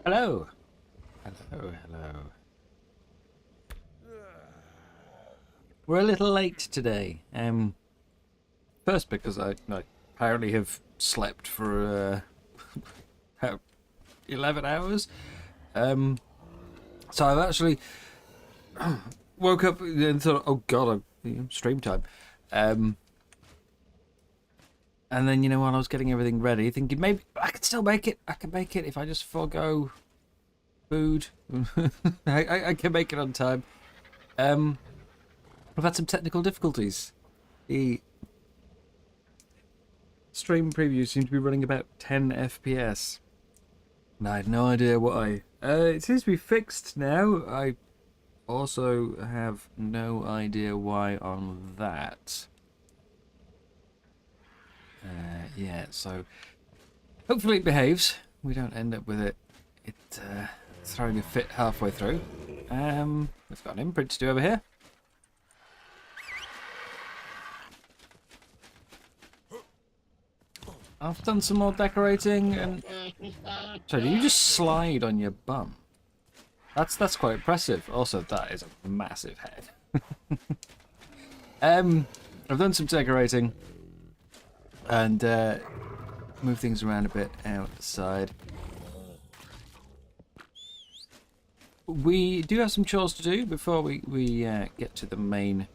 Hello. Hello, hello. We're a little late today. First because I apparently have slept for about 11 hours. So I've actually woke up and thought, oh god, stream time. And then, while I was getting everything ready, thinking maybe I could still make it. I can make it if I just forego food. I can make it on time. I've had some technical difficulties. The stream preview seemed to be running about 10 FPS. And I had no idea why. It seems to be fixed now. I also have no idea why on that. Yeah, so hopefully it behaves. We don't end up with it throwing a fit halfway through. We've got an imprint to do over here. I've done some more decorating and... So do you just slide on your bum? That's quite impressive. Also, that is a massive head. I've done some decorating and move things around a bit outside. We do have some chores to do before we get to the main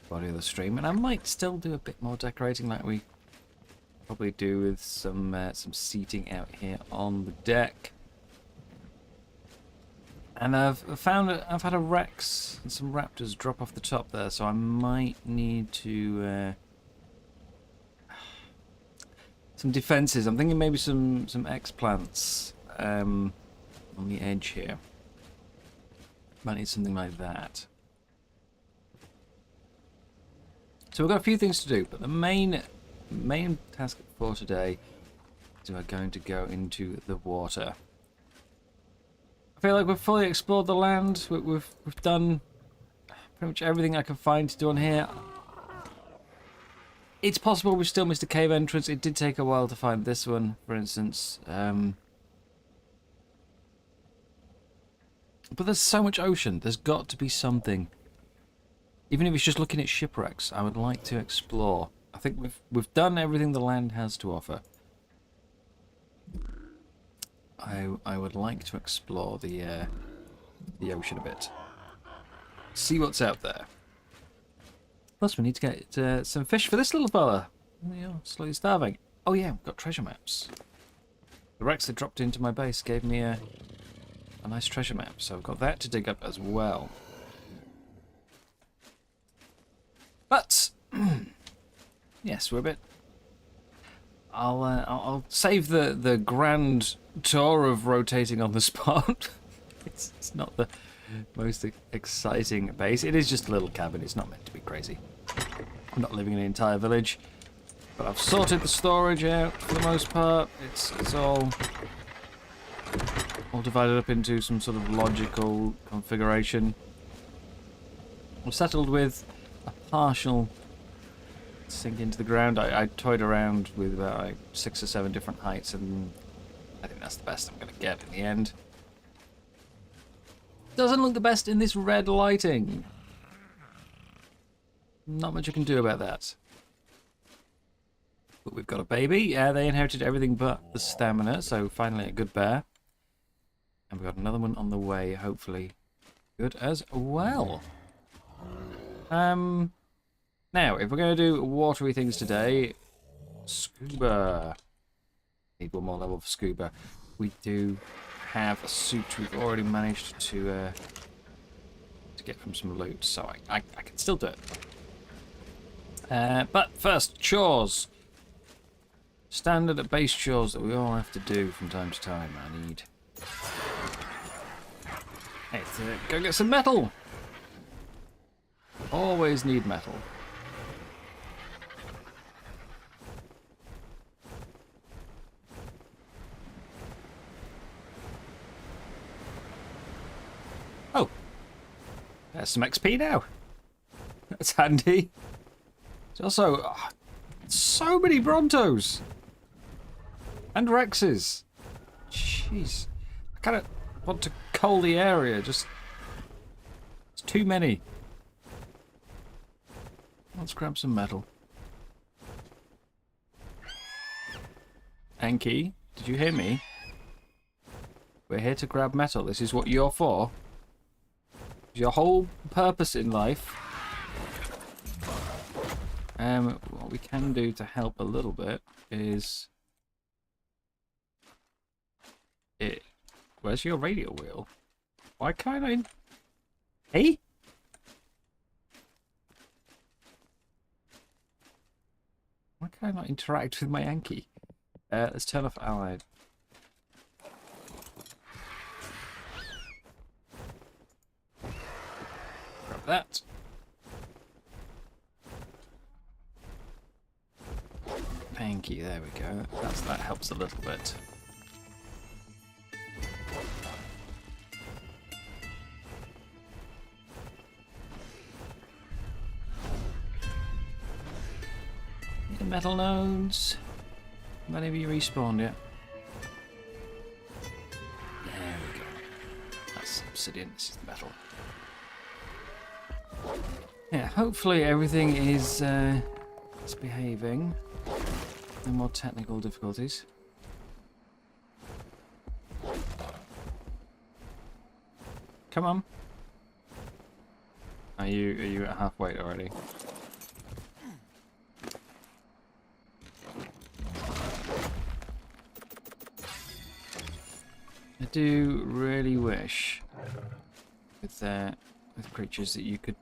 body of the stream, and I might still do a bit more decorating like we probably do with some seating out here on the deck. And I've had a Rex and some Raptors drop off the top there, so I might need to some defenses. I'm thinking maybe some X-plants on the edge here. Might need something like that. So we've got a few things to do, but the main task for today is we're going to go into the water. I feel like we've fully explored the land. We've done pretty much everything I can find to do on here. It's possible we still missed a cave entrance. It did take a while to find this one, for instance. But there's so much ocean. There's got to be something. Even if it's just looking at shipwrecks, I would like to explore. I think we've done everything the land has to offer. I would like to explore the ocean a bit. See what's out there. Plus, we need to get some fish for this little fella. Slowly starving. Oh yeah, we've got treasure maps. The Rex that dropped into my base gave me a nice treasure map, so I've got that to dig up as well. But yes, we're a bit. I'll save the grand tour of rotating on the spot. It's not the most exciting base. It is just a little cabin. It's not meant to be crazy. I'm not living in an entire village, but I've sorted the storage out for the most part. It's all divided up into some sort of logical configuration. I'm settled with a partial sink into the ground. I toyed around with about like 6 or 7 different heights, and I think that's the best I'm going to get in the end. Doesn't look the best in this red lighting. Not much I can do about that. But we've got a baby. Yeah, they inherited everything but the stamina, so finally a good bear. And we've got another one on the way, hopefully good as well. Now, if we're going to do watery things today, scuba. Need one more level for scuba. We do have a suit we've already managed to get from some loot, so I can still do it. But first, chores. Standard base chores that we all have to do from time to time. I need... Let's go get some metal. Always need metal. Oh, there's some XP now. That's handy. There's also so many Brontos and Rexes. Jeez. I kind of want to cull the area. Just it's too many. Let's grab some metal. Anki, did you hear me? We're here to grab metal. This is what you're for. Your whole purpose in life. What we can do to help a little bit is it. Where's your radio wheel? Why can't I? Hey? Why can I not interact with my Anki? Let's turn off allied. Grab that. Anki, there we go. That helps a little bit. The metal nodes. Not even respawned yet. There we go. That's obsidian. This is the metal. Yeah, hopefully everything is behaving. No more technical difficulties. Come on. Are you at halfway already? I do really wish with creatures that you could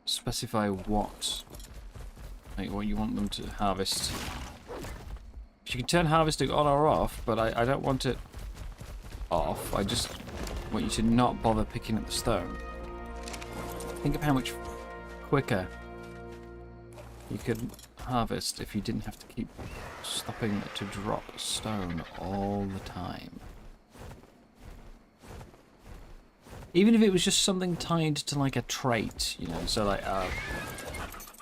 specify what you want them to harvest. You can turn harvesting on or off, but I don't want it off. I just want you to not bother picking up the stone. Think of how much quicker you could harvest if you didn't have to keep stopping to drop stone all the time. Even if it was just something tied to like a trait, you know, so like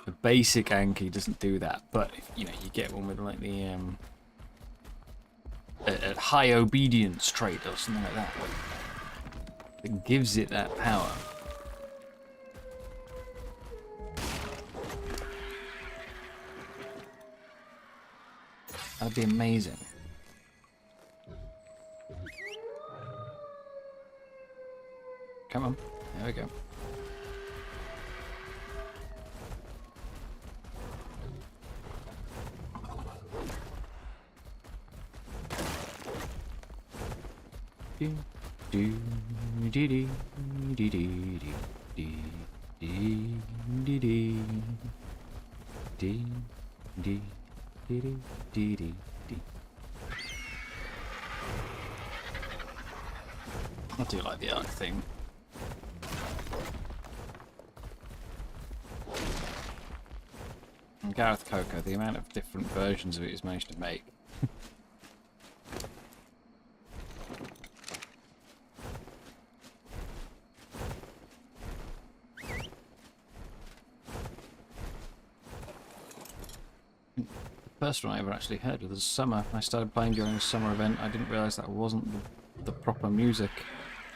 the basic Anki doesn't do that, but if, you know, you get one with like the a high obedience trait or something like that, that gives it that power. That'd be amazing. Come on, there we go. Do do dee dee dee dee dee dee dee dee dee dee dee dee dee. I do like the arc thing. And Gareth Coco, the amount of different versions of it he's managed to make. The first one I ever actually heard was summer. I started playing during a summer event. I didn't realise that wasn't the proper music.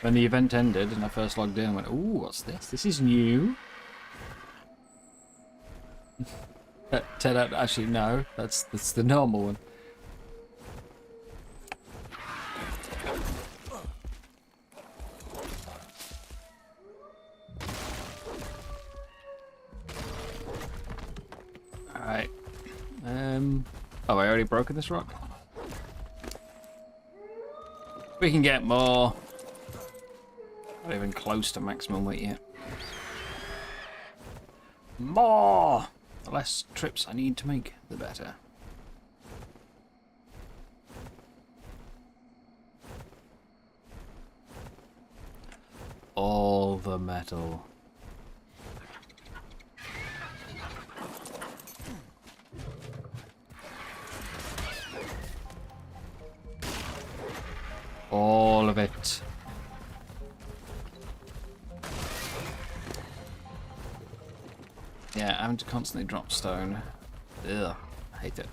When the event ended and I first logged in, I went, "Ooh, what's this? This is new." Turned out, actually, no, that's the normal one. Alright. Oh, I already broken this rock? We can get more. Not even close to maximum weight yet. More! The less trips I need to make, the better. All the metal. All of it. Yeah, having to constantly drop stone. Ugh, I hate it.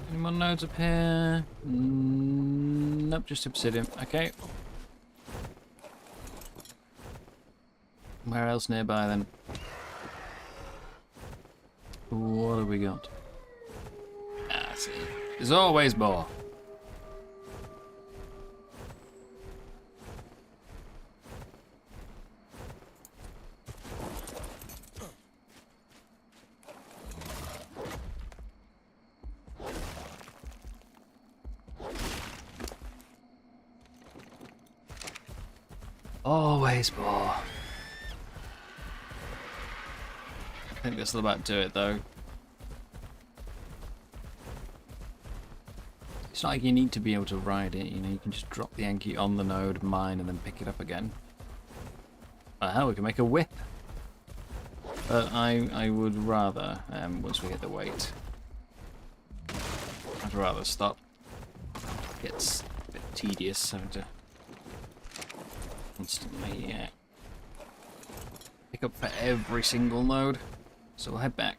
Any more nodes up here? Nope, just obsidian. Okay. Where else nearby then? What have we got? Ah, see. There's always more. Always more. I think this will about do it though. It's not like you need to be able to ride it, you know, you can just drop the Enki on the node, mine, and then pick it up again. Hell, we can make a whip. But I would rather, once we hit the weight, I'd rather stop. It gets a bit tedious having to constantly pick up for every single node. So we'll head back.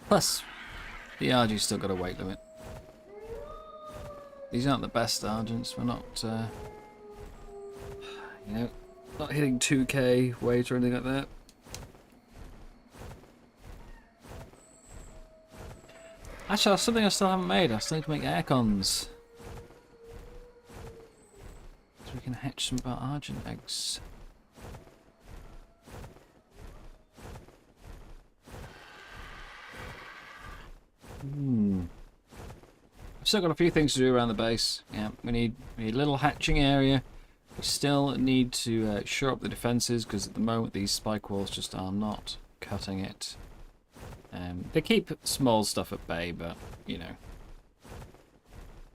Plus, the RG's still got a weight limit. These aren't the best Argents. We're not, you know, not hitting 2k weight or anything like that. Actually, that's something I still haven't made. I still need to make aircons. So we can hatch some of our Argent eggs. I've still got a few things to do around the base. Yeah, we need a little hatching area. We still need to shore up the defences because at the moment these spike walls just are not cutting it. They keep small stuff at bay, but you know,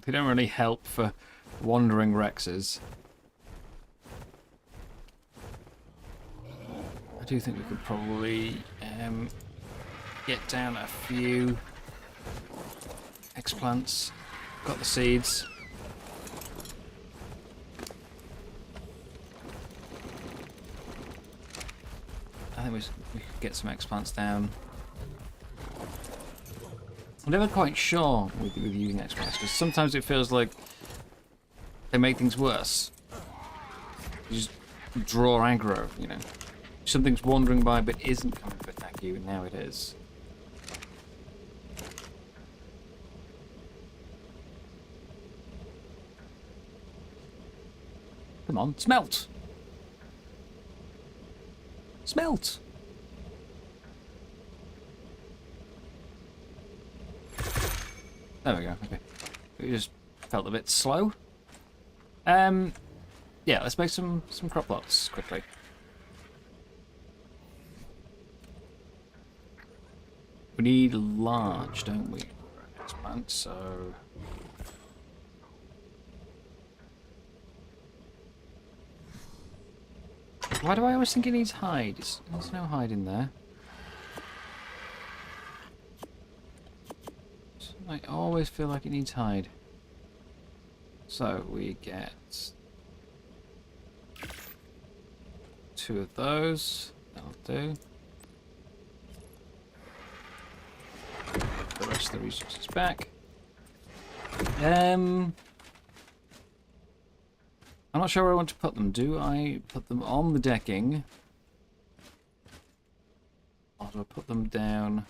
they don't really help for wandering Rexes. I do think we could probably get down a few explants. Got the seeds. I think we could get some explants down. I'm never quite sure with using explants because sometimes it feels like they make things worse. You just draw aggro, you know. Something's wandering by but isn't coming to attack you, and now it is. Come on, smelt! Smelt! There we go, okay. We just felt a bit slow. Yeah, let's make some crop plots quickly. We need large, don't we? Expand, so... Why do I always think it needs hide? There's no hide in there. I always feel like it needs hide. So we get 2 of those. That'll do. The rest of the resources back. I'm not sure where I want to put them. Do I put them on the decking? Or do I put them down?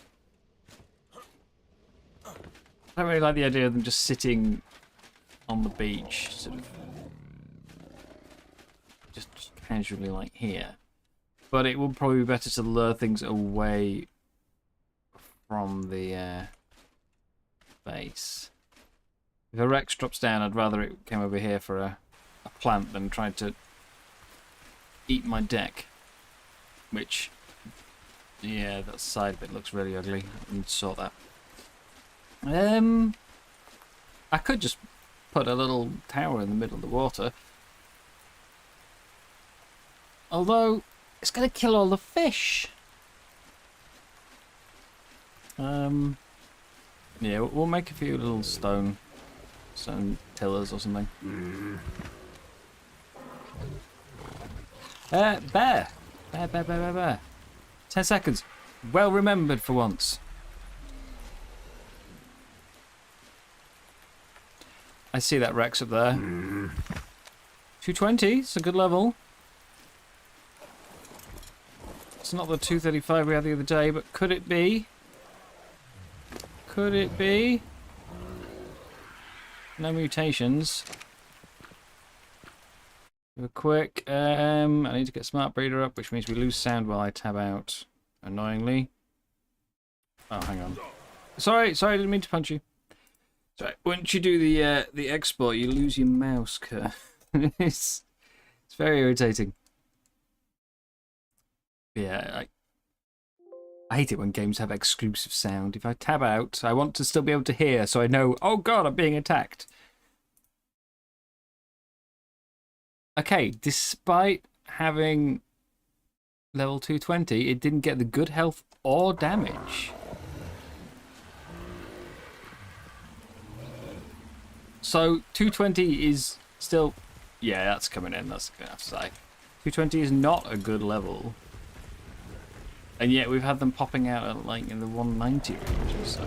I don't really like the idea of them just sitting on the beach, sort of just casually like here. But it would probably be better to lure things away from the base. If a Rex drops down, I'd rather it came over here for a plant than tried to eat my deck. Which, yeah, that side of it looks really ugly. I need to sort that. I could just put a little tower in the middle of the water. Although, it's going to kill all the fish. Yeah, we'll make a few little stone pillars or something. Bear. Bear. 10 seconds. Well remembered for once. I see that Rex up there. 220, it's a good level. It's not the 235 we had the other day, but could it be? Could it be? No mutations. Real quick, I need to get Smart Breeder up, which means we lose sound while I tab out, annoyingly. Oh, hang on. Sorry, I didn't mean to punch you. Sorry, once you do the export, you lose your mouse curve. it's very irritating. Yeah, I hate it when games have exclusive sound. If I tab out, I want to still be able to hear, so I know, oh god, I'm being attacked. Okay, despite having level 220, it didn't get the good health or damage. So 220 is still, yeah, that's coming in. That's gonna have to say, 220 is not a good level, and yet we've had them popping out at like in the 190 range or so.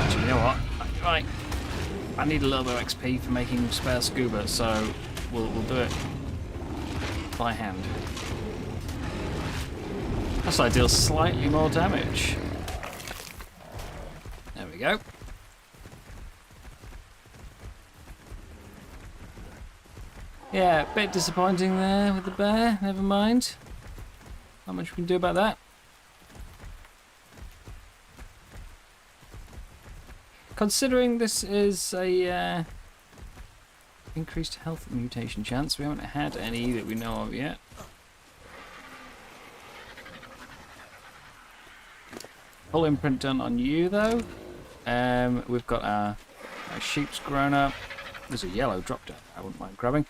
Actually, you know what? Right, I need a little bit of XP for making spare scuba, so we'll do it by hand. That's why I deal slightly more damage. There we go. Yeah, a bit disappointing there with the bear. Never mind. Not much we can do about that. Considering this is a increased health mutation chance, we haven't had any that we know of yet. Full imprint done on you though. We've got our sheep's grown up. There's a yellow drop down I wouldn't mind grabbing.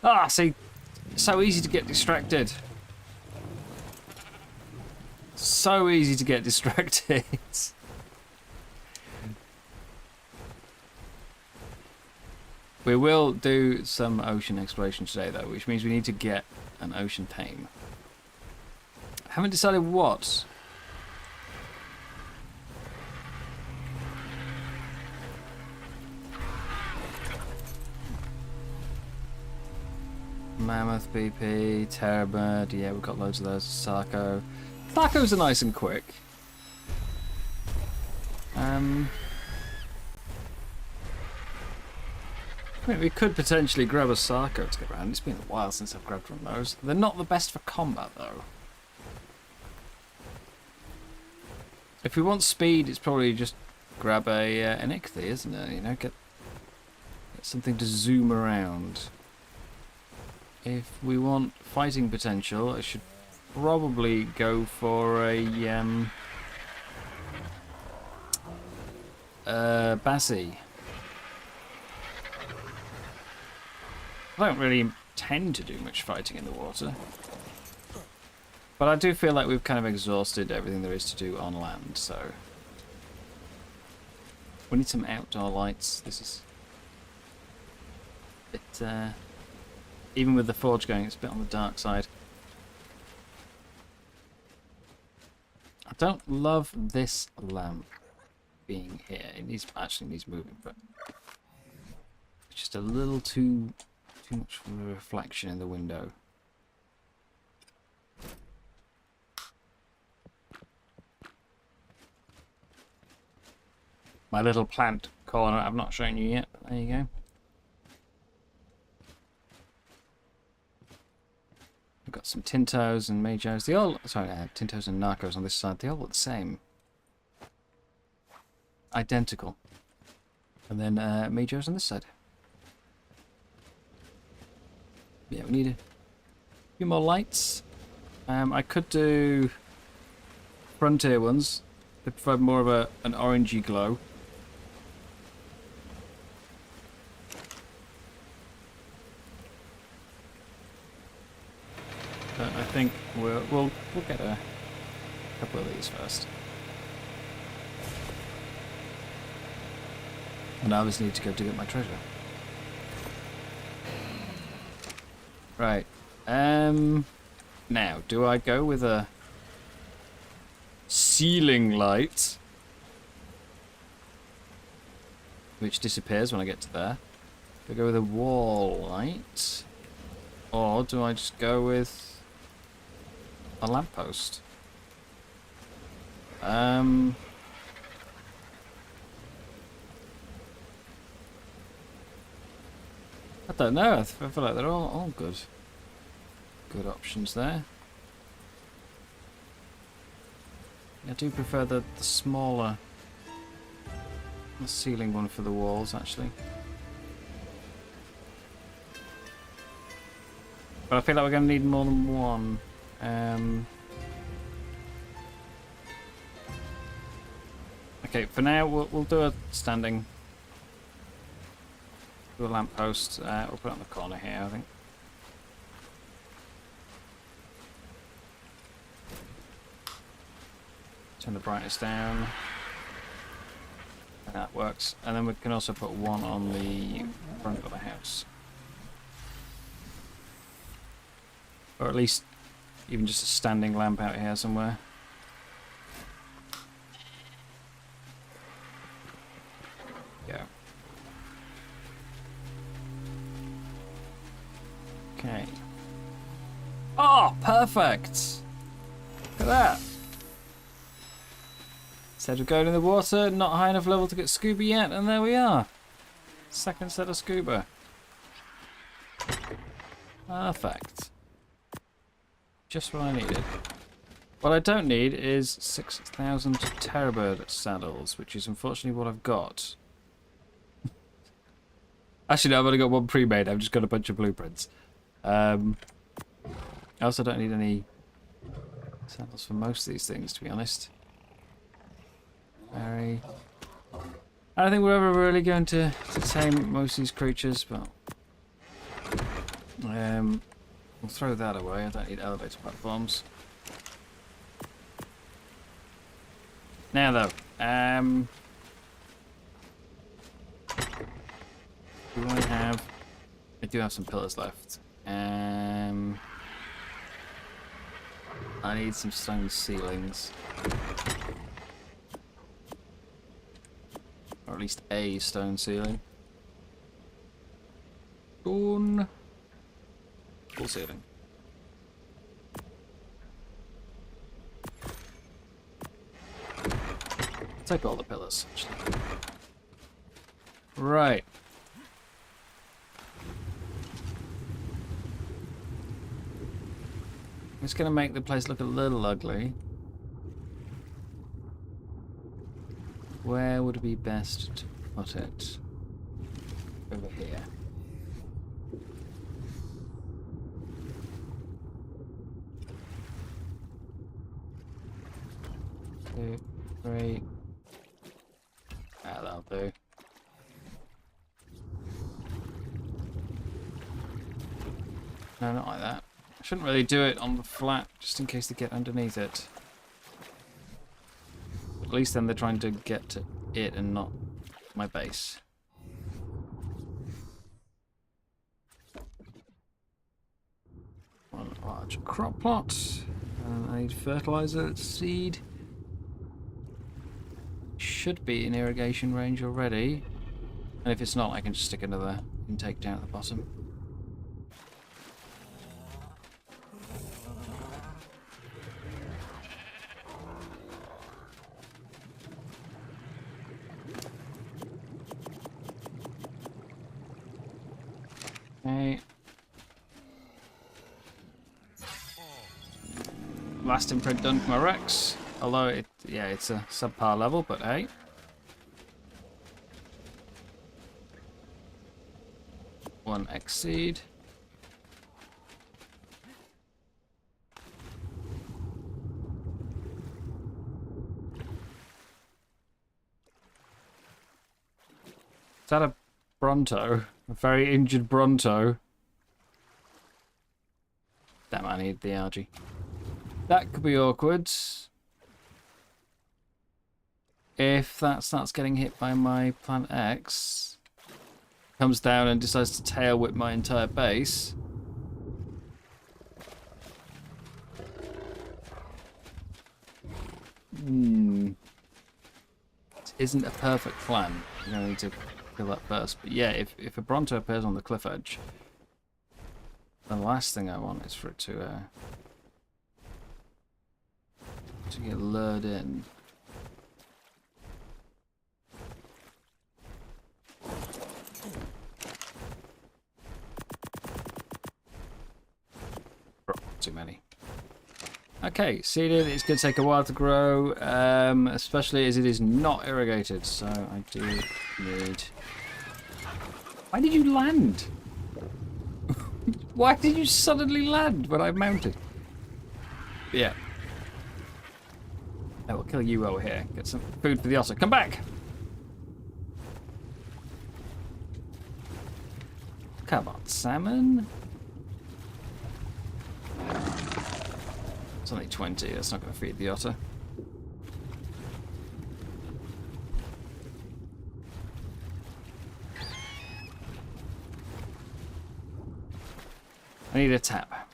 Ah, see, so easy to get distracted. So easy to get distracted. We will do some ocean exploration today though, which means we need to get an ocean tame. I haven't decided what. Mammoth BP, Terrorbird, yeah, we've got loads of those. Sarco. Sarcos are nice and quick. I mean, we could potentially grab a Sarco to get around. It's been a while since I've grabbed one of those. They're not the best for combat though. If we want speed, it's probably just grab an Ichthy, isn't it? You know, get something to zoom around. If we want fighting potential, I should probably go for a Bassie. I don't really tend to do much fighting in the water, but I do feel like we've kind of exhausted everything there is to do on land, so we need some outdoor lights. This is a bit even with the forge going, it's a bit on the dark side. I don't love this lamp being here. It needs moving, but it's just a little too much of a reflection in the window. My little plant corner I've not shown you yet, but there you go. We've got some Tintos and Majos. They all, sorry, Tintos and Narcos on this side. They all look the same. Identical. And then Majos on this side. Yeah, we need a few more lights. I could do Frontier ones. They provide more of an orangey glow. But I think we'll get a couple of these first. And I just need to go dig up my treasure. Right. Now, do I go with a ceiling light, which disappears when I get to there? Do I go with a wall light? Or do I just go with a lamppost? I don't know. I feel like they're all good options there. I do prefer the smaller ceiling one for the walls, actually. But I feel like we're going to need more than one. Okay, for now we'll do a standing. Do a lamppost. We'll put it on the corner here, I think. Turn the brightness down. And that works. And then we can also put one on the front of the house. Or at least even just a standing lamp out here somewhere. Yeah. Okay. Oh, perfect! Look at that. Instead of going in the water, not high enough level to get scuba yet, and there we are. Second set of scuba. Perfect. Just what I needed. What I don't need is 6,000 Terrorbird saddles, which is unfortunately what I've got. Actually, no, I've only got one pre-made. I've just got a bunch of blueprints. I also don't need any saddles for most of these things, to be honest. I don't think we're ever really going to tame most of these creatures, but we'll throw that away. I don't need elevator platforms. Now though, do I have? I do have some pillars left. I need some stone ceilings. Or at least a stone ceiling. Full ceiling. Take all the pillars, actually. Right. It's going to make the place look a little ugly. Where would it be best to put it? Over here. 2, 3. That'll do. No, not like that. I shouldn't really do it on the flat, just in case they get underneath it. At least then they're trying to get to it and not my base. One large crop plot. And I need fertilizer, seed. Should be in irrigation range already. And if it's not, I can just stick another intake down at the bottom. Okay. Last imprint done for my Rex. Although it's a subpar level, but hey. One exceed. Is that a Bronto? A very injured Bronto. Damn, I need the algae. That could be awkward. If that starts getting hit by my Plant X, comes down and decides to tail whip my entire base, This isn't a perfect plan. I'm going to need to kill that first. But yeah, if a Bronto appears on the cliff edge, the last thing I want is for it to get lured in. Too many. Okay, seeded. It's going to take a while to grow, especially as it is not irrigated. So I do need... Why did you land? Why did you suddenly land when I mounted? Yeah. I will kill you over here. Get some food for the otter. Come back! Come on, salmon. It's only 20. That's not going to feed the otter. I need a tap.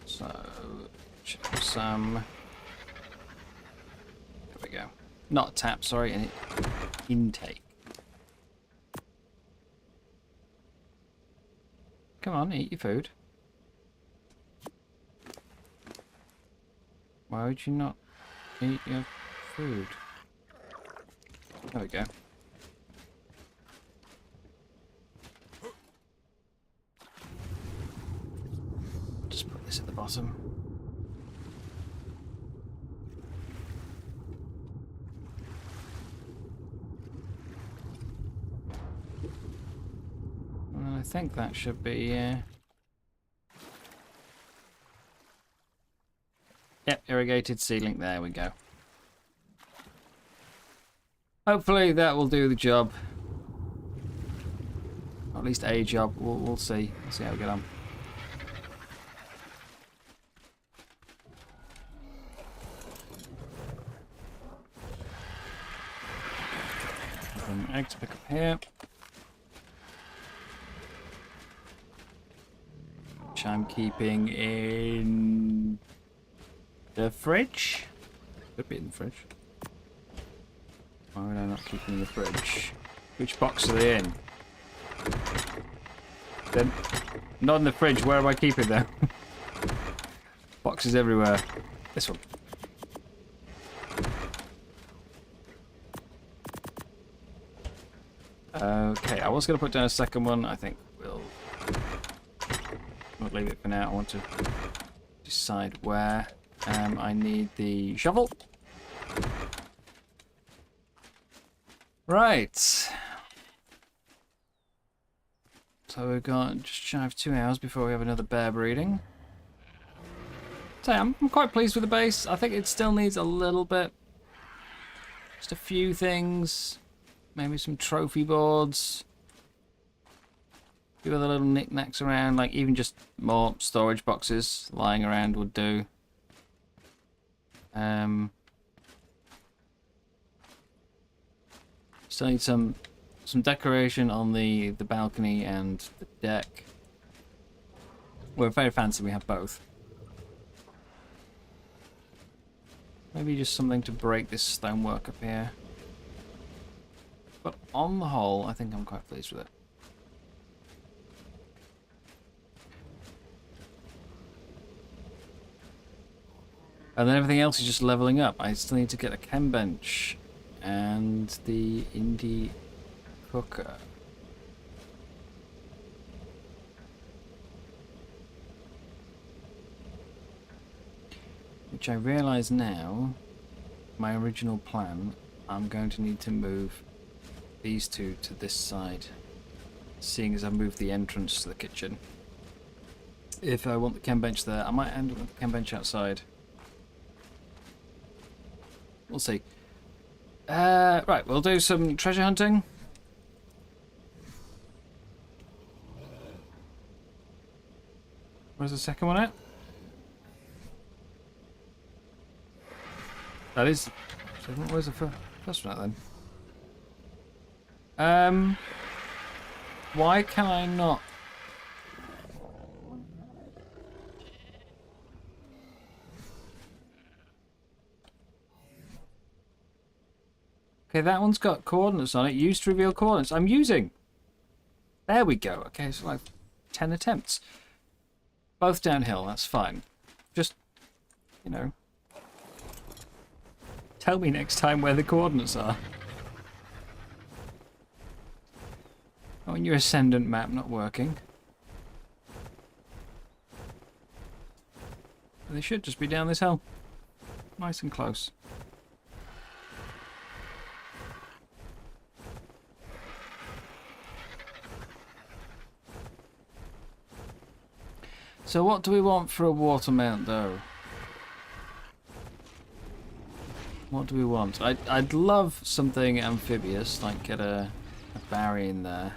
So, check some. There we go. Not tap, sorry, an intake. Come on, eat your food. Why would you not eat your food? There we go. Just put this at the bottom. And I think that should be... Yep, irrigated seedling. There we go. Hopefully that will do the job. Or at least a job. We'll see. We'll see how we get on. An egg to pick up here. Which I'm keeping in the fridge. Could be in the fridge. Why would I not keep them in the fridge? Which box are they in? Then, not in the fridge. Where am I keeping them? Boxes everywhere. This one. Okay, I was going to put down a second one. I think we'll leave it for now. I want to decide where. I need the shovel. Right. So we've got just shy of 2 hours before we have another bear breeding. So I'm quite pleased with the base. I think it still needs a little bit. Just a few things. Maybe some trophy boards. A few other little knickknacks around, like even just more storage boxes lying around would do. Still need some decoration on the balcony and the deck. We're very fancy, we have both. Maybe just something to break this stonework up here. But on the whole, I think I'm quite pleased with it. And then everything else is just leveling up. I still need to get a chem bench and the indie cooker. Which I realise now, my original plan, I'm going to need to move these two to this side, seeing as I've moved the entrance to the kitchen. If I want the chem bench there, I might end up with the chem bench outside. We'll see. Right, we'll do some treasure hunting. Where's the second one at? That is... Where's the first one at then? Why can I not? Okay, that one's got coordinates on it. Use to reveal coordinates. I'm using. There we go. Okay, so like 10 attempts. Both downhill, that's fine. Just, you know, tell me next time where the coordinates are. Oh, and your ascendant map not working. They should just be down this hill. Nice and close. So what do we want for a water mount, though? What do we want? I'd love something amphibious, like get a barrier in there.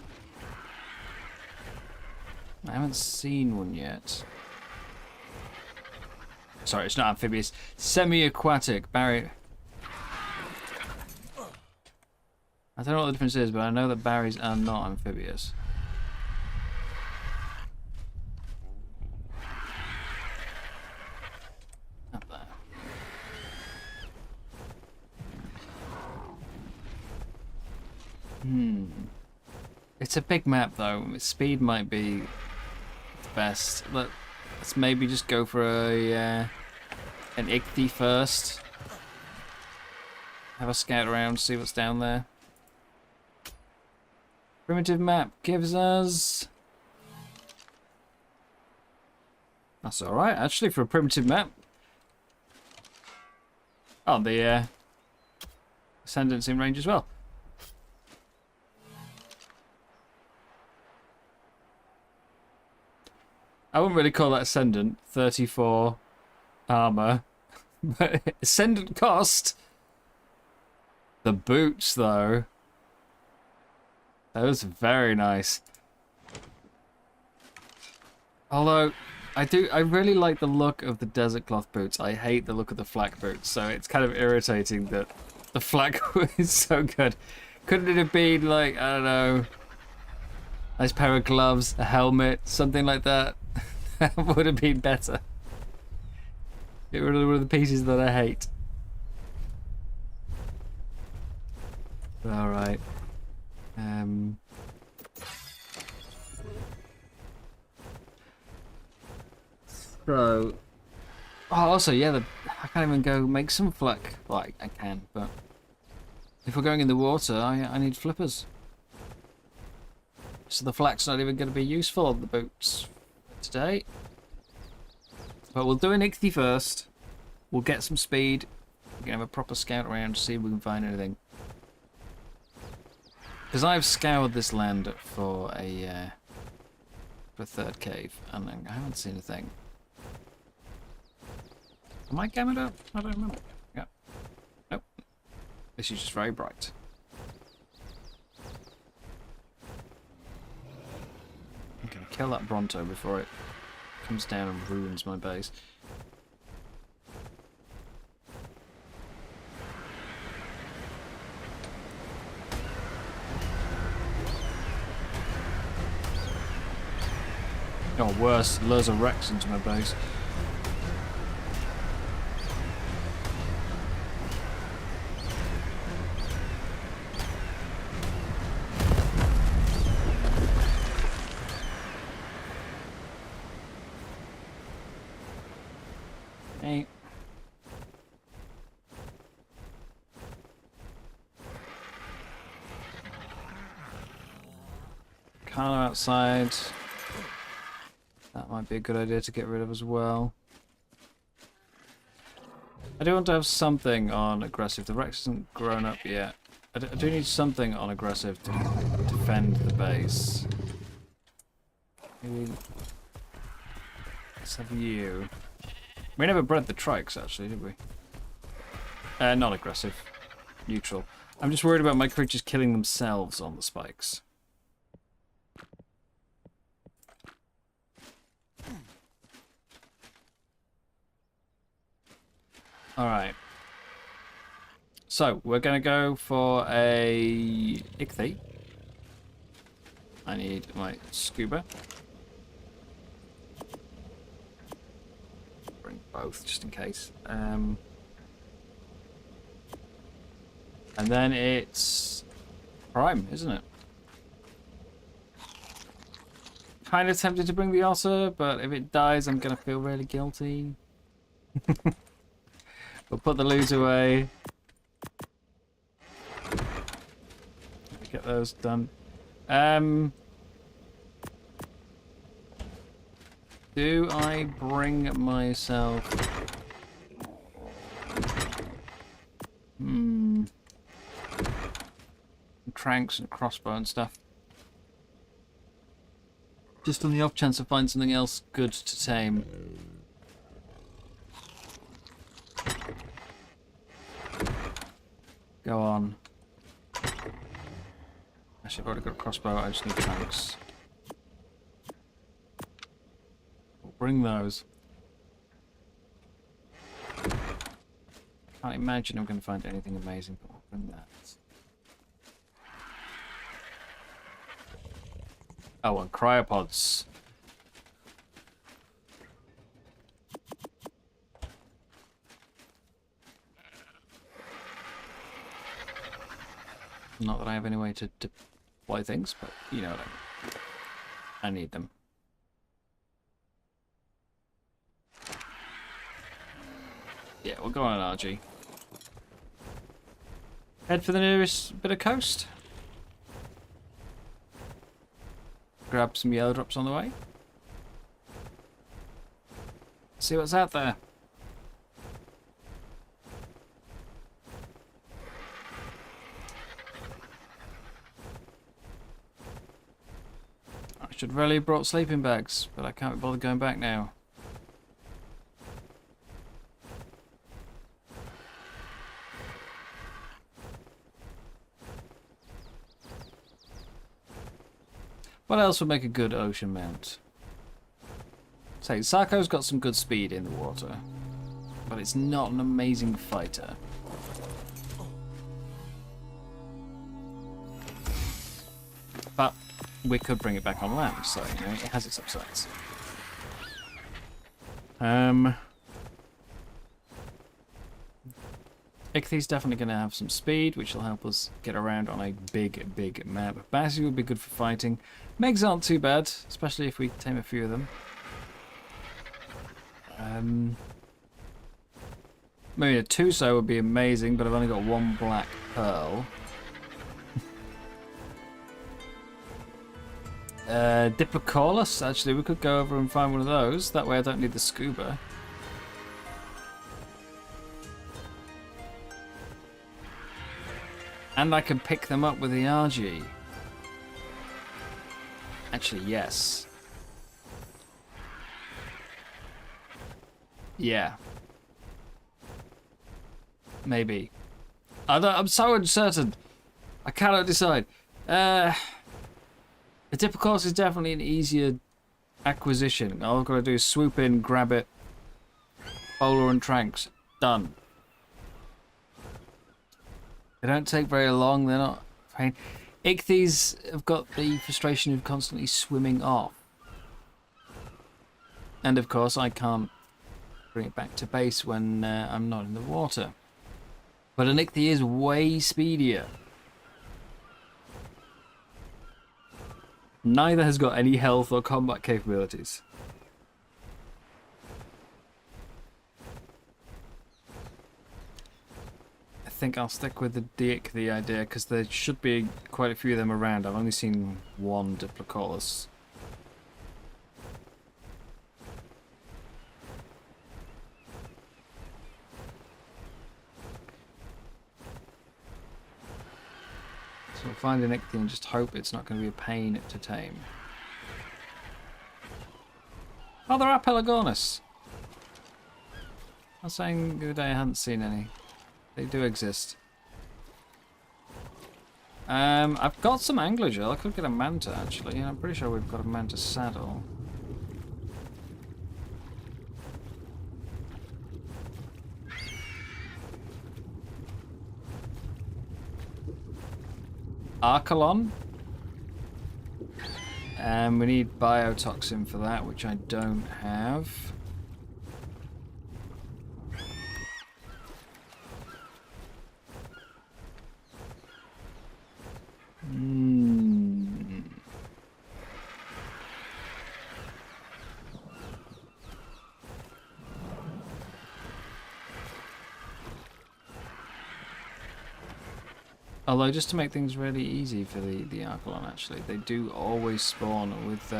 I haven't seen one yet. Sorry, it's not amphibious. Semi-aquatic barrier. I don't know what the difference is, but I know that barriers are not amphibious. Up there. It's a big map, though. Speed might be the best. Let's maybe just go for an Ichthy first. Have a scout around, see what's down there. Primitive map gives us... That's alright, actually, for a primitive map. Oh, the Ascendant's in range as well. I wouldn't really call that Ascendant. 34 armor. But Ascendant cost. The boots, though. Those are very nice. Although, I really like the look of the desert cloth boots. I hate the look of the flak boots, so it's kind of irritating that the flak is so good. Couldn't it have been like, I don't know, nice pair of gloves, a helmet, something like that? That would have been better. Get rid of one of the pieces that I hate. Alright. So... Oh, also, yeah, I can't even go make some flak. Well, I can, but... If we're going in the water, I need flippers. So the flak's not even going to be useful on the boots today. But we'll do an Ichthy first. We'll get some speed. We can have a proper scout around to see if we can find anything. Because I've scoured this land for a third cave, and I haven't seen a thing. Am I gammed up? I don't remember. Yeah. Nope. This is just very bright. I'm gonna kill that Bronto before it comes down and ruins my base. Oh, worse, lures a Rex into my base. Hey. Carlo outside. That might be a good idea to get rid of as well. I do want to have something on aggressive. The Rex hasn't grown up yet. I do need something on aggressive to defend the base. Maybe let's have you. We never bred the trikes, actually, did we? Not aggressive. Neutral. I'm just worried about my creatures killing themselves on the spikes. Alright. So, we're going to go for a Ichthy. I need my scuba. Bring both just in case. And then it's Prime, isn't it? Kind of tempted to bring the otter, but if it dies, I'm gonna feel really guilty. We'll put the loot away. Get those done. Do I bring myself... Tranks and crossbow and stuff. Just on the off chance I find something else good to tame. Go on. Actually, I've already got a crossbow, I just need tranks. We'll bring those. Can't imagine I'm going to find anything amazing, but we'll bring that. Oh, and cryopods. Not that I have any way to deploy things, but you know what I mean. I need them. Yeah, we'll go on an RG. Head for the nearest bit of coast. Grab some yellow drops on the way. See what's out there. I should really have brought sleeping bags, but I can't be bothered going back now. What else would make a good ocean mount? Say, Sarko's got some good speed in the water, but it's not an amazing fighter. But we could bring it back on land, so you know, it has its upsides. Ichthy's definitely going to have some speed, which will help us get around on a big map. Bassi would be good for fighting. Megs aren't too bad, especially if we tame a few of them. Maybe a Tuso would be amazing, but I've only got one black pearl. Diplocaulus, actually, we could go over and find one of those. That way I don't need the scuba. And I can pick them up with the RG. Actually, yes. Yeah. Maybe. I'm so uncertain. I cannot decide. The Diplocaulus is definitely an easier acquisition. All I've got to do is swoop in, grab it. Bowler and Tranks. Done. They don't take very long, they're not pain. Ichthy's have got the frustration of constantly swimming off. And of course I can't bring it back to base when I'm not in the water. But an Ichthy is way speedier. Neither has got any health or combat capabilities. I think I'll stick with the Ichthy idea because there should be quite a few of them around. I've only seen one Diplocaulus. So we'll find an Ichthy and just hope it's not going to be a pain to tame. Oh, there are Pelagonus. I was saying the other day I hadn't seen any. They do exist. I've got some angler gel. I could get a manta actually, and I'm pretty sure we've got a manta saddle. Archelon? And we need biotoxin for that, which I don't have. Although, just to make things really easy for the Archelon, actually, they do always spawn with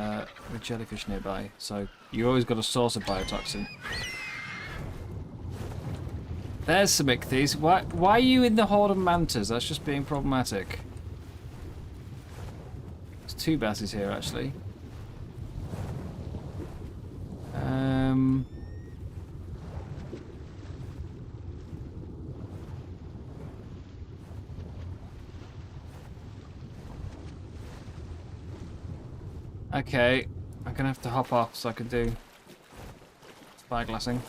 jellyfish nearby, so you always got a source of biotoxin. There's some ichthyes. Why are you in the horde of mantas? That's just being problematic. There's 2 basses here, actually. Okay, I'm gonna have to hop off so I can do spyglassing.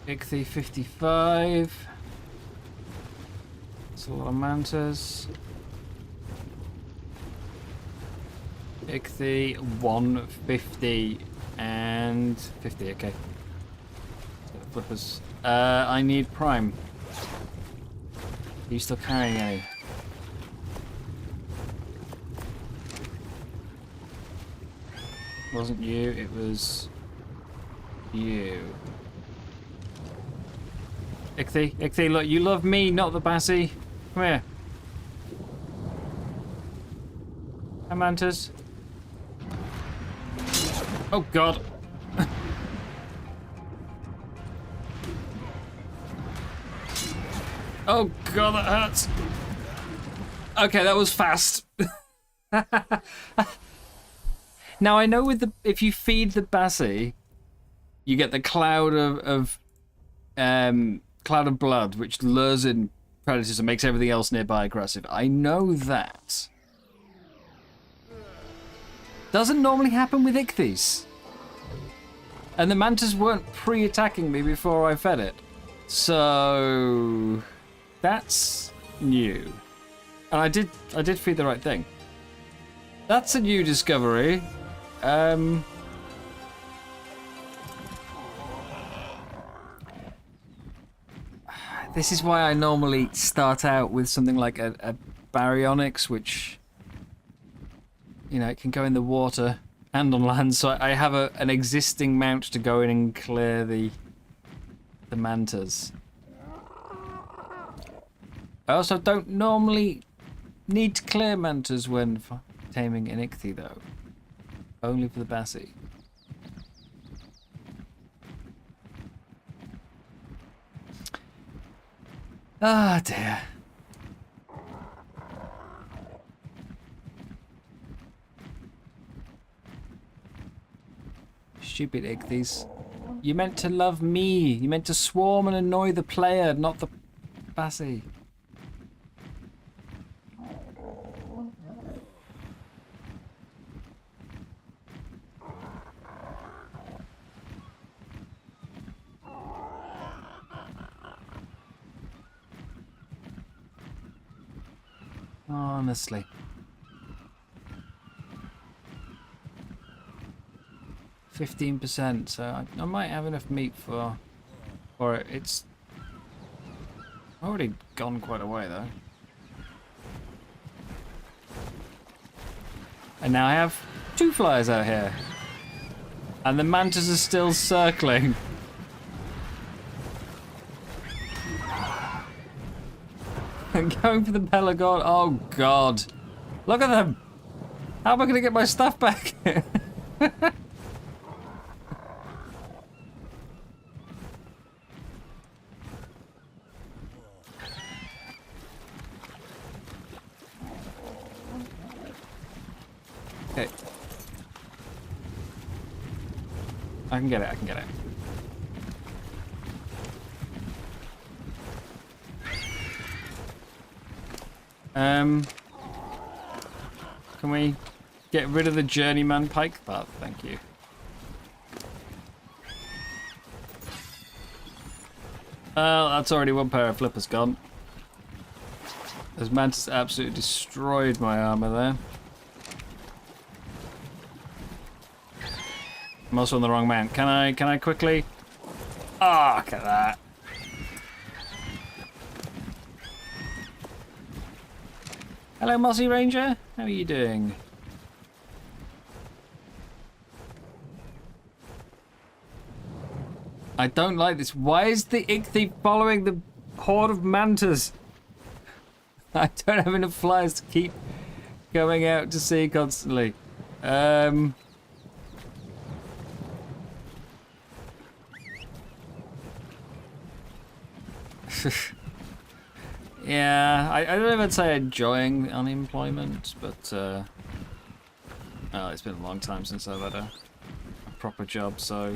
Ichthy 55. That's a lot of mantas. Ichthy 150 and 50. Okay. Flippers. I need prime. Are you still carrying any? Wasn't you, it was you. Ichthy, look, you love me, not the Bassie. Come here. Hi, mantas. Oh, God. Oh, God, that hurts. Okay, that was fast. Now, I know with if you feed the Bassie, you get the cloud of blood, which lures in predators and makes everything else nearby aggressive. I know that. Doesn't normally happen with ichthyes. And the mantas weren't pre-attacking me before I fed it. So that's new. And I did feed the right thing. That's a new discovery. This is why I normally start out with something like a baryonyx, which, you know, it can go in the water and on land. So I have an existing mount to go in and clear the mantas. I also don't normally need to clear mantas when taming an ichthy, though. Only for the Bassie. Ah, dear. Stupid ichthyes. You meant to love me. You meant to swarm and annoy the player, not the Bassie. Honestly. %, so I might have enough meat for it. It's already gone quite a way though. And now I have 2 flyers out here. And the mantas are still circling. I'm going for the pelagon. Oh God. Look at them. How am I going to get my stuff back? Okay. I can get it, I can get it. Can we get rid of the journeyman pike path? Thank you. Well, that's already one pair of flippers gone. Those mantis absolutely destroyed my armor there. I'm also on the wrong mount. Can I quickly? Ah, look at that. Hello, Mossy Ranger. How are you doing? I don't like this. Why is the Ichthy following the horde of mantas? I don't have enough flies to keep going out to sea constantly. Yeah, I don't know if I'd say enjoying unemployment, but well, it's been a long time since I've had a proper job, so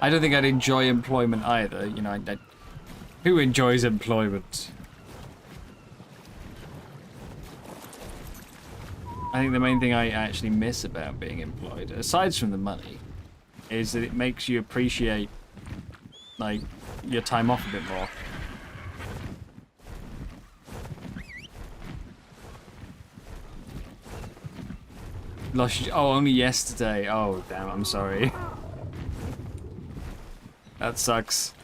I don't think I'd enjoy employment either. You know, who enjoys employment? I think the main thing I actually miss about being employed, aside from the money, is that it makes you appreciate, like, your time off a bit more. Oh, only yesterday. Oh, damn, I'm sorry. That sucks.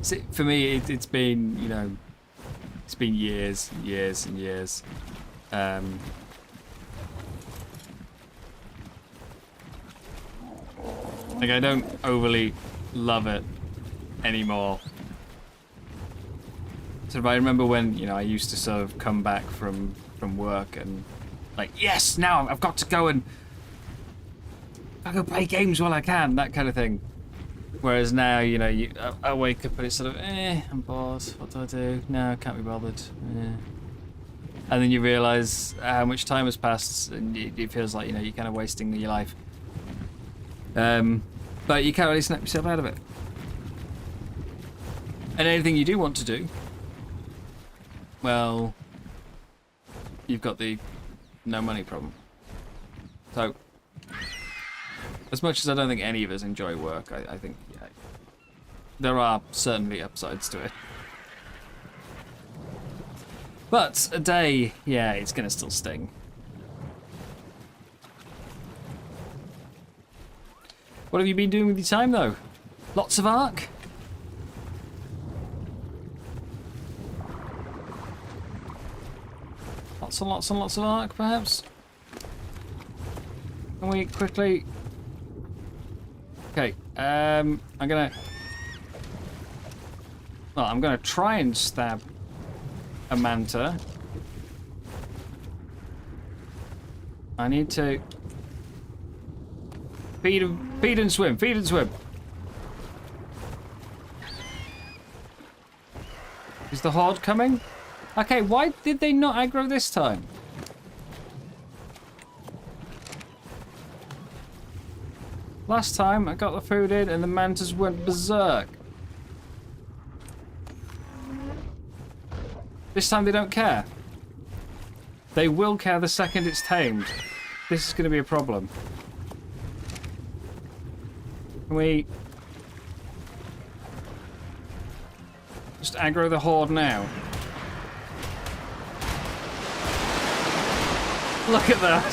See, for me, it's been, you know, it's been years and years and years. Like, I don't overly love it anymore. Sort of, I remember when, you know, I used to sort of come back from work and like, yes, now I've got to go and I go play games while I can, that kind of thing. Whereas now, you know, I wake up and it's sort of, I'm bored. What do I do? No, I can't be bothered. And then you realise how much time has passed, and it feels like, you know, you're kind of wasting your life. But you can't really snap yourself out of it. And anything you do want to do, well, you've got the no money problem. So, as much as I don't think any of us enjoy work, I think, yeah, there are certainly upsides to it. But a day, yeah, it's gonna still sting. What have you been doing with your time, though? Lots of Ark? Lots and lots and lots of Ark, perhaps? Can we quickly... Okay, I'm gonna try and stab a manta. I need to feed and swim, feed and swim. Is the horde coming? Okay, why did they not aggro this time? Last time I got the food in and the mantas went berserk. This time they don't care. They will care the second it's tamed. This is going to be a problem. Can we just aggro the horde now? Look at that.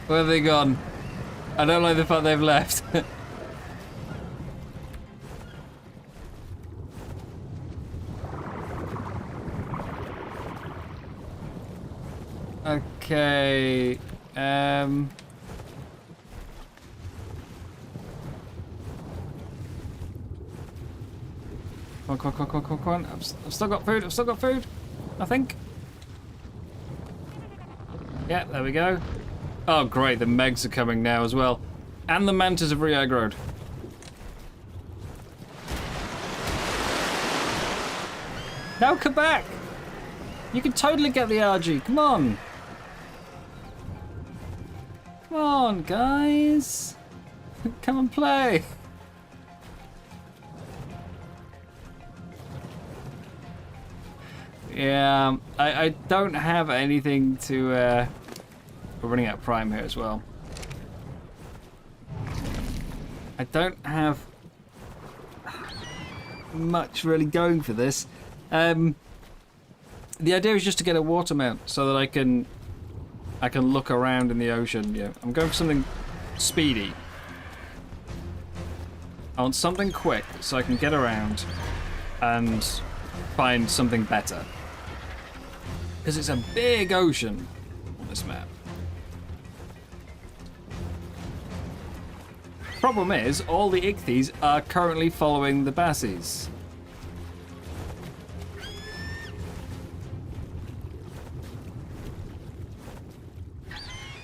Where have they gone? I don't like the fact they've left. Okay. Come on. I've still got food. I've still got food. I think. Yeah, there we go. Oh, great. The Megs are coming now as well. And the Mantas have re-aggroed. Now come back. You can totally get the RG. Come on. Come on, guys. Come and play. Yeah, I don't have anything to... we're running out of prime here as well. I don't have much really going for this. The idea is just to get a water mount so that I can look around in the ocean. Yeah, I'm going for something speedy. I want something quick so I can get around and find something better. Because it's a big ocean on this map. Problem is, all the ichthyes are currently following the bassies.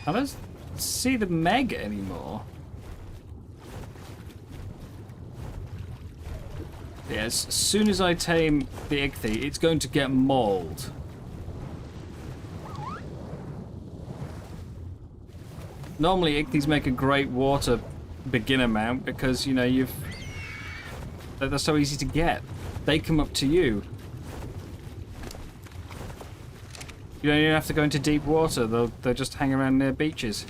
I don't see the meg anymore. Yes, as soon as I tame the ichthy, it's going to get mauled. Normally, ichthyes make a great water beginner mount because, you know, they're so easy to get. They come up to you. You don't even have to go into deep water. They'll just hang around near beaches.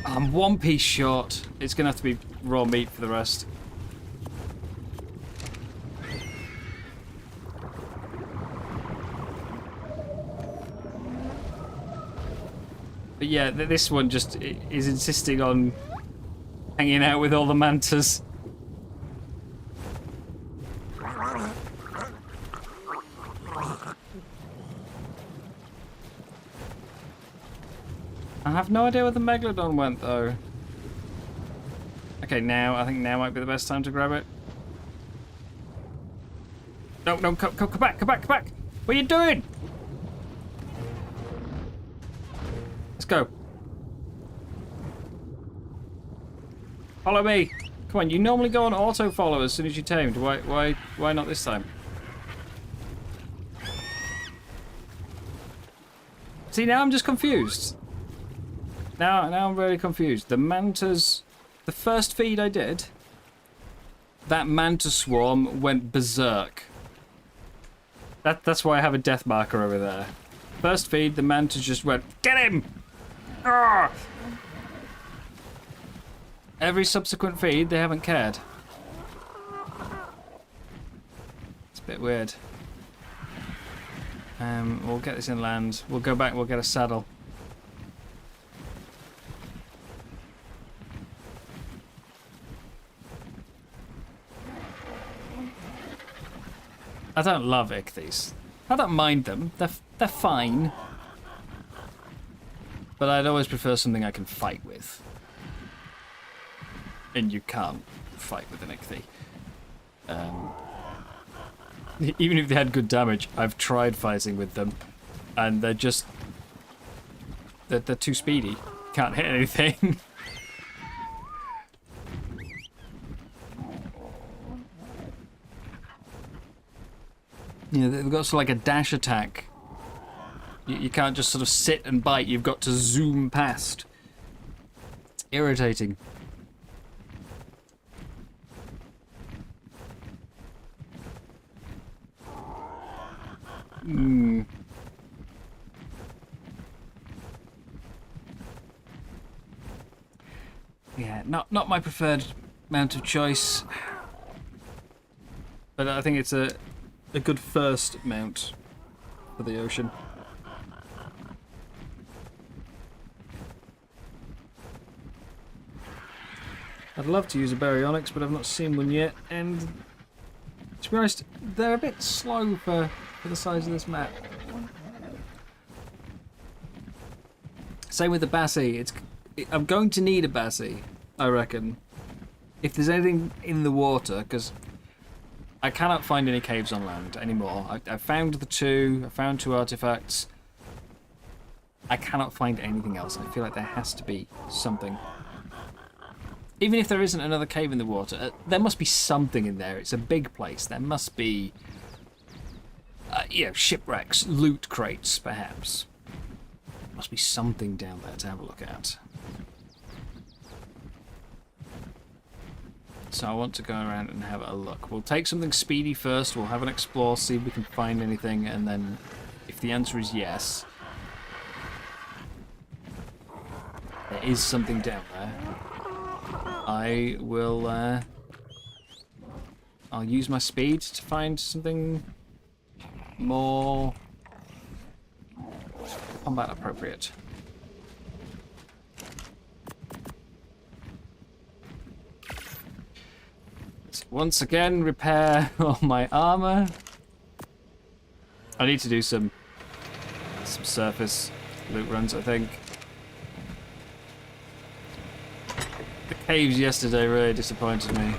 I'm one piece short. It's gonna have to be raw meat for the rest. But yeah, this one just is insisting on hanging out with all the mantas. I have no idea where the Megalodon went, though. Okay, I think now might be the best time to grab it. No, come back! What are you doing? Let's go. Follow me. Come on, you normally go on auto follow as soon as you're tamed. Why not this time? See, now I'm just confused. Now I'm really confused. The mantas, the first feed I did, that manta swarm went berserk. That's why I have a death marker over there. First feed, the mantas just went, get him! Arrgh! Every subsequent feed, they haven't cared. It's a bit weird. We'll get this inland. We'll go back, we'll get a saddle. I don't love ichthyes. I don't mind them. They're fine. But I'd always prefer something I can fight with. And you can't fight with an ichthy. Even if they had good damage, I've tried fighting with them, and they're just... They're too speedy. Can't hit anything. You know, they've got sort of like a dash attack. You can't just sort of sit and bite, you've got to zoom past. It's irritating. Yeah, not my preferred mount of choice. But I think it's a good first mount for the ocean. I'd love to use a baryonyx, but I've not seen one yet, and to be honest, they're a bit slow for the size of this map. Same with the bassie. I'm going to need a bassie, I reckon, if there's anything in the water, because I cannot find any caves on land anymore. I found the two. I found 2 artifacts. I cannot find anything else. I feel like there has to be something. Even if there isn't another cave in the water, there must be something in there. It's a big place. There must be, shipwrecks, loot crates, perhaps. There must be something down there to have a look at. So I want to go around and have a look. We'll take something speedy first. We'll have an explore, see if we can find anything, and then if the answer is yes, there is something down there, I will, I'll use my speed to find something more combat appropriate. So once again, repair all my armor. I need to do some surface loot runs, I think. The caves yesterday really disappointed me.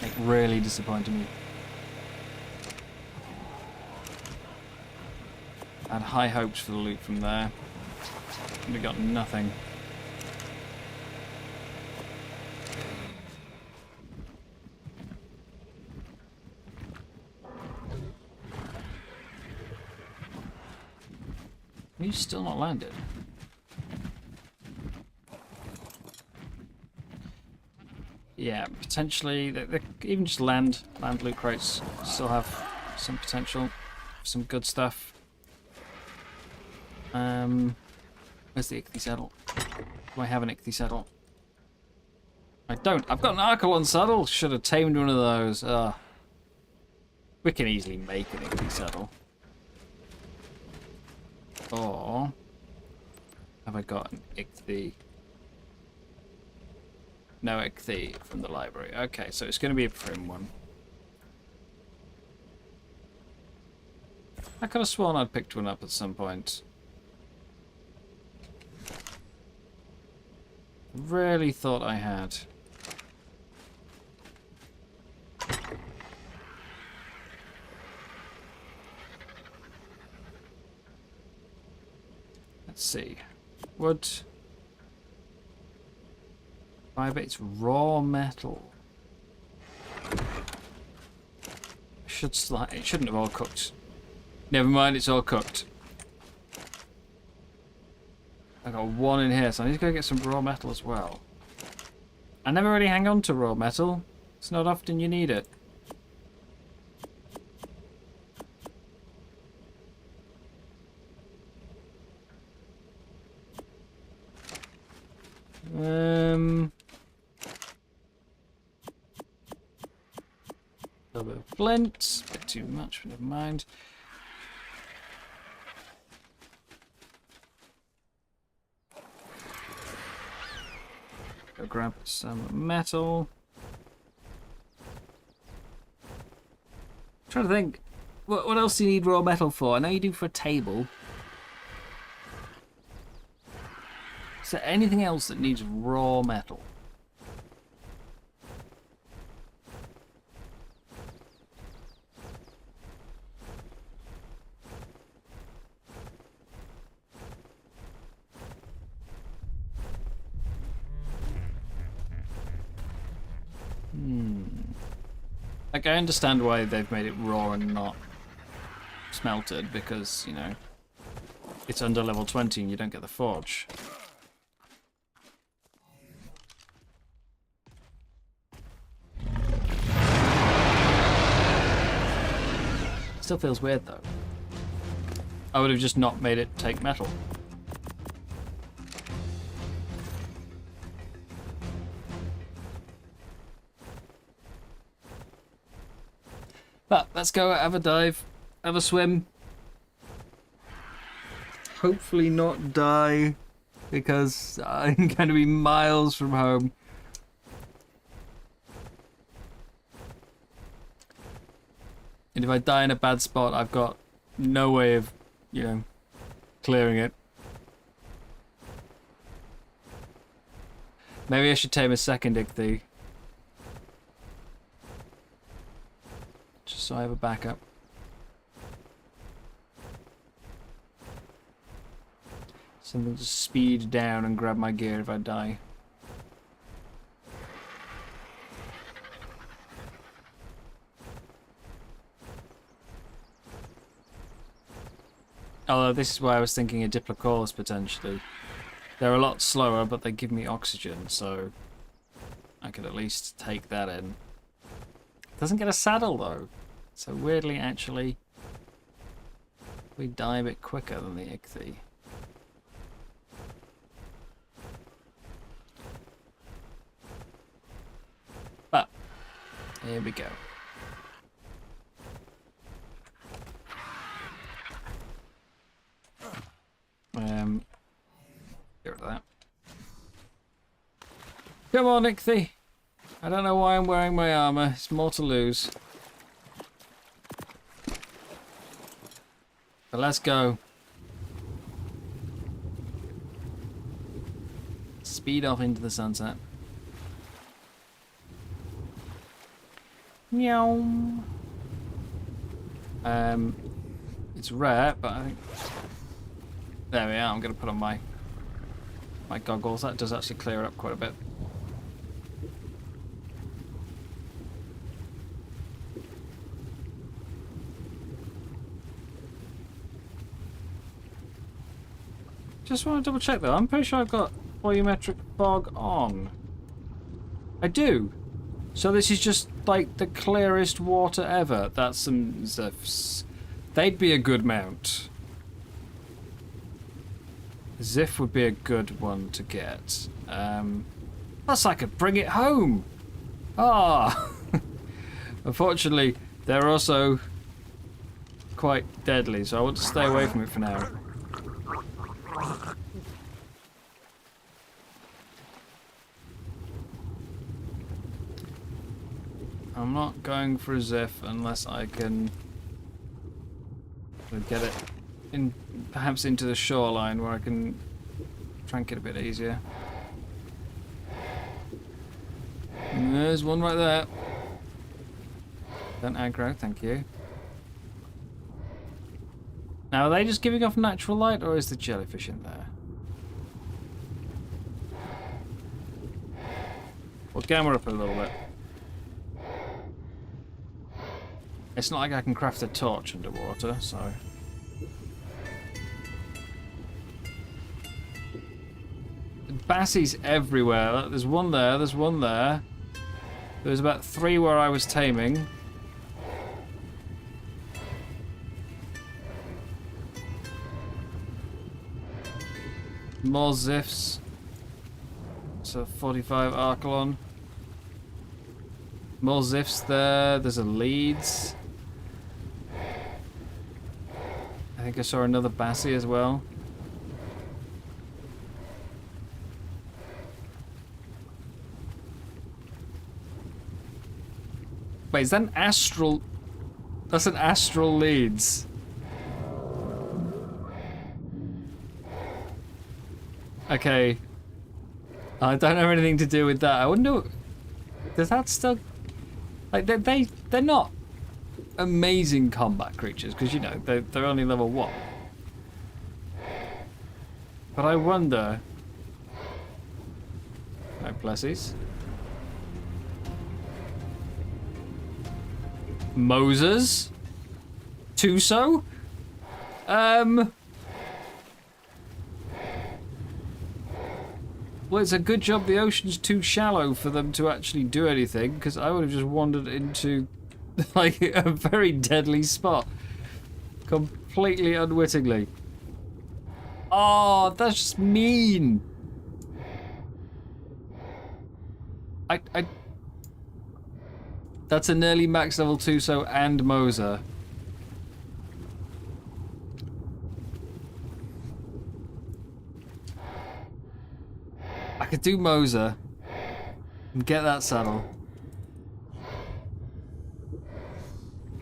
It really disappointed me. I had high hopes for the loot from there. We got nothing. Are you still not landed? Yeah, potentially. They even just land loot crates still have some potential, some good stuff. Where's the ichthy saddle? Do I have an ichthy saddle? I don't. I've got an Archelon saddle. Should have tamed one of those. We can easily make an ichthy saddle. Or have I got an ichthy? No ichthy from the library. Okay, so it's going to be a prim one. I could have sworn I'd picked one up at some point. Really thought I had. Let's see. Wood. Fiber, it's raw metal. It shouldn't have all cooked. Never mind, it's all cooked. I got one in here, so I need to go get some raw metal as well. I never really hang on to raw metal. It's not often you need it. A little bit of flint, a bit too much, but never mind. Go grab some metal. I'm trying to think, what else do you need raw metal for? I know you do for a table. Is there anything else that needs raw metal? Like, I understand why they've made it raw and not smelted, because, you know, it's under level 20 and you don't get the forge. Still feels weird, though. I would have just not made it take metal. But let's go have a dive, have a swim. Hopefully not die, because I'm going to be miles from home. And if I die in a bad spot, I've got no way of, you know, clearing it. Maybe I should tame a second ichthy. Just so I have a backup. Something to speed down and grab my gear if I die. Although this is why I was thinking a Diplocaulus potentially. They're a lot slower, but they give me oxygen, so I could at least take that in. Doesn't get a saddle though, so weirdly actually we die a bit quicker than the Ichthy. But here we go. Get rid of that. Come on, Ichthy. I don't know why I'm wearing my armor. It's more to lose. But let's go. Speed off into the sunset. Meow. It's rare, but I think there we are. I'm gonna put on my goggles. That does actually clear it up quite a bit. Just want to double check though. I'm pretty sure I've got volumetric fog on. I do. So this is just like the clearest water ever. That's some Ziffs. They'd be a good mount. Ziff would be a good one to get. Plus I could bring it home. Ah. Unfortunately, they're also quite deadly, so I want to stay away from it for now. I'm not going for a Ziff unless I can get it in, perhaps into the shoreline where I can trank it a bit easier. And there's one right there. Don't aggro, thank you. Now, are they just giving off natural light, or is the jellyfish in there? We'll gamma up a little bit. It's not like I can craft a torch underwater, so... Bassies everywhere. There's one there, there's one there. There's about 3 where I was taming. More Ziffs. So 45 Archelon. More Ziffs there. There's a Leeds. I think I saw another Bassie as well. Wait, is that an astral? That's an astral Leeds. Okay. I don't have anything to do with that. I wonder, does that still, like, they're not amazing combat creatures, because, you know, they're only level 1. But I wonder, no blessies. Moses? Tuso? Well, it's a good job the ocean's too shallow for them to actually do anything, because I would have just wandered into, like, a very deadly spot. Completely unwittingly. Oh, that's just mean. That's a nearly max level Tuso and Moser. I could do Moser and get that saddle.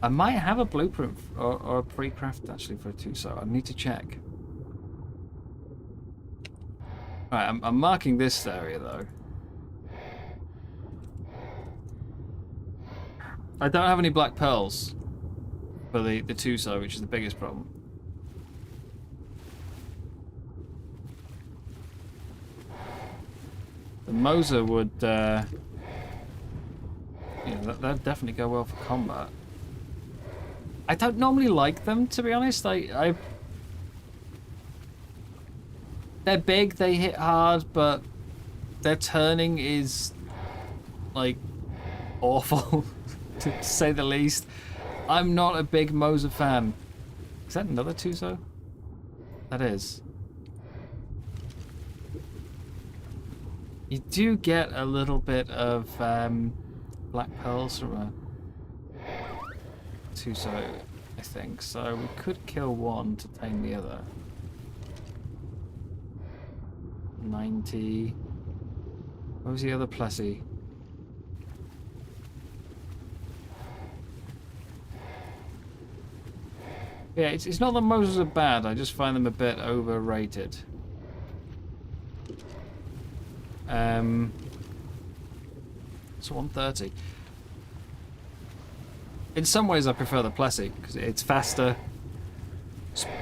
I might have a blueprint or a pre-craft actually for a Tuso. I need to check. Alright, I'm marking this area though. I don't have any black pearls for the Tuso, which is the biggest problem. The Moser would, yeah, that'd definitely go well for combat. I don't normally like them, to be honest. I They're big, they hit hard, but their turning is like awful to say the least. I'm not a big Moser fan. Is that another Tuzo? That is. You do get a little bit of black pearls from a Tuzo, I think. So we could kill one to tame the other. 90. What was the other Plessy? Yeah, it's not that Mosers are bad, I just find them a bit overrated. It's 130. In some ways I prefer the Plessy, because it's faster,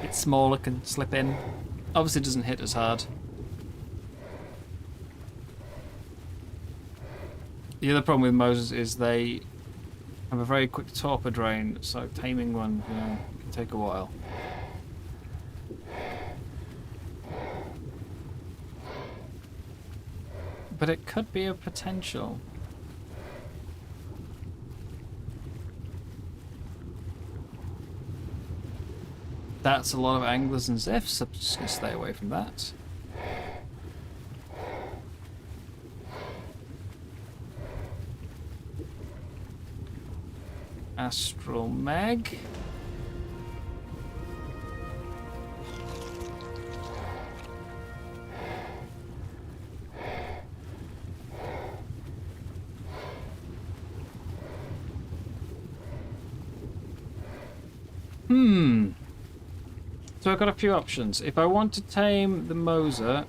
it's smaller, can slip in. Obviously it doesn't hit as hard. The other problem with Mosers is they have a very quick torpor drain, so taming one, you know, can take a while. But it could be a potential. That's a lot of anglers and ziffs, I'm just going to stay away from that. Astral Mag. So I've got a few options. If I want to tame the Moser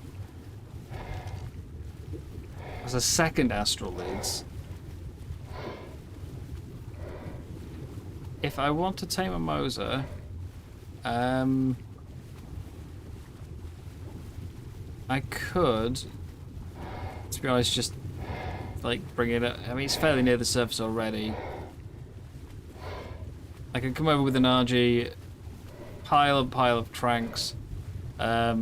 as a second Astral Leads, if I want to tame a Moser, I could, to be honest, just like bring it up. I mean, it's fairly near the surface already. I could come over with an RG, pile of tranks. I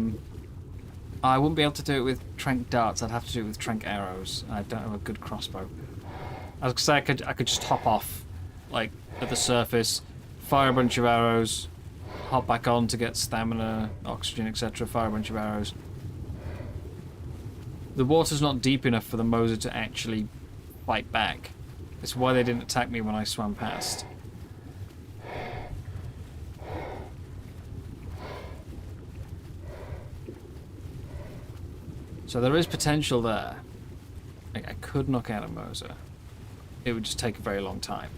wouldn't be able to do it with trank darts. I'd have to do it with trank arrows. I don't have a good crossbow. I was gonna say I could just hop off, like at the surface, fire a bunch of arrows, hop back on to get stamina, oxygen, etc. Fire a bunch of arrows. The water's not deep enough for the Moser to actually fight back. It's why they didn't attack me when I swam past. So there is potential there. I could knock out a Moser. It would just take a very long time.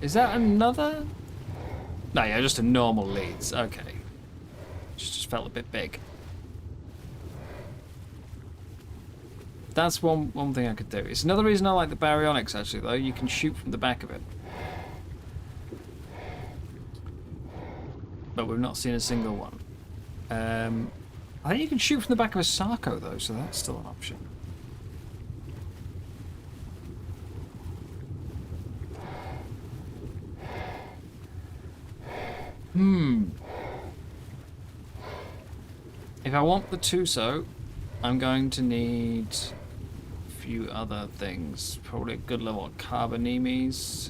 Is that another? No, yeah, just a normal leads. Okay. Just felt a bit big. That's one thing I could do. It's another reason I like the baryonyx, actually, though. You can shoot from the back of it. But we've not seen a single one. I think you can shoot from the back of a Sarco, though, so that's still an option. If I want the Tuso, I'm going to need a few other things. Probably a good level of Carbonemes.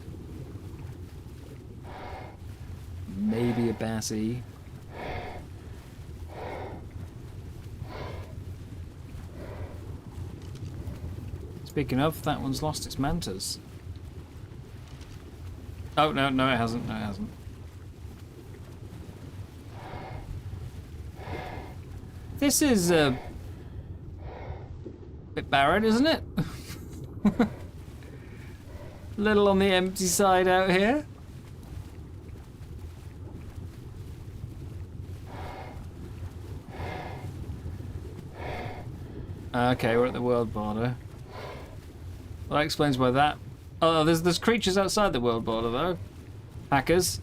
Maybe a Bassie. Speaking of, that one's lost its mantas. Oh, no, it hasn't. No, it hasn't. This is a bit barren, isn't it? A little on the empty side out here. Okay, we're at the world border. Well, that explains why that... Oh, there's creatures outside the world border, though. Hackers.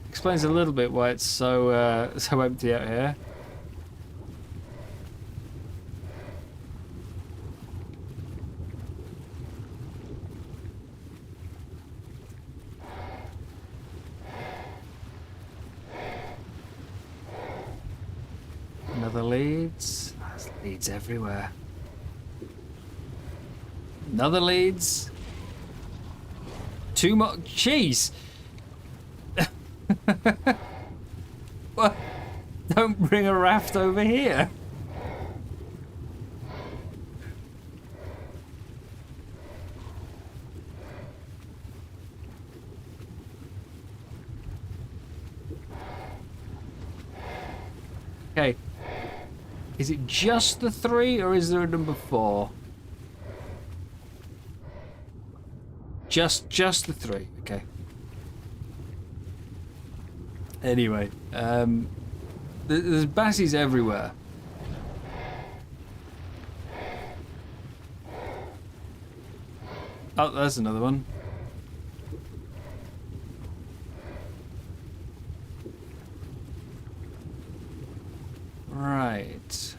Explains a little bit why it's so so empty out here. Another leads. There's leads everywhere. Another leads. Two more. Jeez. What? Don't bring a raft over here. Okay. Is it just the 3 or is there a number 4? Just the 3. Okay. Anyway, there's bassies everywhere. Oh, there's another one. Right.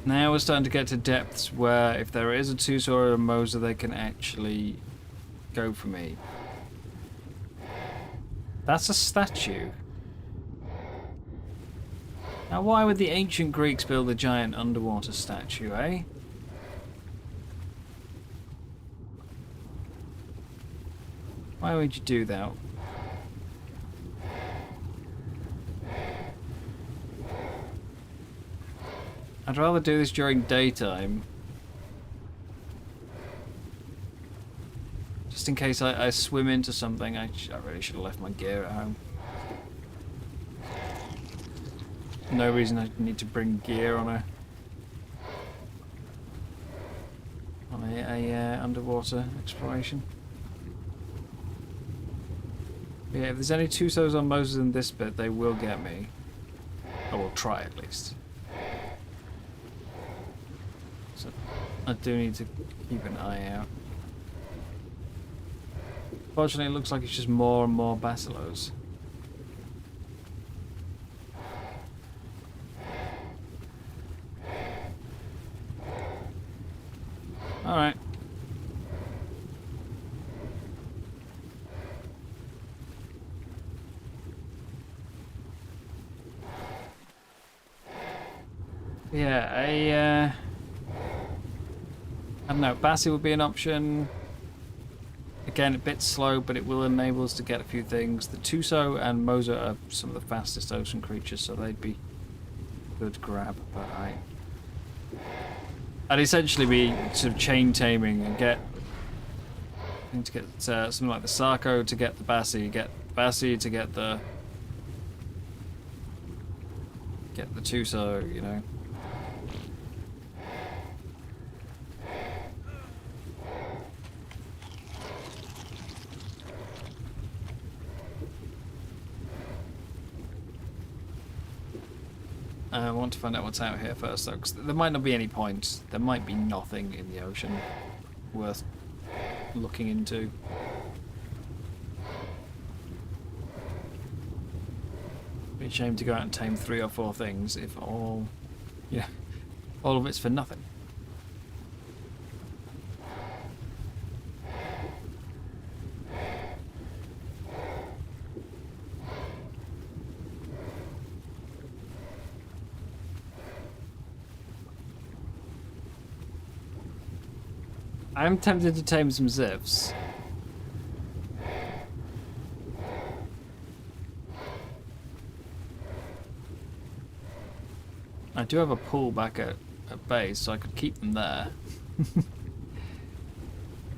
Now we're starting to get to depths where if there is a Tusa or a Mosa, they can actually go for me. That's a statue. Now why would the ancient Greeks build a giant underwater statue, eh? Why would you do that? I'd rather do this during daytime. Just in case I swim into something, I really should have left my gear at home. No reason I need to bring gear on a underwater exploration. But yeah, if there's any Tusos on Moses in this bit, they will get me. I will try at least. So I do need to keep an eye out. Fortunately, it looks like it's just more and more basilos. Alright. Yeah, I don't know, Bassi would be an option. Again, a bit slow, but it will enable us to get a few things. The Tuso and Mosa are some of the fastest ocean creatures, so they'd be good grab, but I'd essentially be sort of chain taming and I need to get something like the Sarko to get the Bassi, get Bassi to get the Tuso, you know. I want to find out what's out here first, though, because there might not be any point. There might be nothing in the ocean worth looking into. It'd be a shame to go out and tame 3 or 4 things if all of it's for nothing. I'm tempted to tame some Zivs. I do have a pool back at base, so I could keep them there.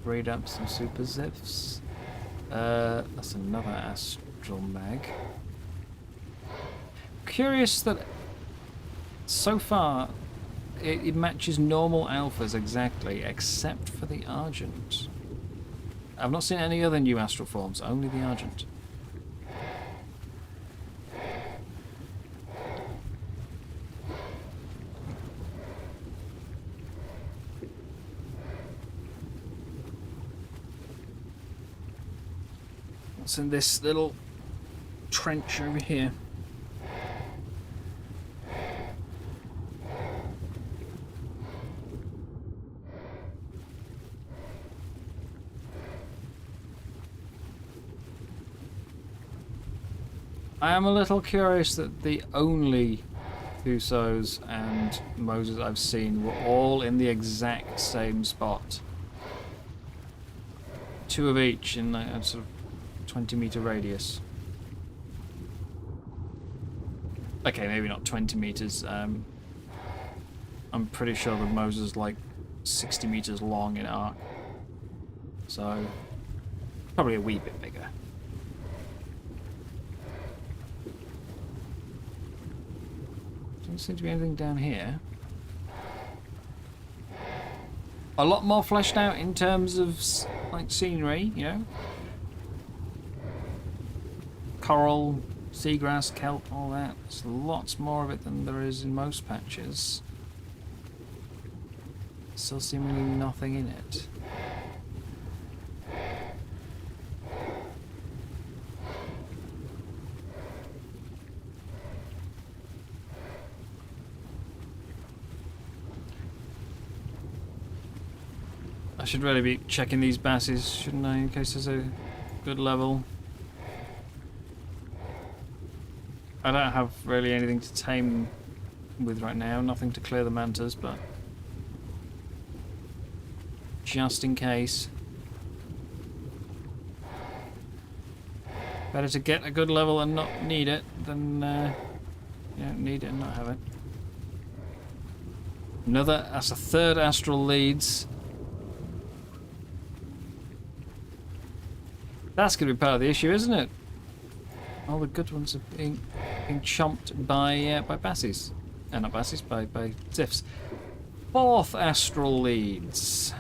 Breed up some super Zivs. That's another astral mag. Curious that so far it matches normal alphas exactly, except for the Argent. I've not seen any other new astral forms, only the Argent. What's in this little trench over here? I am a little curious that the only Usos and Moses I've seen were all in the exact same spot. 2 of each in a sort of 20-meter radius. Okay, maybe not 20 meters. I'm pretty sure the Moses is like 60 meters long in arc. So, probably a wee bit bigger. Doesn't seem to be anything down here. A lot more fleshed out in terms of like scenery, you know. Coral, seagrass, kelp, all that. There's lots more of it than there is in most patches. Still seemingly nothing in it. I should really be checking these basses, shouldn't I, in case there's a good level. I don't have really anything to tame with right now, nothing to clear the mantas, but just in case. Better to get a good level and not need it than you don't need it and not have it. That's a third astral leads. That's going to be part of the issue, isn't it? All the good ones are being chomped by bassies. Not bassies, by ziffs. Fourth astral leads.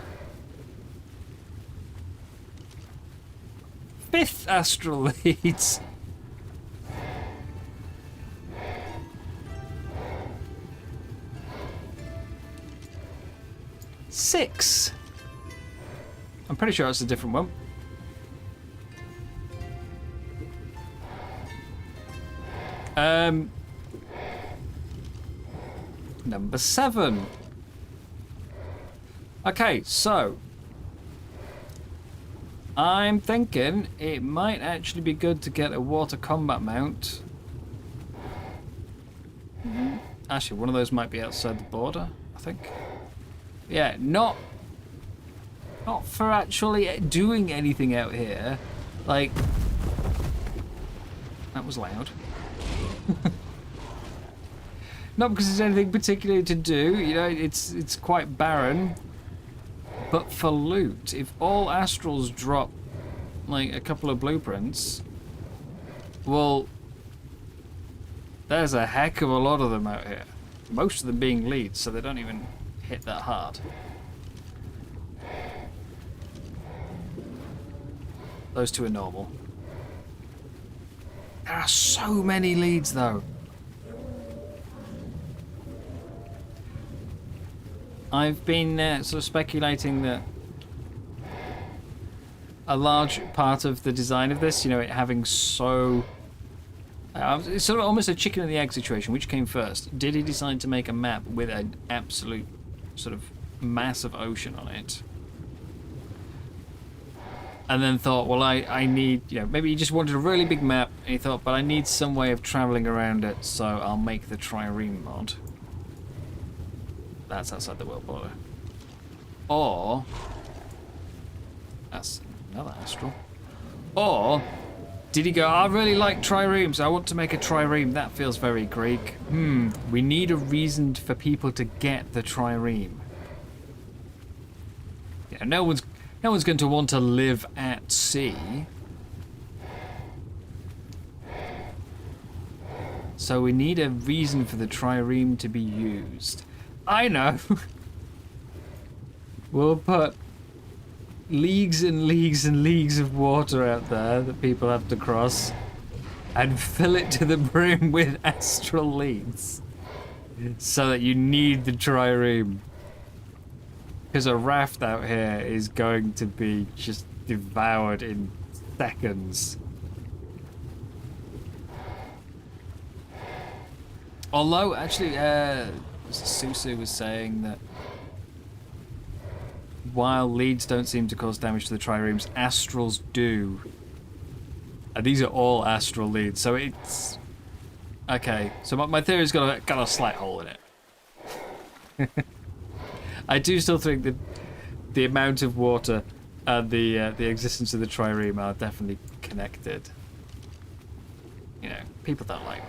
Fifth astral leads. Six. I'm pretty sure it's a different one. Number 7. Okay, so I'm thinking it might actually be good to get a water combat mount. Actually, one of those might be outside the border, I think. Yeah, not for actually doing anything out here. Like, that was loud. Not because there's anything particularly to do, you know, it's quite barren. But for loot, if all astrals drop like a couple of blueprints, well, there's a heck of a lot of them out here. Most of them being leads, so they don't even hit that hard. Those two are normal. There are so many leads though. I've been sort of speculating that a large part of the design of this, you know, it having so... it's sort of almost a chicken and the egg situation. Which came first? Did he decide to make a map with an absolute sort of massive ocean on it? And then thought, well, I need, you know, maybe he just wanted a really big map, and he thought, but I need some way of travelling around it, so I'll make the trireme mod. That's outside the world border. Or... that's another astral. Or... did he go, I really like triremes, I want to make a trireme. That feels very Greek. We need a reason for people to get the trireme. Yeah, no one's going to want to live at sea. So we need a reason for the trireme to be used. I know. We'll put leagues and leagues and leagues of water out there that people have to cross and fill it to the brim with astral leads so that you need the trireme. Because a raft out here is going to be just devoured in seconds. Although, actually, Susu was saying that while leads don't seem to cause damage to the triremes, astrals do. And these are all astral leads, so it's... Okay, so my theory's got a slight hole in it. I do still think that the amount of water and the existence of the trireme are definitely connected. You know, people don't like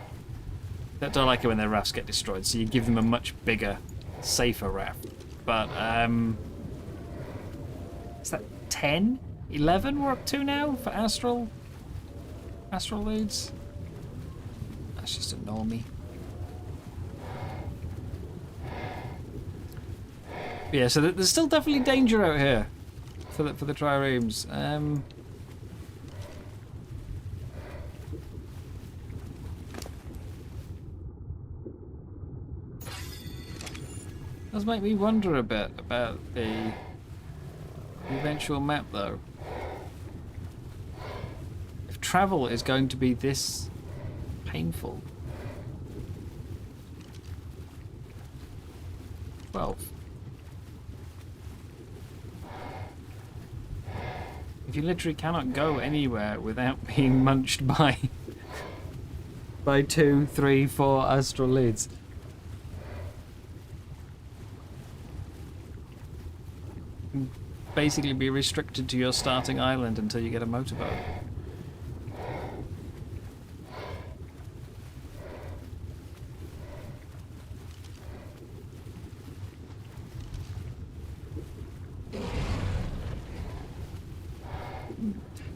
it when their rafts get destroyed, so you give them a much bigger, safer raft. But is that 10, 11 we're up to now for astral leads? That's just a normie. Yeah, so there's still definitely danger out here for the triremes. Does make me wonder a bit about the eventual map, though. If travel is going to be this painful. 12. If you literally cannot go anywhere without being munched by 2, 3, 4 astral leads. Basically be restricted to your starting island until you get a motorboat.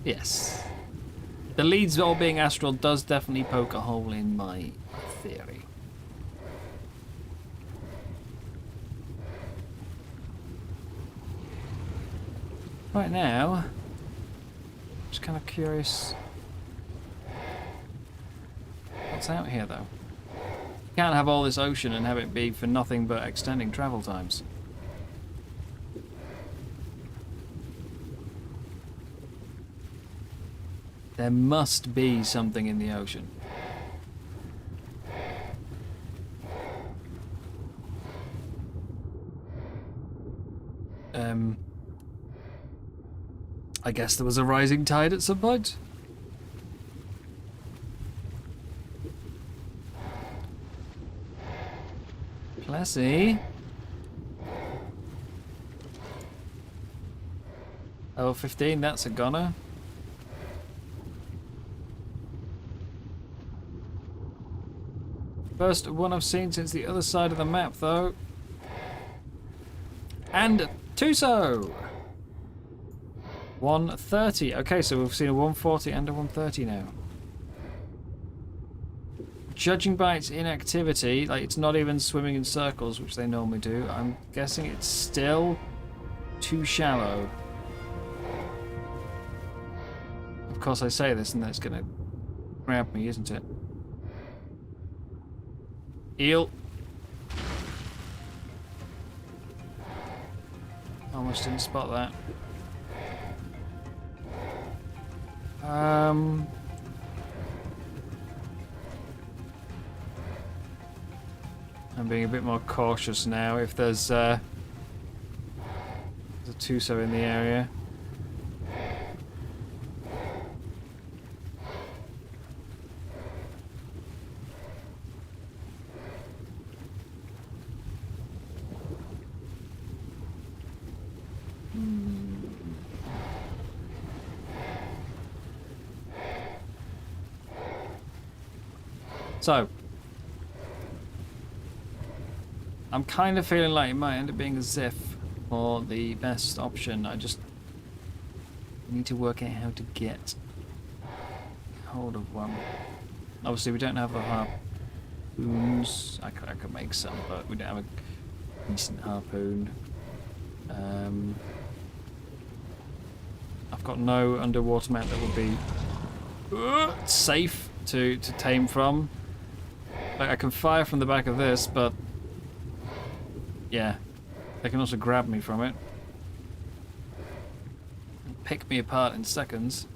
Yes. The leads all being astral does definitely poke a hole in my theory. Right now, just kind of curious what's out here, though. You can't have all this ocean and have it be for nothing but extending travel times. There must be something in the ocean. I guess there was a rising tide at some point. Classy. Level 15, that's a goner. First one I've seen since the other side of the map, though. And Tuso! 130. Okay, so we've seen a 140 and a 130 now. Judging by its inactivity, like it's not even swimming in circles, which they normally do, I'm guessing it's still too shallow. Of course I say this and then it's gonna grab me, isn't it? Eel. Almost didn't spot that. I'm being a bit more cautious now. If there's a Tuso in the area. So, I'm kind of feeling like it might end up being a Ziff or the best option. I just need to work out how to get hold of one. Obviously, we don't have the harpoons. I could make some, but we don't have a decent harpoon. I've got no underwater map that would be safe to tame from. Like, I can fire from the back of this, but yeah, they can also grab me from it. Pick me apart in seconds.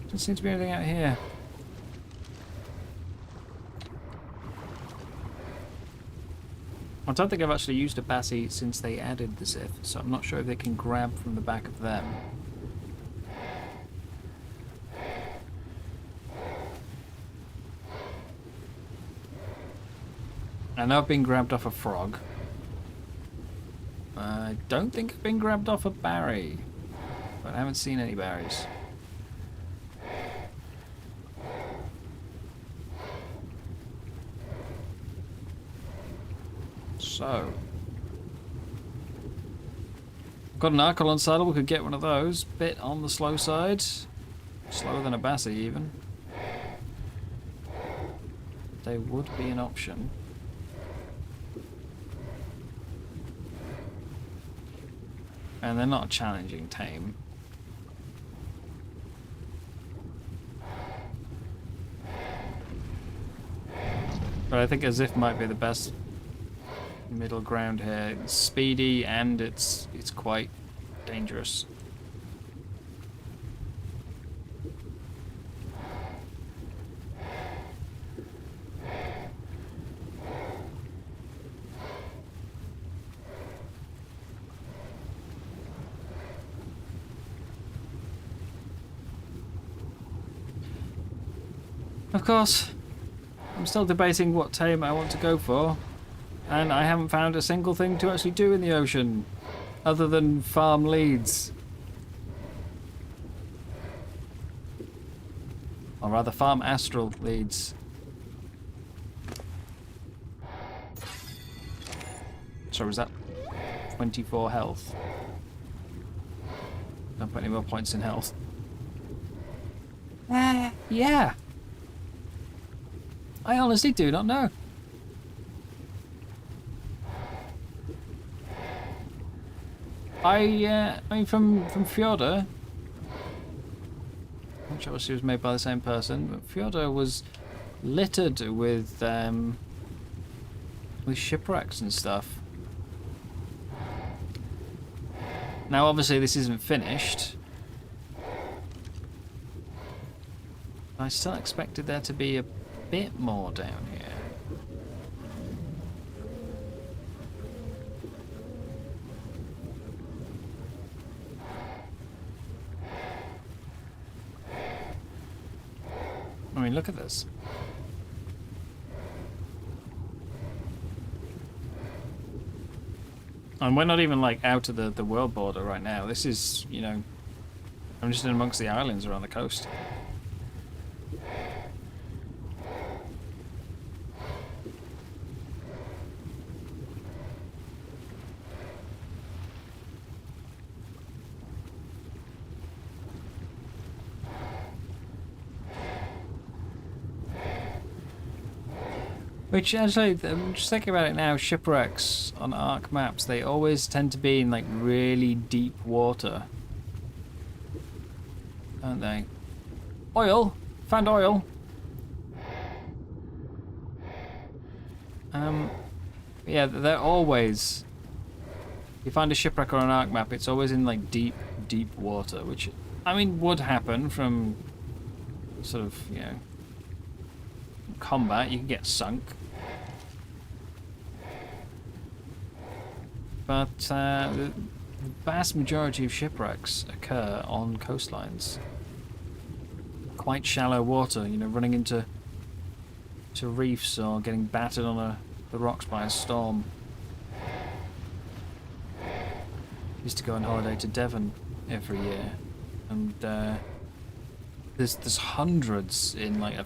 Doesn't seem to be anything out here. I don't think I've actually used a Bassie since they added the Sith, so I'm not sure if they can grab from the back of them. I know I've been grabbed off a frog. I don't think I've been grabbed off a Barry, but I haven't seen any Barrys. So, got an Archelon saddle, we could get one of those. Bit on the slow side. Slower than a Bassie even. They would be an option. And they're not a challenging tame. But I think Azif might be the best middle ground here. It's speedy and it's quite dangerous. Of course, I'm still debating what tame I want to go for, and I haven't found a single thing to actually do in the ocean other than farm leads. Or rather, farm astral leads. So was that 24 health? Don't put any more points in health. Yeah. I honestly do not know. I mean, from Fjordur, which obviously was made by the same person, but Fjordur was littered with shipwrecks and stuff. Now, obviously, this isn't finished. I still expected there to be a bit more down here. I mean, look at this. And we're not even like out of the world border right now. This is, you know, I'm just in amongst the islands around the coast. Which, actually, I'm just thinking about it now, shipwrecks on Ark maps, they always tend to be in, like, really deep water. Don't they? Oil! Found oil! Yeah, they're always... If you find a shipwreck on an Ark map, it's always in, like, deep, deep water, which, I mean, would happen from sort of, you know, combat. You can get sunk. But the vast majority of shipwrecks occur on coastlines. Quite shallow water, you know, running into reefs or getting battered on the rocks by a storm. Used to go on holiday to Devon every year, and there's hundreds in like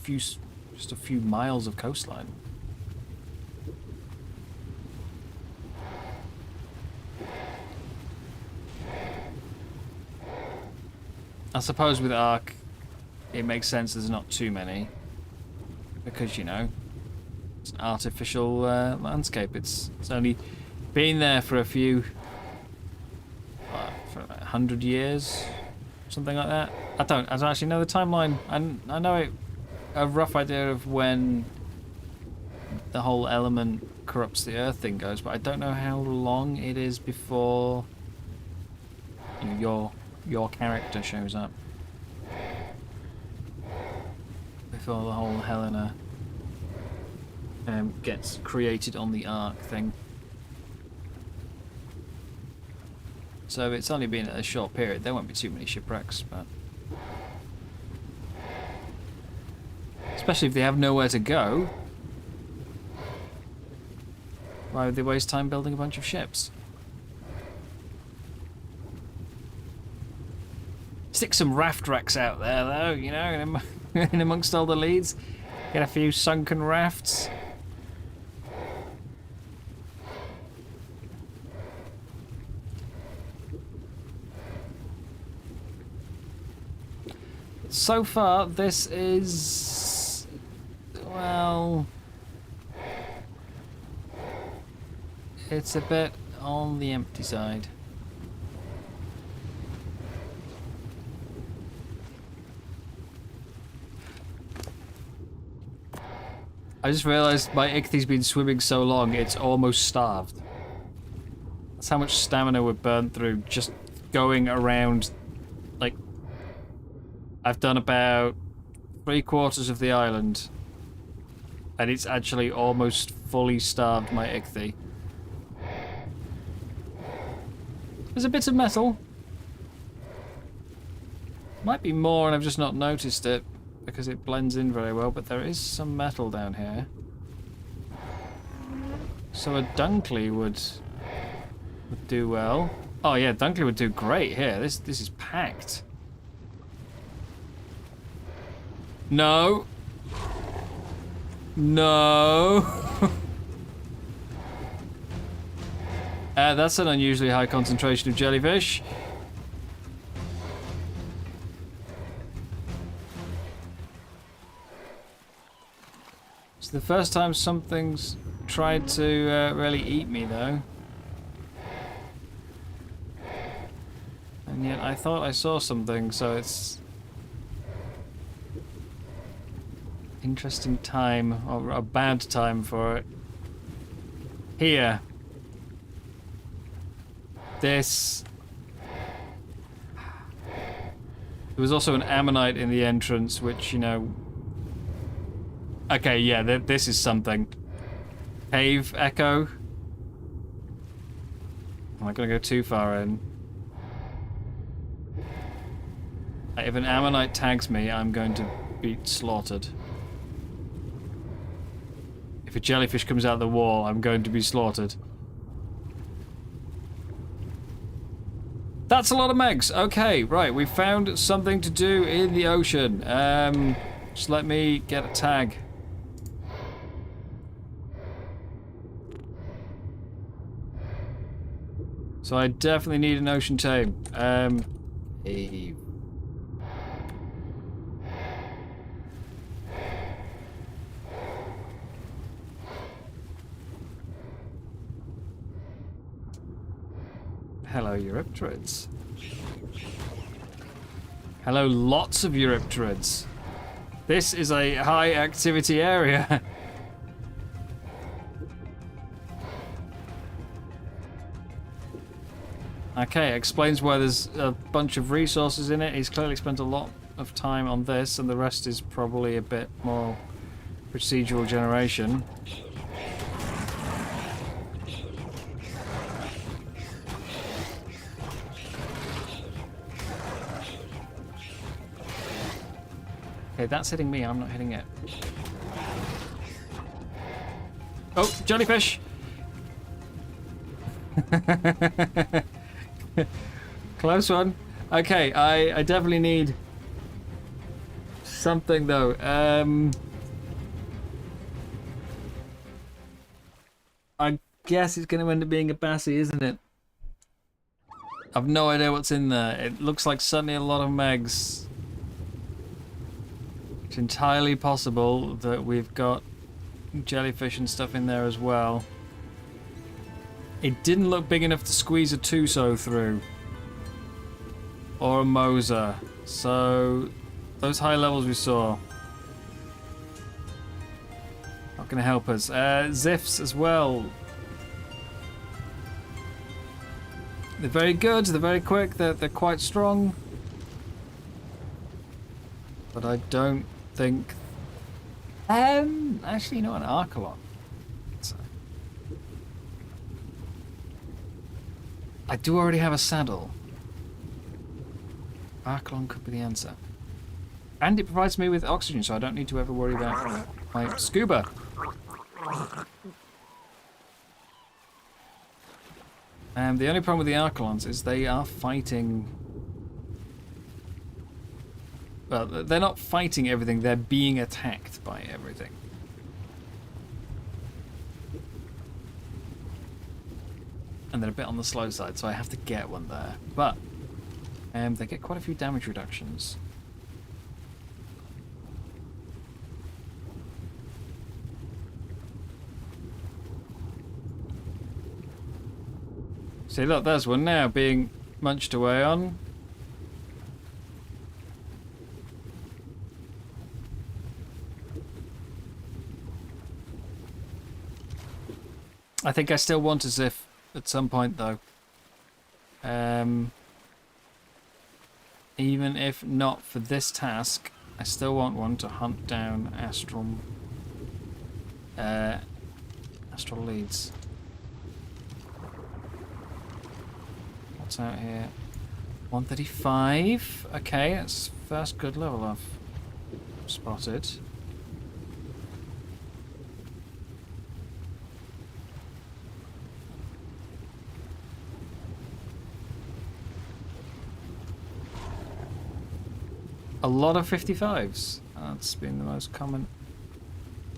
just a few miles of coastline. I suppose with Ark, it makes sense there's not too many, because, you know, it's an artificial landscape. It's only been there for a few, for 100 years, something like that. I don't actually know the timeline. I know a rough idea of when the whole element corrupts the earth thing goes, but I don't know how long it is before, you know, your character shows up. Before the whole Helena gets created on the arc thing. So it's only been a short period. There won't be too many shipwrecks, but especially if they have nowhere to go. Why would they waste time building a bunch of ships? Stick some raft racks out there, though, you know, in amongst all the leads. Get a few sunken rafts. So far, this is... well... it's a bit on the empty side. I just realised my ichthyo's been swimming so long, it's almost starved. That's how much stamina we've burnt through just going around. Like, I've done about 3/4 of the island, and it's actually almost fully starved my ichthy. There's a bit of metal. Might be more and I've just not noticed it because it blends in very well, but there is some metal down here. So a Dunkley would do well. Oh yeah, Dunkley would do great here. This is packed. No. No. That's an unusually high concentration of jellyfish. It's the first time something's tried to really eat me, though. And yet I thought I saw something, so it's... interesting time, or a bad time for it. Here. This... there was also an ammonite in the entrance, which, you know... okay, yeah, this is something. Cave echo. Am I gonna go too far in? If an ammonite tags me, I'm going to be slaughtered. If a jellyfish comes out the wall, I'm going to be slaughtered. That's a lot of megs. Okay, right, we found something to do in the ocean. Just let me get a tag. So I definitely need an ocean tame. Hey. Hello, Eurypterids. Hello, lots of Eurypterids. This is a high activity area. Okay, explains why there's a bunch of resources in it. He's clearly spent a lot of time on this, and the rest is probably a bit more procedural generation. Okay, that's hitting me, I'm not hitting it. Oh, jellyfish! Close one. Okay, I definitely need something though. I guess it's going to end up being a Bassie, isn't it? I've no idea what's in there. It looks like suddenly a lot of megs. It's entirely possible that we've got jellyfish and stuff in there as well. It didn't look big enough to squeeze a Tuso through. Or a Moser. So, those high levels we saw. Not going to help us. Ziffs as well. They're very good, they're very quick, they're quite strong. But I don't think... actually, you know, an Archelon. I do already have a saddle. Archelon could be the answer. And it provides me with oxygen, so I don't need to ever worry about my scuba. The only problem with the Archelons is they are fighting... Well, they're not fighting everything, they're being attacked by everything. And they're a bit on the slow side, so I have to get one there. But they get quite a few damage reductions. See, look, there's one now being munched away on. I think I still want as if at some point, though. Even if not for this task, I still want one to hunt down astral leads. What's out here? 135. Okay, that's first good level I've spotted. A lot of 55s. That's been the most common.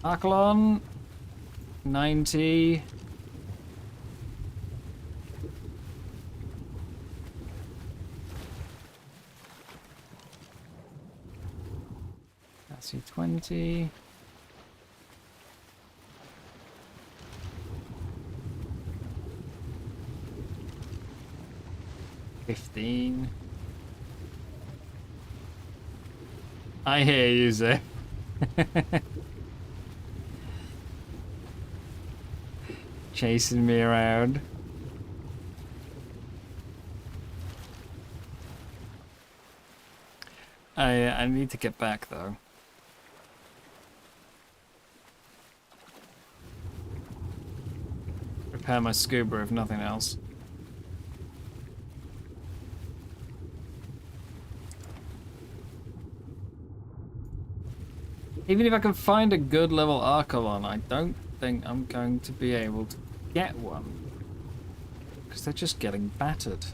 Archelon, 90. That's 20. $15. I hear you, Zip. Chasing me around. I need to get back though. Repair my scuba if nothing else. Even if I can find a good level Archelon, I don't think I'm going to be able to get one. Because they're just getting battered.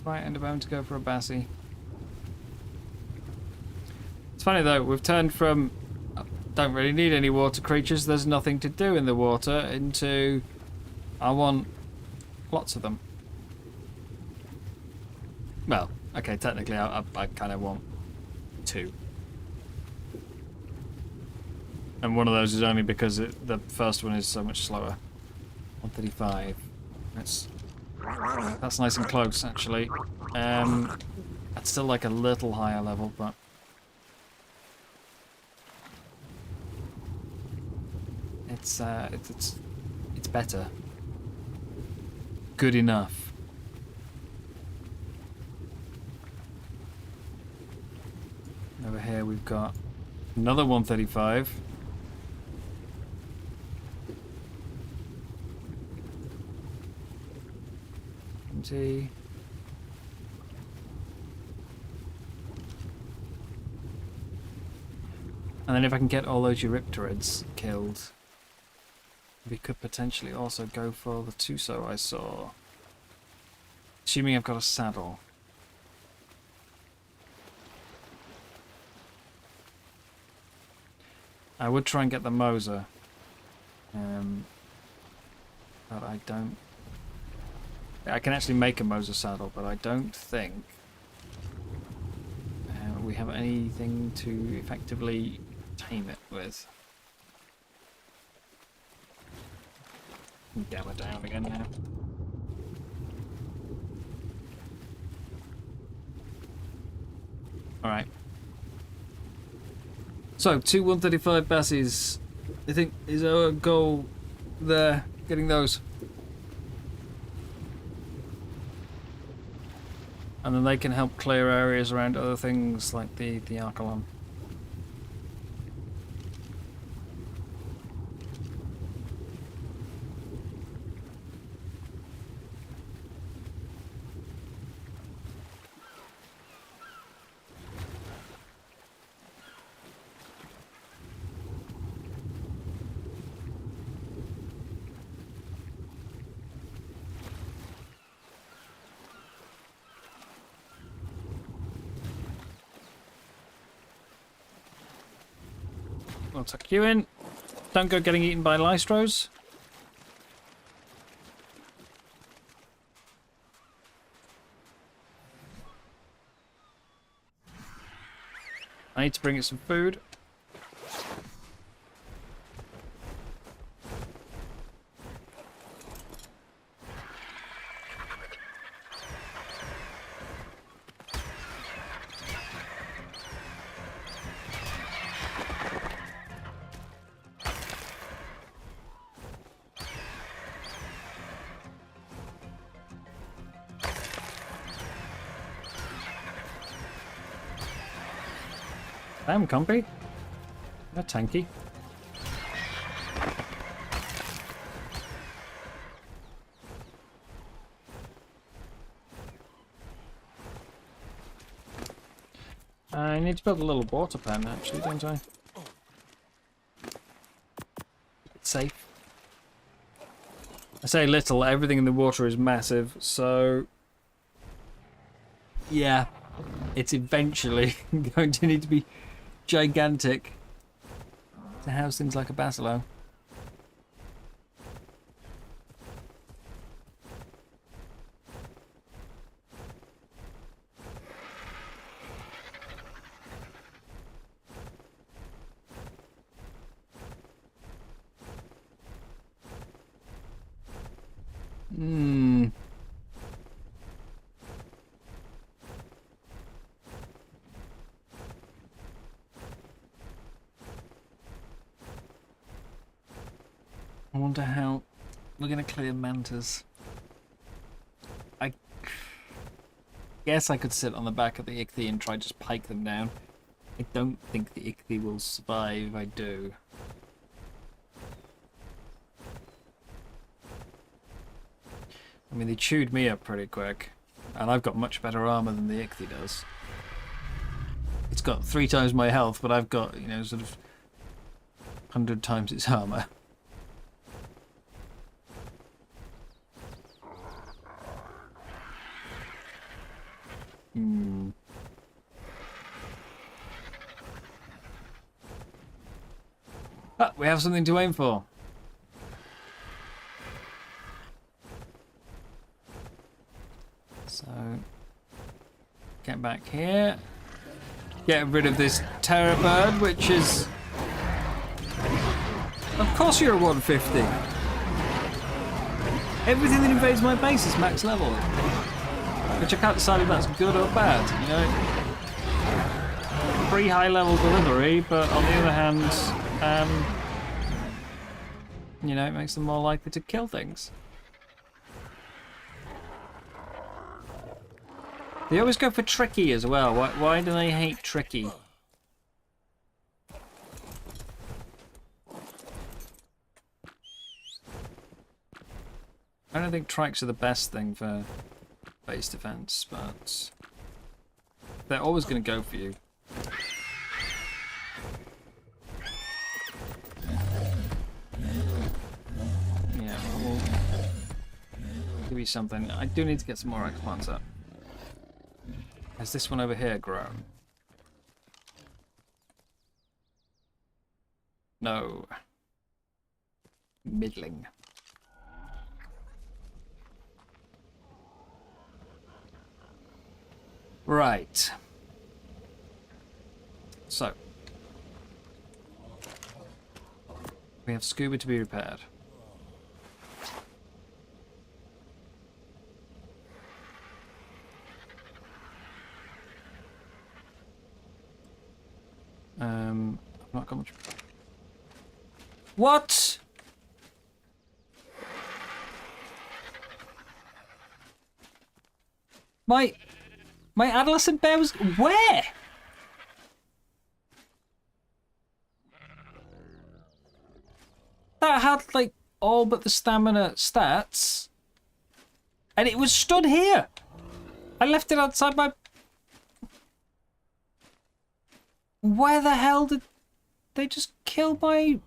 Right, and about to go for a Bassie. It's funny though, we've turned from don't really need any water creatures, there's nothing to do in the water, into I want lots of them. Well, okay, technically I kind of want 2. And one of those is only because the first one is so much slower. 135. That's nice and close, actually. I'd still like a little higher level, but it's better. Good enough. Over here we've got another 135. And then if I can get all those Eurypterids killed, we could potentially also go for the Tuso I saw. Assuming I've got a saddle. I would try and get the Moser. But I don't... I can actually make a Moser saddle, but I don't think we have anything to effectively tame it with. Gamma down again now. Alright. So, 2 135 bassies. I think is our goal there. Getting those. And then they can help clear areas around other things like the Archelon. I'll tuck you in. Don't go getting eaten by Lystros. I need to bring it some food. Damn, Compy. They're tanky. I need to build a little water pen, actually, don't I? It's safe. I say little, everything in the water is massive, so... yeah, it's eventually going to need to be gigantic to house things like a basilo. I wonder how we're going to clear mantas. I guess I could sit on the back of the Ichthy and try just pike them down. I don't think the Ichthy will survive if I do. I mean, they chewed me up pretty quick, and I've got much better armor than the Ichthy does. It's got 3 times my health, but I've got, you know, sort of 100 times its armor. But we have something to aim for. So, get back here. Get rid of this terror bird, which is... Of course you're a 150. Everything that invades my base is max level. Which I can't decide if that's good or bad, you know. Pretty high level delivery, but on the other hand, you know, it makes them more likely to kill things. They always go for tricky as well. Why do they hate tricky? I don't think trikes are the best thing for base defense, but they're always going to go for you. Yeah, we'll give you something. I do need to get some more explants up. Has this one over here grown? No. Middling. Right. So. We have scuba to be repaired. I've not got much. What? My adolescent bear was where? That had like all but the stamina stats, and it was stood here. I left it outside my. Where the hell did they just kill my?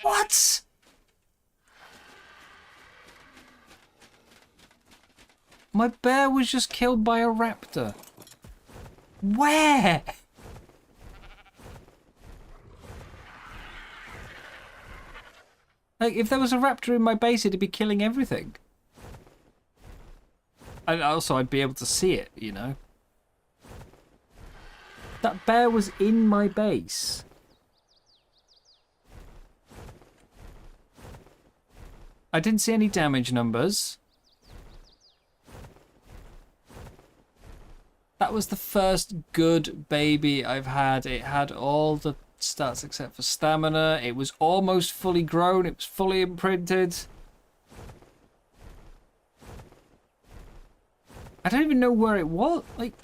What? My bear was just killed by a raptor. Where? Like, if there was a raptor in my base, it'd be killing everything. And also, I'd be able to see it, you know? That bear was in my base. I didn't see any damage numbers. That was the first good baby I've had. It had all the stats except for stamina. It was almost fully grown. It was fully imprinted. I don't even know where it was. Like,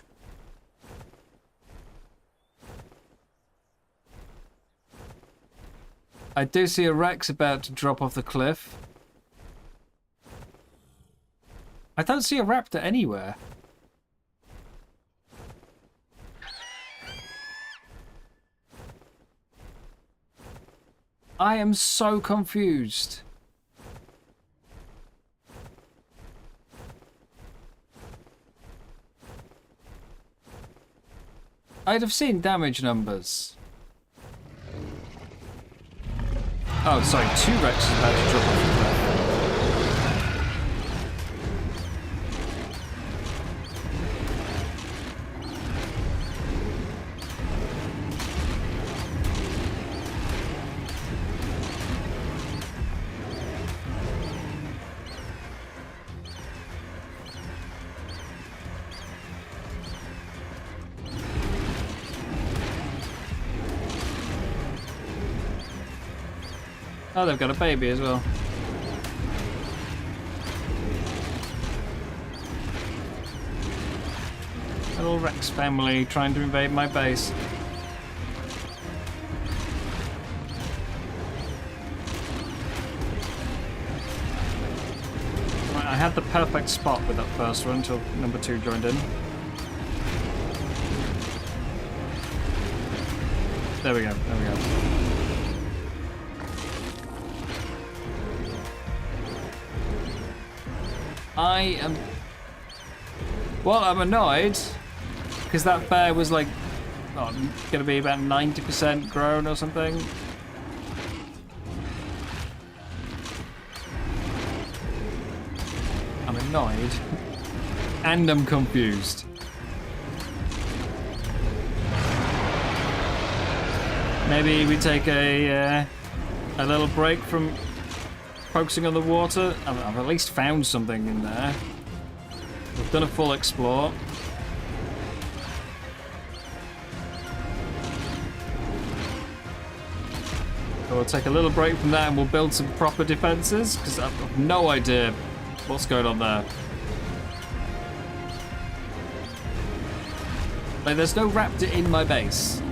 I do see a Rex about to drop off the cliff. I don't see a raptor anywhere. I am so confused. I'd have seen damage numbers. Oh, sorry, 2 Rexes about to drop off the cliff. Oh, they've got a baby as well. Little Rex family trying to invade my base. Right, I had the perfect spot with that first one until number 2 joined in. There we go, there we go. Well, I'm annoyed because that bear was like, oh, going to be about 90% grown or something. I'm annoyed and I'm confused. Maybe we take a little break from focusing on the water. I've at least found something in there. We've done a full explore. So we'll take a little break from that and we'll build some proper defenses, because I've no idea what's going on there. Like, there's no raptor in my base.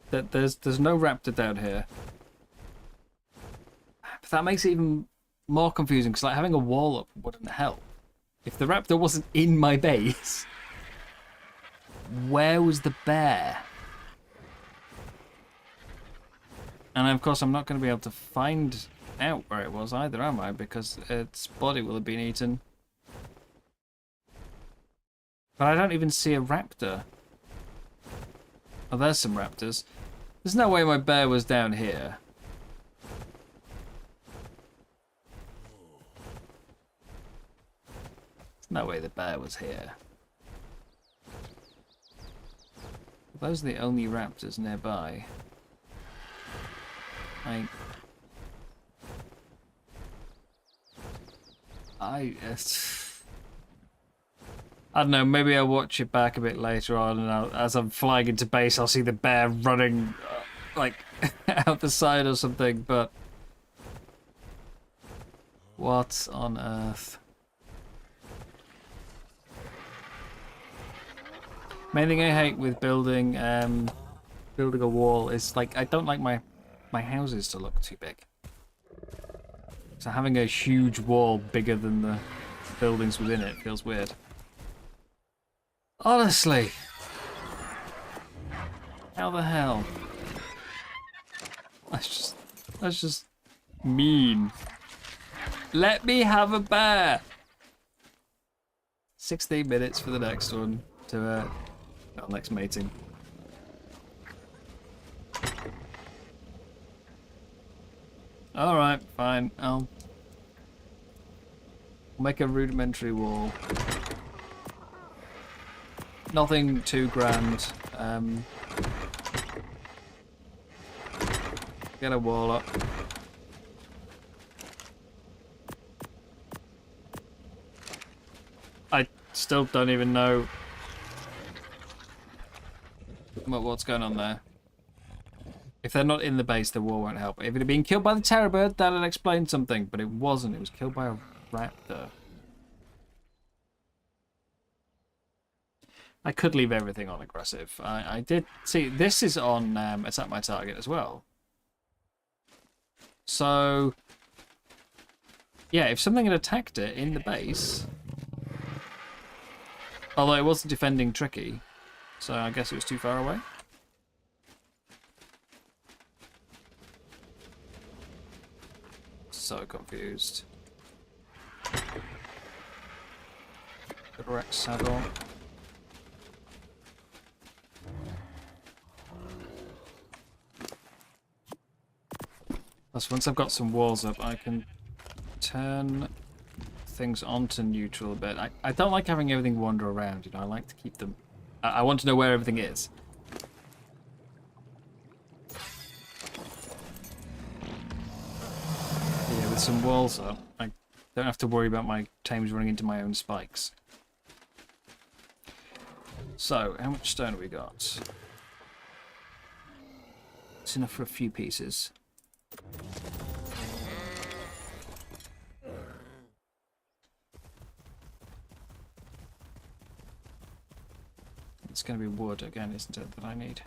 There's no raptor down here. But that makes it even more confusing, because like having a wall up wouldn't help. If the raptor wasn't in my base, where was the bear? And of course I'm not going to be able to find out where it was either, am I? Because its body will have been eaten. But I don't even see a raptor. Oh, there's some raptors. There's no way my bear was down here. There's no way the bear was here. Those are the only raptors nearby. I don't know, maybe I'll watch it back a bit later on, and as I'm flying into base, I'll see the bear running, like, out the side or something, but... What on earth? Main thing I hate with building building a wall is, like, I don't like my houses to look too big. So having a huge wall bigger than the buildings within it feels weird. Honestly. How the hell? That's just mean. Let me have a bear. 16 minutes for the next one to next mating. All right, fine. I'll make a rudimentary wall. Nothing too grand. Get a wall up. I still don't even know what's going on there. If they're not in the base, the wall won't help. If it had been killed by the terror bird, that'd explain something, but it wasn't. It was killed by a raptor. I could leave everything on aggressive. I did see this is on attack my target as well. So yeah, if something had attacked it in the base, although it wasn't defending tricky, so I guess it was too far away. So confused. Correct saddle. Plus, once I've got some walls up, I can turn things onto neutral a bit. I don't like having everything wander around, you know. I like to keep them... I want to know where everything is. Yeah, with some walls up, I don't have to worry about my tames running into my own spikes. So, how much stone have we got? It's enough for a few pieces. It's going to be wood again, isn't it, that I need?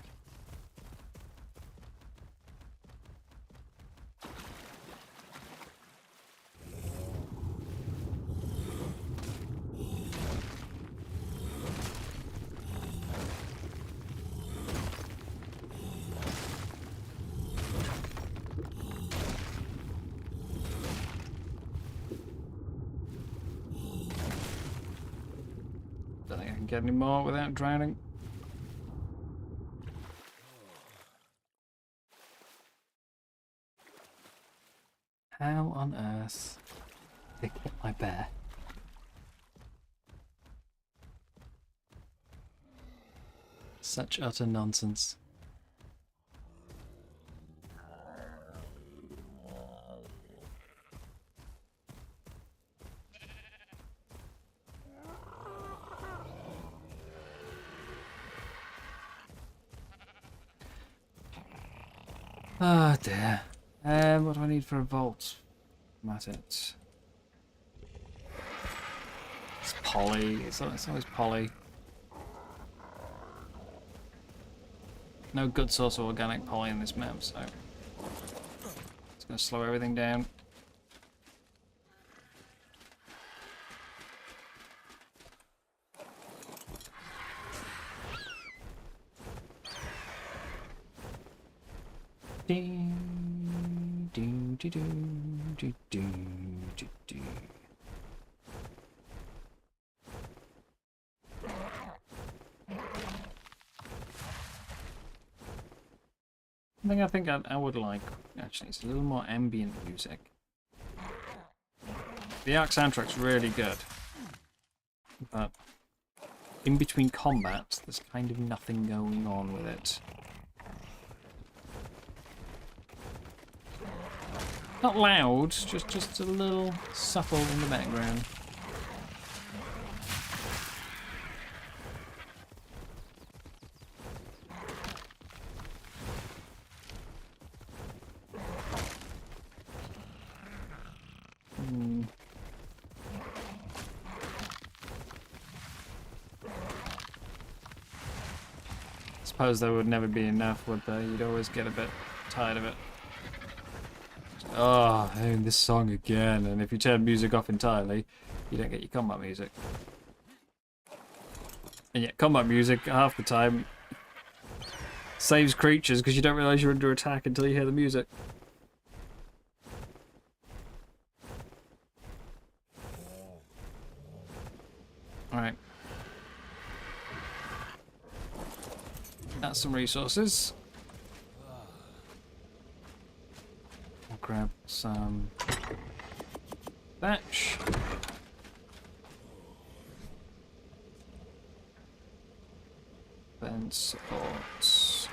Don't think I can get any more without drowning. How on earth did I get my bear? Such utter nonsense. Oh dear. What do I need for a vault? That's it. It's poly. It's always poly. No good source of organic poly in this map, so it's going to slow everything down. Ding, ding, ding, ding, ding, ding, ding. Something I think I would like, actually, it's a little more ambient music. The Ark soundtrack's really good, but in between combat, there's kind of nothing going on with it. Not loud, just a little subtle in the background. suppose there would never be enough, would there? You'd always get a bit tired of it. Oh, and this song again. And if you turn music off entirely, you don't get your combat music. And yet combat music, half the time, saves creatures because you don't realise you're under attack until you hear the music. Alright. That's some resources. I'll grab some thatch. Then supports.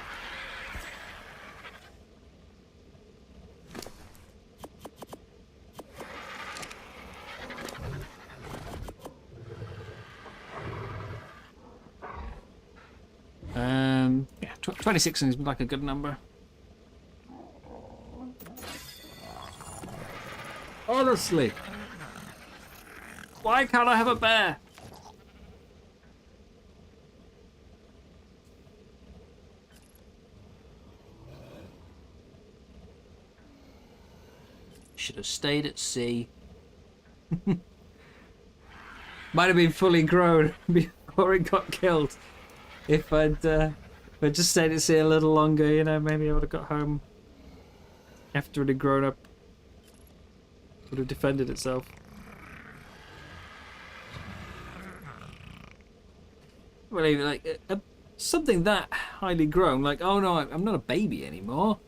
Yeah, 26 seems like a good number. Honestly, why can't I have a bear? Should have stayed at sea. Might have been fully grown before it got killed. If I'd just stayed at sea a little longer, you know, maybe I would have got home after it had grown up. Would have defended itself. Well, even like something that highly grown, like, oh no, I'm not a baby anymore.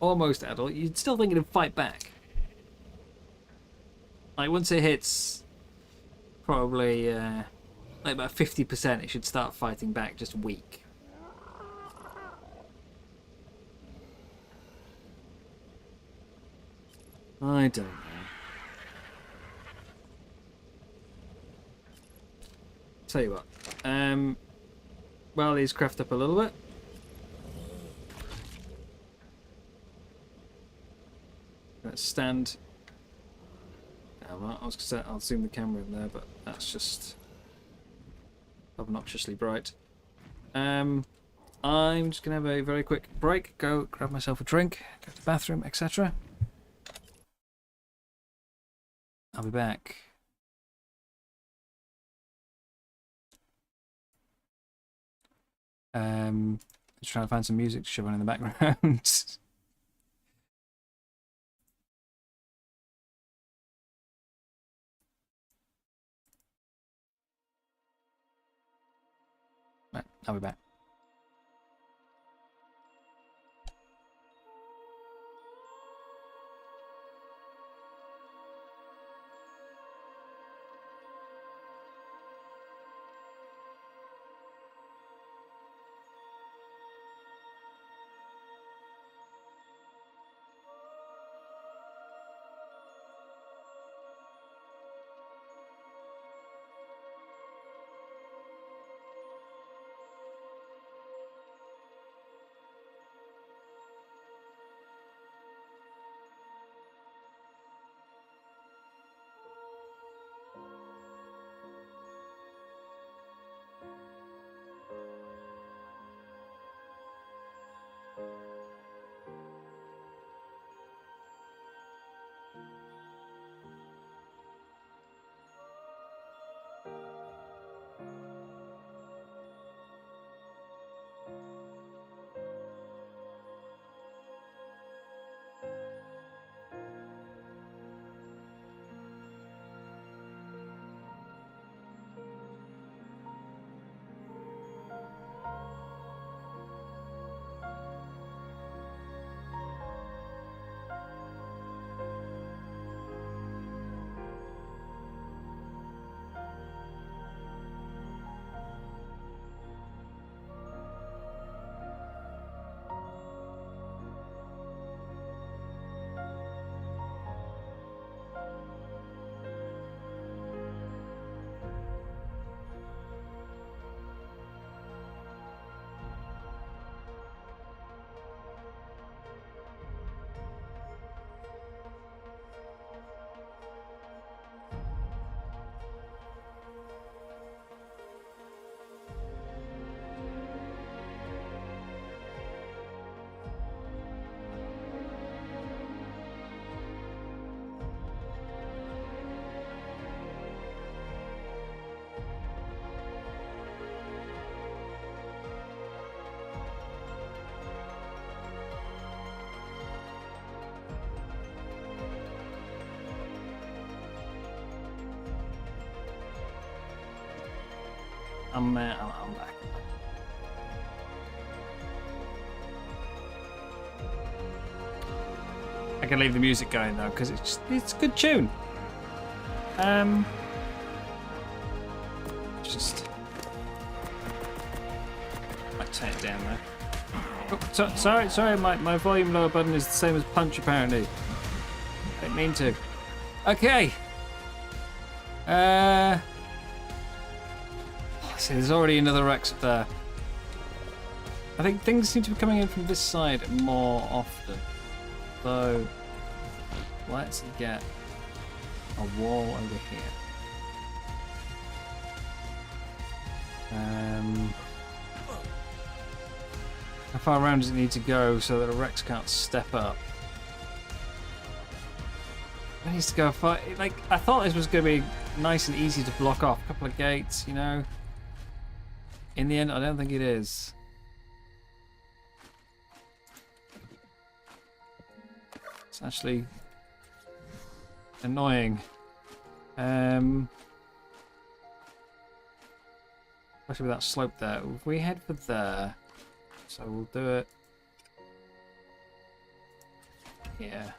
Almost adult. You'd still think it'd fight back. Like once it hits, probably like about 50%, it should start fighting back. Just weak. I don't know. Tell you what. Well, he's craft up a little bit. Let's stand. Well, I was gonna say I'll zoom the camera in there, but that's just obnoxiously bright. I'm just gonna have a very quick break. Go grab myself a drink, go to the bathroom, etc. I'll be back. Just trying to find some music to shove on in the background. Right, I'll be back. I'm back. I can leave the music going though, because it's a good tune. Just might turn it down there. Oh, sorry, my volume lower button is the same as punch apparently. Didn't mean to. Okay. See, there's already another Rex up there. I think things seem to be coming in from this side more often. So let's get a wall over here. How far around does it need to go so that a Rex can't step up? It needs to go far. Like, I thought this was going to be nice and easy to block off. A couple of gates, you know. In the end, I don't think it is. It's actually annoying. Especially with that slope there. If we head for there, so we'll do it here.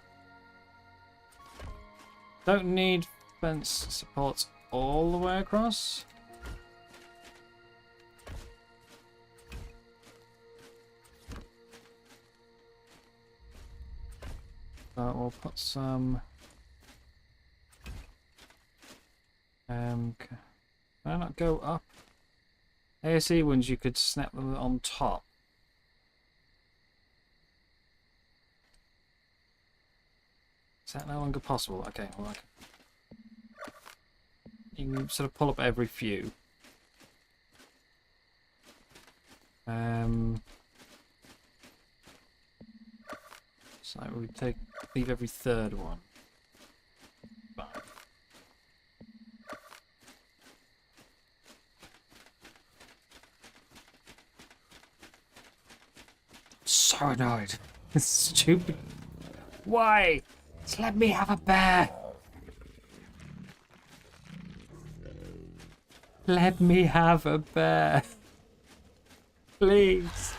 Don't need fence supports all the way across. But we'll put some. Can I not go up? ASE ones you could snap them on top. Is that no longer possible? Okay, well, you can sort of pull up every few. So we leave every third one. Fine. So annoyed. This stupid. Why? Just let me have a bear. Let me have a bear. Please.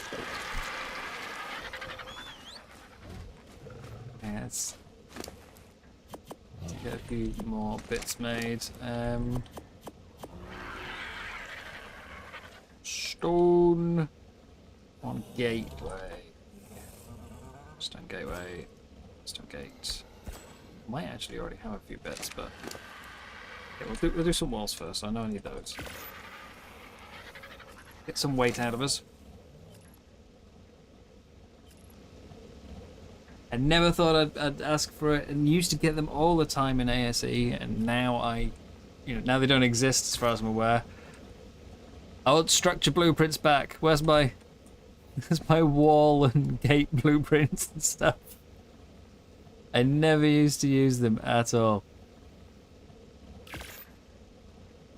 Yes. Get a few more bits made. Stone. One gateway. Stone gateway. Stone gate. Might actually already have a few bits, but yeah, we'll do some walls first. I know I need those. Get some weight out of us. I never thought I'd ask for it, and used to get them all the time in ASE, and now now they don't exist as far as I'm aware. I want structure blueprints back. Where's my wall and gate blueprints and stuff? I never used to use them at all.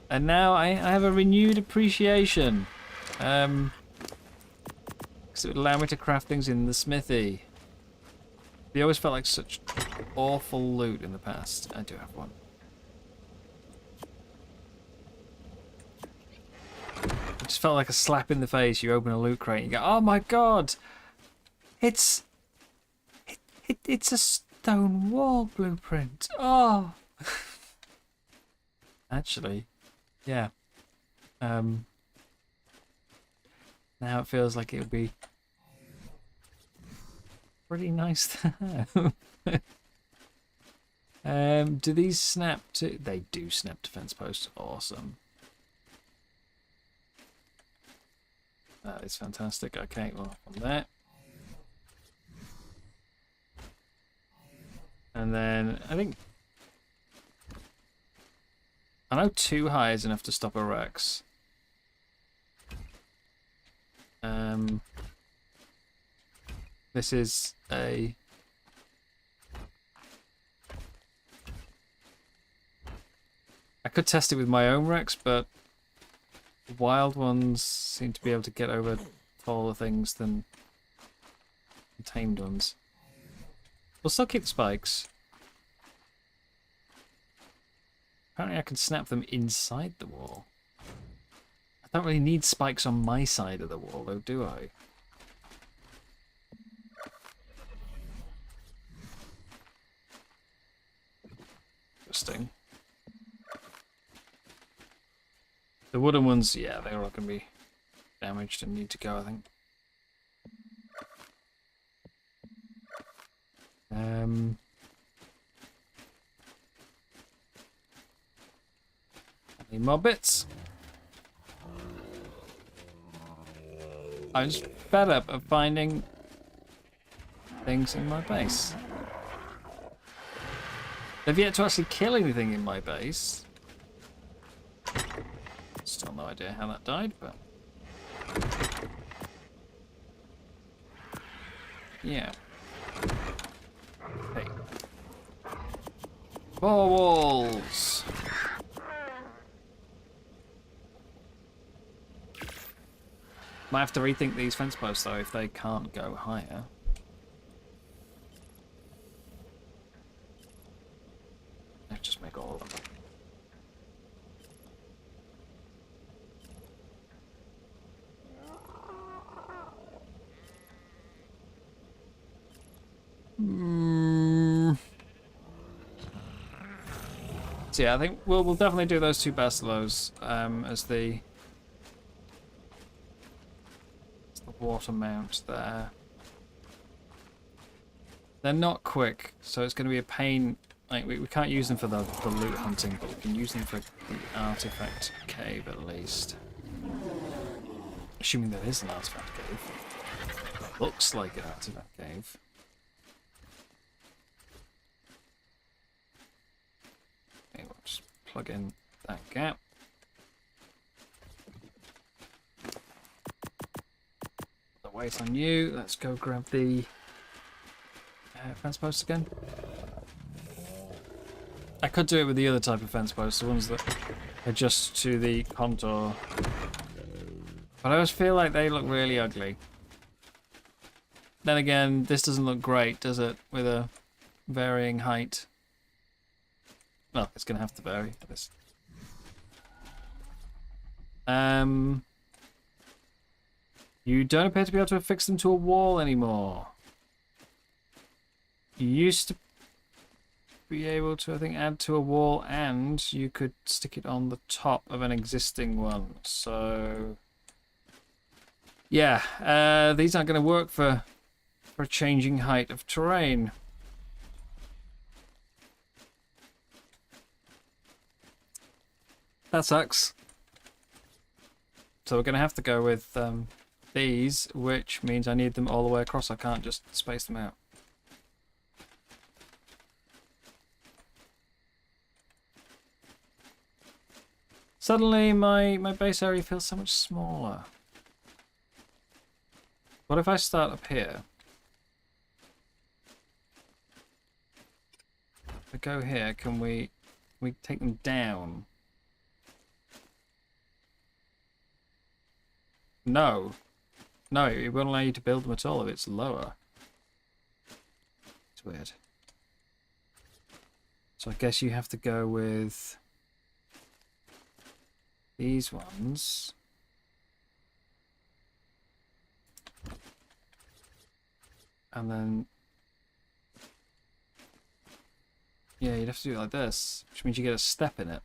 And now I have a renewed appreciation. Because it would allow me to craft things in the smithy. They always felt like such awful loot in the past. I do have one. It just felt like a slap in the face. You open a loot crate and you go, oh my god! It's a stone wall blueprint. Oh! Actually, yeah. Now it feels like it would be pretty nice to have. Do these snap to... They do snap to fence posts. Awesome. That is fantastic. Okay, well, from there. And then, I know 2 high is enough to stop a Rex. This is a... I could test it with my own Rex, but wild ones seem to be able to get over taller things than tamed ones. We'll still keep the spikes. Apparently I can snap them inside the wall. I don't really need spikes on my side of the wall, though, do I? Interesting. The wooden ones, yeah, they're all going to be damaged and need to go, I think. Any more bits? I'm just fed up of finding things in my base. They've yet to actually kill anything in my base. Still no idea how that died, but... yeah. Hey. Four walls! Might have to rethink these fence posts, though, if they can't go higher. Let's just make all of them. So yeah, I think we'll definitely do those two basilos as the water mount there. They're not quick, so it's going to be a pain. Like we can't use them for the loot hunting, but we can use them for the artifact cave at least. Assuming there is an artifact cave. Looks like an artifact cave. Okay, we'll just plug in that gap. Wait on you. Let's go grab the fence posts again. I could do it with the other type of fence posts, the ones that adjust to the contour. But I always feel like they look really ugly. Then again, this doesn't look great, does it? With a varying height. Well, it's going to have to vary for this. You don't appear to be able to affix them to a wall anymore. You used to be able to, I think, add to a wall, and you could stick it on the top of an existing one. So, yeah, these aren't going to work for a changing height of terrain. That sucks. So we're going to have to go with these, which means I need them all the way across. I can't just space them out. Suddenly my base area feels so much smaller. What if I start up here? If I go here, can we take them down? No. No, it won't allow you to build them at all if it's lower. It's weird. So I guess you have to go with these ones. And then... yeah, you'd have to do it like this, which means you get a step in it.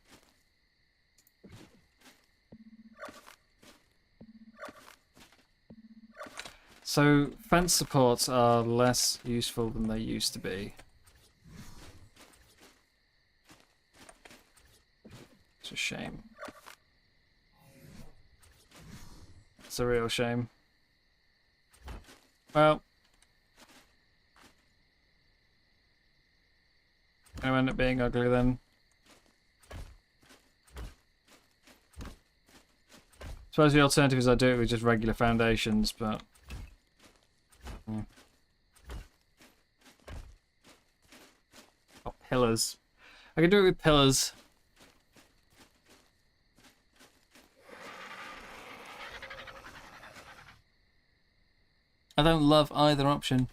So fence supports are less useful than they used to be. It's a shame. It's a real shame. Well, gonna end up being ugly then. Suppose the alternative is I do it with just regular foundations, but or pillars. I can do it with pillars. I don't love either option.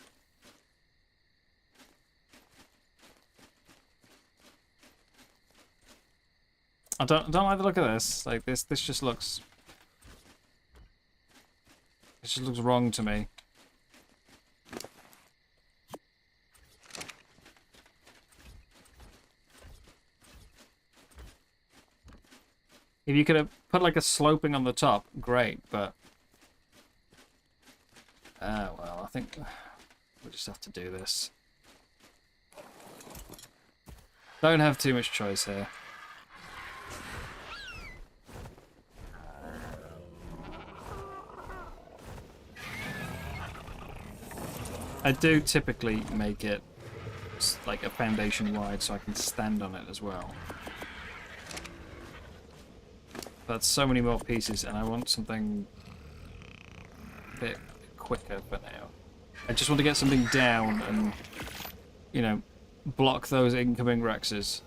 I don't like the look of this. Like this just looks just looks wrong to me. If you could have put like a sloping on the top, great, but well, I think we'll just have to do this. Don't have too much choice here. I do typically make it like a foundation wide so I can stand on it as well. But so many more pieces and I want something a bit quicker for now. I just want to get something down and, you know, block those incoming Rexes.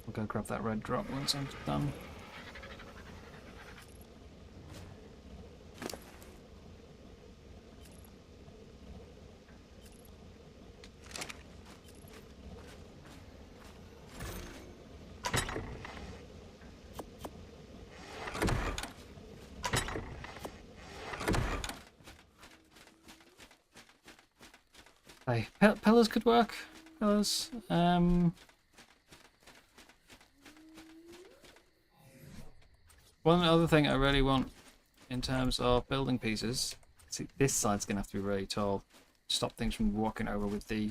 I'll go grab that red drop once I'm done. Hey, pillars could work. Pillars. One other thing I really want in terms of building pieces, see, this side's going to have to be really tall. Stop things from walking over with the...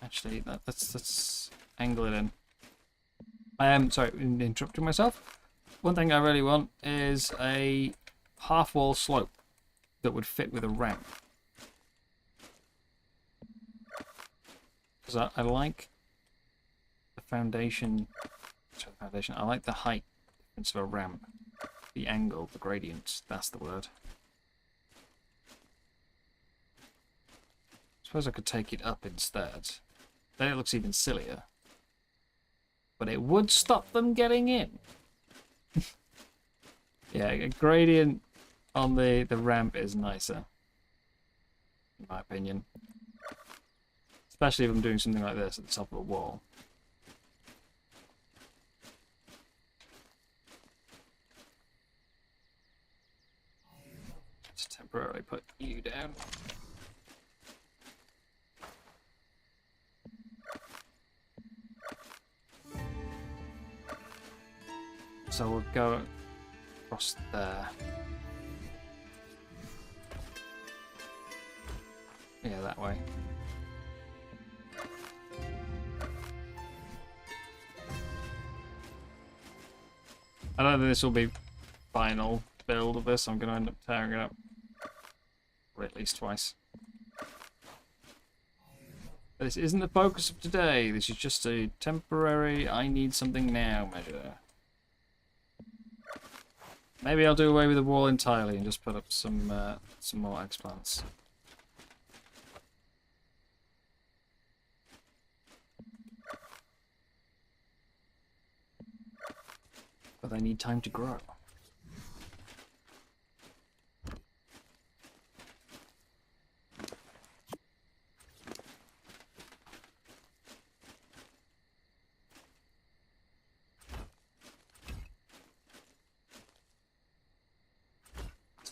Actually, let's angle it in. Sorry, interrupting myself. One thing I really want is a half-wall slope that would fit with a ramp. Because I like the foundation... I like the height of a ramp, the angle, the gradient, that's the word. Suppose I could take it up instead. Then it looks even sillier. But it would stop them getting in. Yeah, a gradient on the ramp is nicer, in my opinion. Especially if I'm doing something like this at the top of a wall. Temporarily put you down. So we'll go across there. Yeah, that way. I don't think this will be final build of this. I'm going to end up tearing it up. Or at least twice. But this isn't the focus of today. This is just a temporary I need something now measure. Maybe I'll do away with the wall entirely and just put up some more explants. But they need time to grow.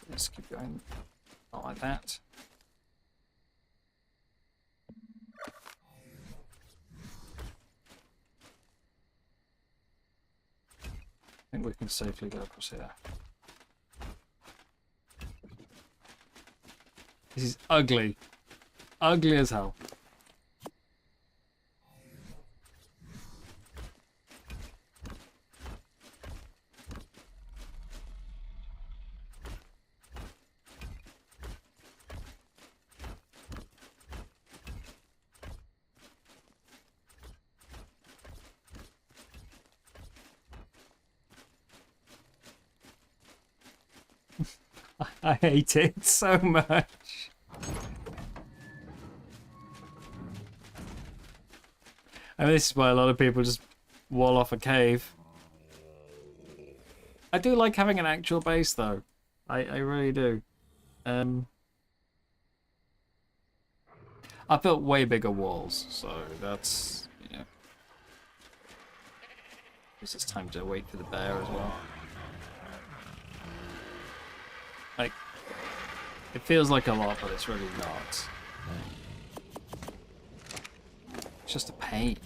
Let's keep going, not like that. I think we can safely go across here. This is ugly. Ugly as hell. I hate it so much. I mean, this is why a lot of people just wall off a cave. I do like having an actual base, though. I really do. I built way bigger walls, so that's, you know. Guess it's time to wait for the bear as well. Like, it feels like a lot, but it's really not. It's just a pain.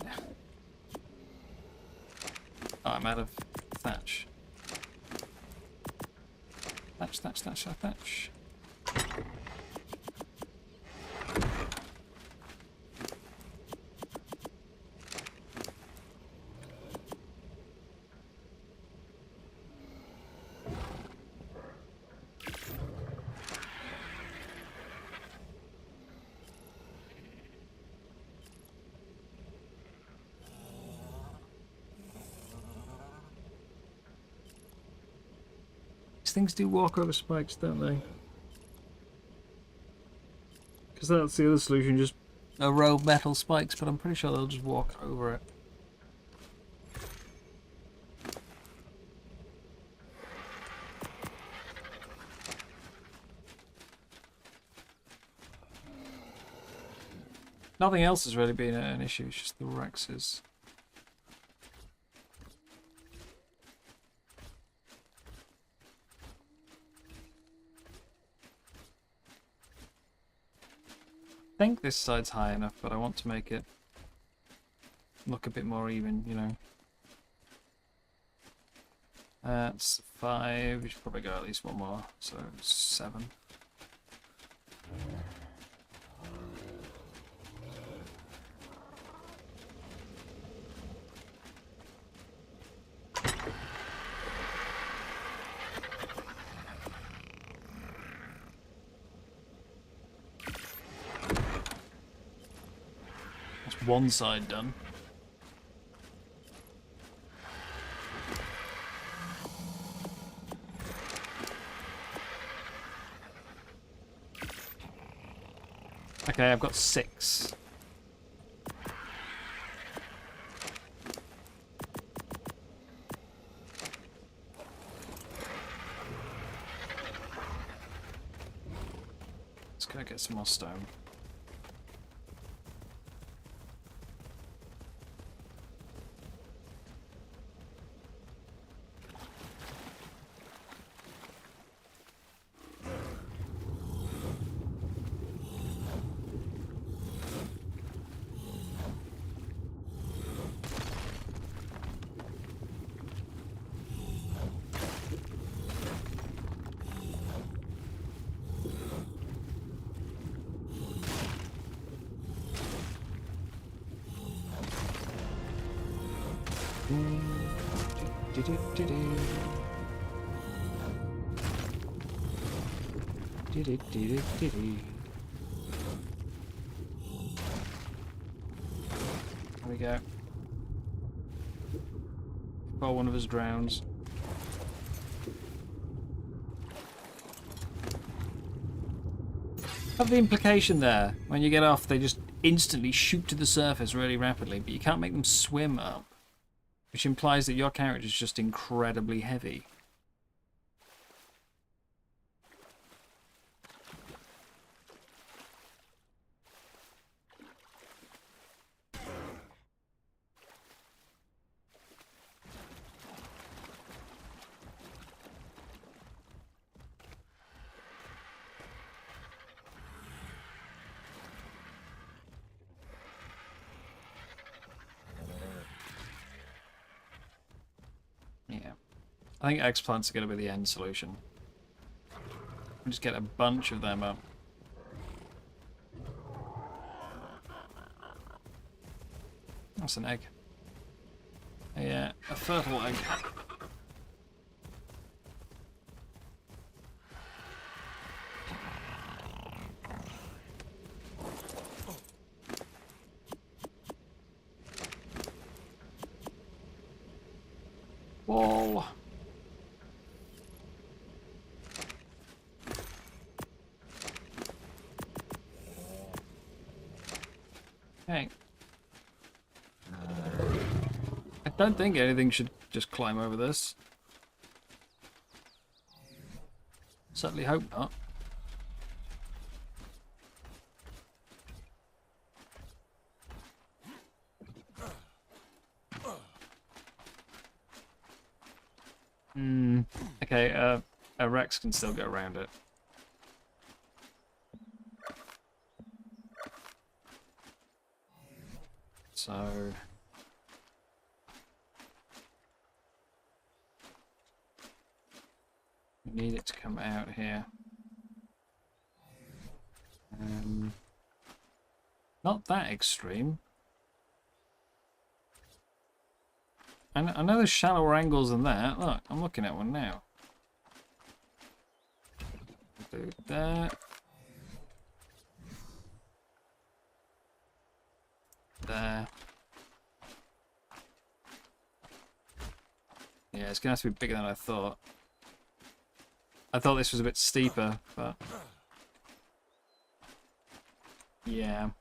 Oh, I'm out of thatch. Thatch, thatch, thatch, thatch. Things do walk over spikes, don't they? Because that's the other solution, just a row of metal spikes, but I'm pretty sure they'll just walk over it. Nothing else has really been an issue, it's just the Rexes. I think this side's high enough, but I want to make it look a bit more even, you know. That's 5, we should probably go at least one more, so 7. One side done. Okay, I've got 6. Let's go get some more stone. There we go. Before one of us drowns. Have the implication there. When you get off, they just instantly shoot to the surface really rapidly, but you can't make them swim up. Which implies that your character is just incredibly heavy. I think explants are going to be the end solution. We just get a bunch of them up. That's an egg. A fertile egg. Whoa. Okay. I don't think anything should just climb over this. Certainly hope not. Hmm. Okay, a Rex can still go around it. So... we need it to come out here. Not that extreme. I know there's shallower angles than that. Look, I'm looking at one now. Do that. There. Yeah, it's gonna have to be bigger than I thought. I thought this was a bit steeper, but... yeah.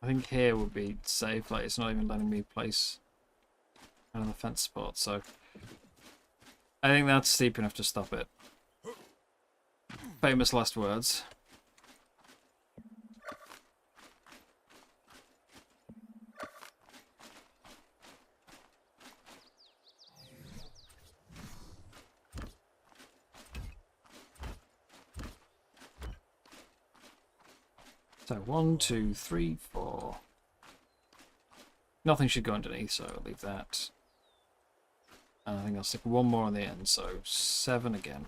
I think here would be safe, like it's not even letting me place another fence spot, so... I think that's steep enough to stop it. Famous last words. So 1, 2, 3, 4. Nothing should go underneath, so I'll leave that. And I think I'll stick one more on the end, so 7 again.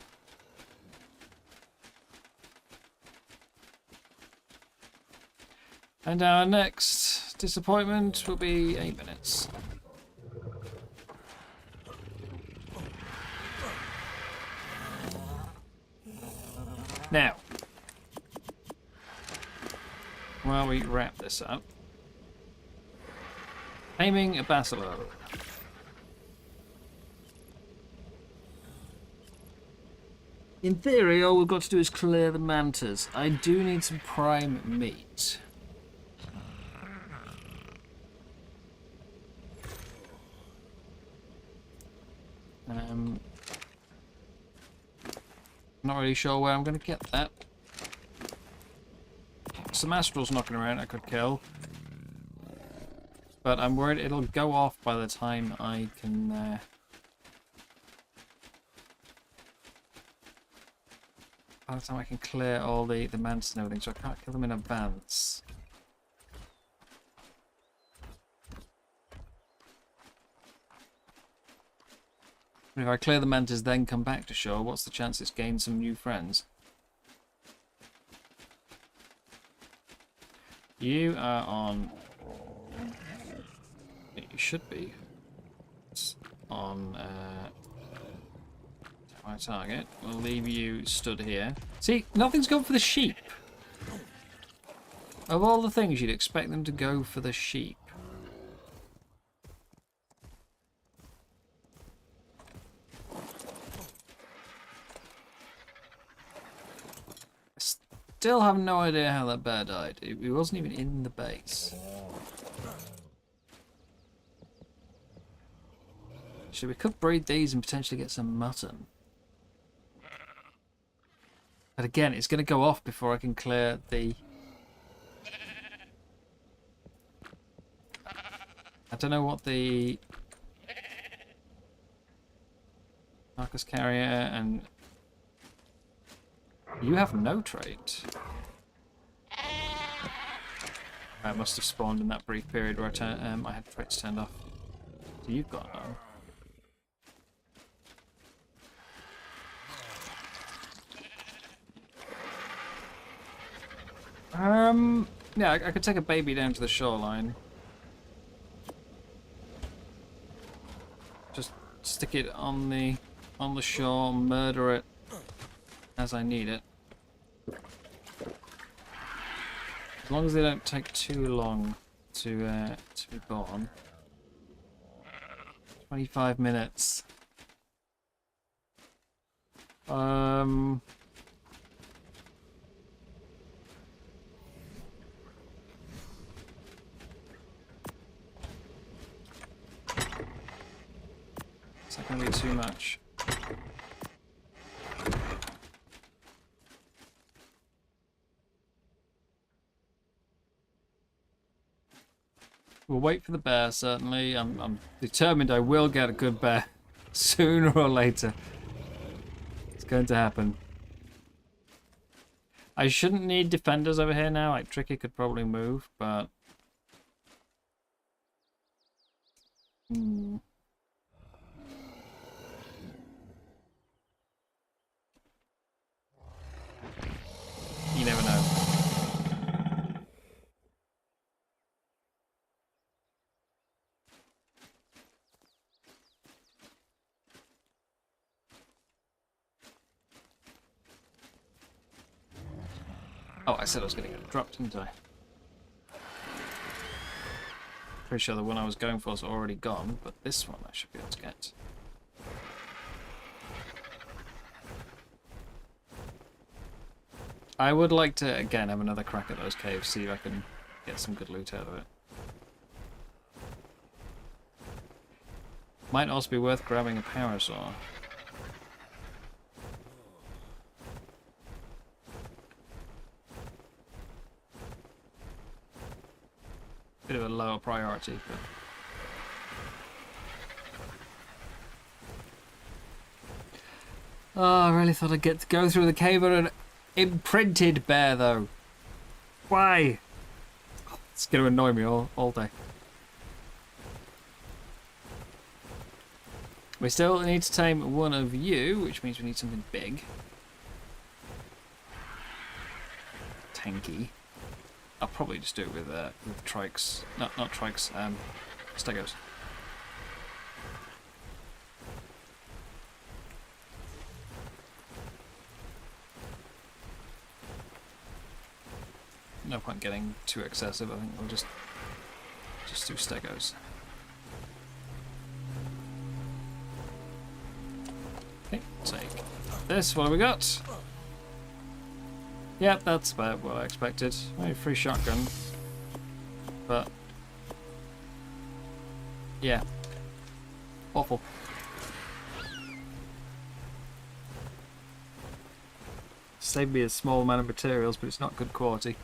And our next disappointment will be 8 minutes. Now, while we wrap this up, Taming a Basilo. In theory, all we've got to do is clear the mantas. I do need some prime meat. Not really sure where I'm going to get that. Some Astrals knocking around I could kill. But I'm worried it'll go off by the time I can... by the time I can clear all the mantas and everything, so I can't kill them in advance. If I clear the mantas then come back to shore, what's the chance it's gained some new friends? You are on... you should be on my target. We'll leave you stood here. See, nothing's gone for the sheep. Of all the things, you'd expect them to go for the sheep. Still have no idea how that bear died. It wasn't even in the base. So we could breed these and potentially get some mutton. But again, it's going to go off before I can clear the... I don't know what the... Carcass carrier and... You have no trait. I must have spawned in that brief period where I had traits turned off. So you've got none. Yeah, I could take a baby down to the shoreline. Just stick it on the shore, murder it as I need it. As long as they don't take too long to be born. 25 minutes. Is that going to be too much? We'll wait for the bear, certainly. I'm determined I will get a good bear sooner or later. It's going to happen. I shouldn't need defenders over here now. Like, Tricky could probably move, but... You never know. Oh, I said I was going to get dropped, didn't I? Pretty sure the one I was going for is already gone, but this one I should be able to get. I would like to, again, have another crack at those caves, see if I can get some good loot out of it. Might also be worth grabbing a power saw. Bit of a lower priority, but... Oh, I really thought I'd get to go through the cave on an imprinted bear, though. Why? It's going to annoy me all day. We still need to tame one of you, which means we need something big. Tanky. I'll probably just do it with trikes. Not trikes, stegos. No point getting too excessive. I think we'll just do stegos. Okay, take this. What have we got? Yep, that's about what I expected. Maybe free shotgun, but yeah, awful. Saved me a small amount of materials, but it's not good quality.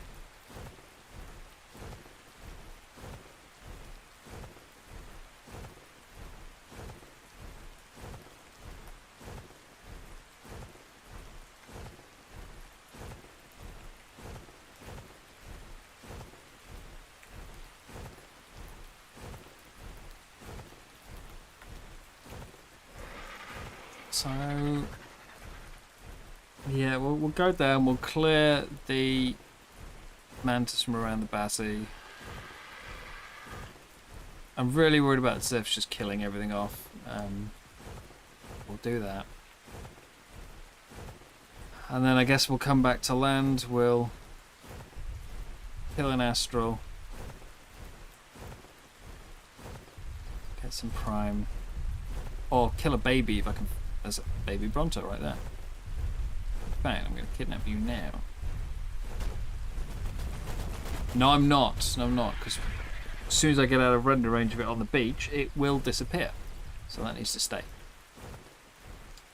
So, yeah, we'll go there and we'll clear the mantis from around the Bassi. I'm really worried about Ziff's just killing everything off. We'll do that. And then I guess we'll come back to land, we'll kill an Astral. Get some Prime. Or kill a baby if I can. There's a baby Bronto right there. Fine, I'm going to kidnap you now. No, I'm not. No, I'm not. Because as soon as I get out of render range of it on the beach, it will disappear. So that needs to stay.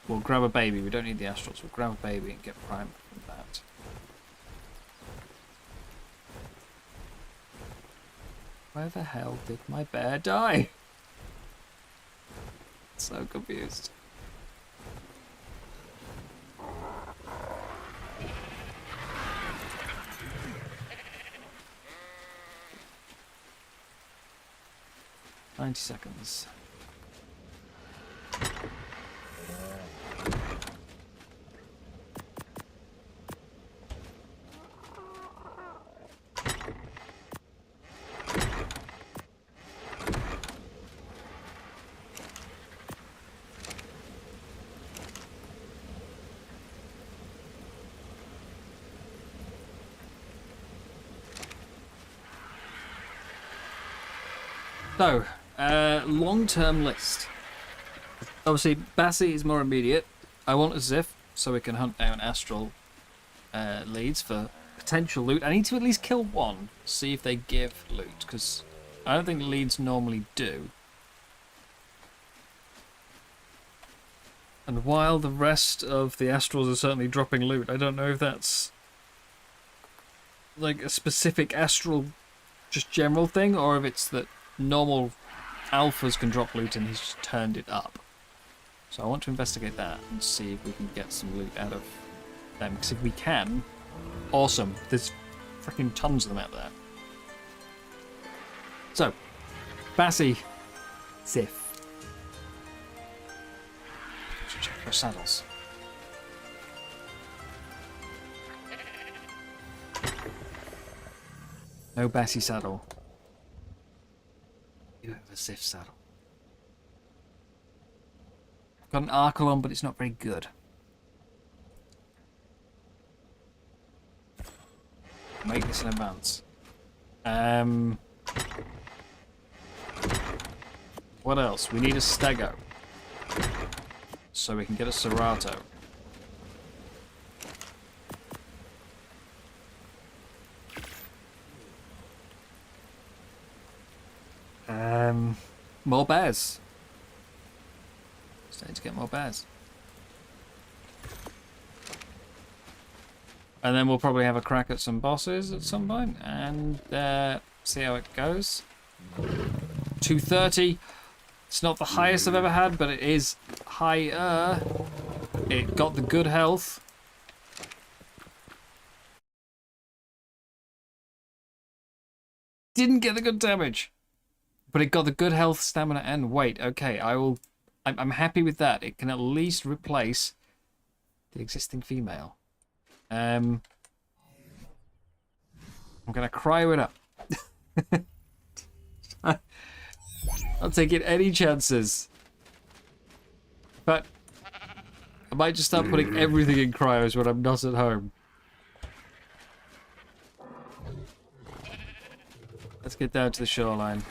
We'll grab a baby. We don't need the Astrals. We'll grab a baby and get Prime from that. Where the hell did my bear die? So confused. "90 seconds. So, long-term list. Obviously, Bassi is more immediate. I want a Ziff so we can hunt down Astral leads for potential loot. I need to at least kill one, see if they give loot, because I don't think leads normally do. And while the rest of the Astrals are certainly dropping loot, I don't know if that's like a specific Astral, just general thing, or if it's that normal alphas can drop loot and he's just turned it up. So I want to investigate that and see if we can get some loot out of them. Because if we can, awesome. There's freaking tons of them out there. So, Bassi, Sif. Should check our saddles. No Bassi saddle. You have a Sif saddle. Got an Archelon, but it's not very good. Make this in advance. What else? We need a Stego. So we can get a Serato. More bears. Just need to get more bears. And then we'll probably have a crack at some bosses at some point and see how it goes. 230. It's not the highest I've ever had, but it is higher. It got the good health. Didn't get the good damage. But it got the good health, stamina, and weight. Okay, I'm happy with that. It can at least replace the existing female. I'm gonna cryo it up. I'll take it any chances. But I might just start putting everything in cryos when I'm not at home. Let's get down to the shoreline.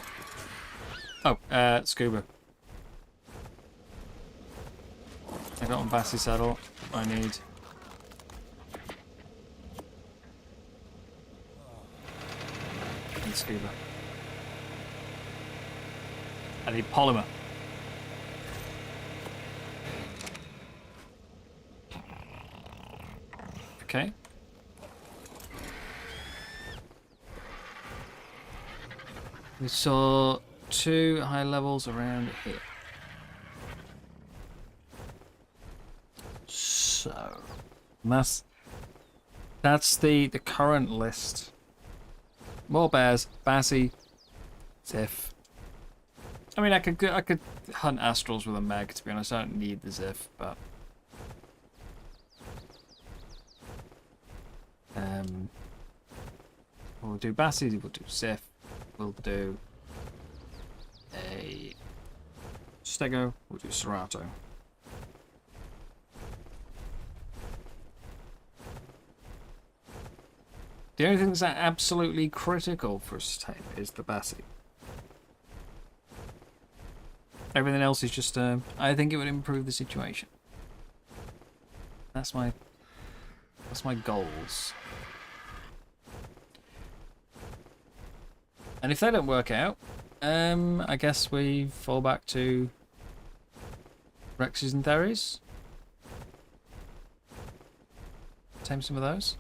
Oh, scuba. I got on Bassi saddle. I need. Scuba. I need polymer. Okay. We saw 2 high levels around here. So that's the current list. More bears, Bassi, Zif. I mean, I could hunt Astrals with a Meg, to be honest. I don't need the Zif, but we'll do Bassi, we'll do Zif, we'll do a Stego, we'll do Serato. The only thing that's absolutely critical for us to tame is the Bassi. Everything else is just, I think it would improve the situation. That's my goals. And if they don't work out, I guess we fall back to Rexes and Theres. Tame some of those.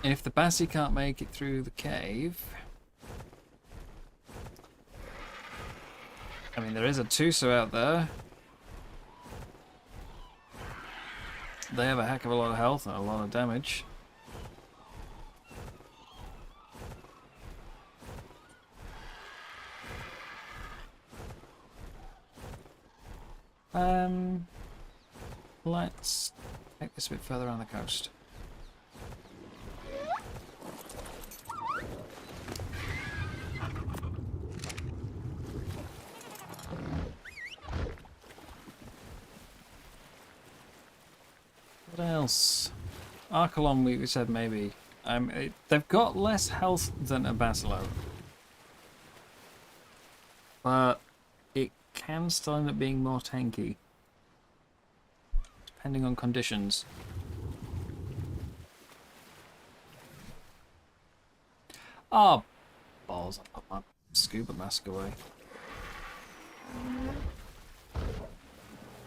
And if the Bassi can't make it through the cave... I mean, there is a Tuso out there. They have a heck of a lot of health and a lot of damage. Let's take this a bit further around the coast. What else? Archelon, we said maybe. They've got less health than a Basilo. But it can still end up being more tanky. Depending on conditions. Oh, balls. I'll put my scuba mask away. I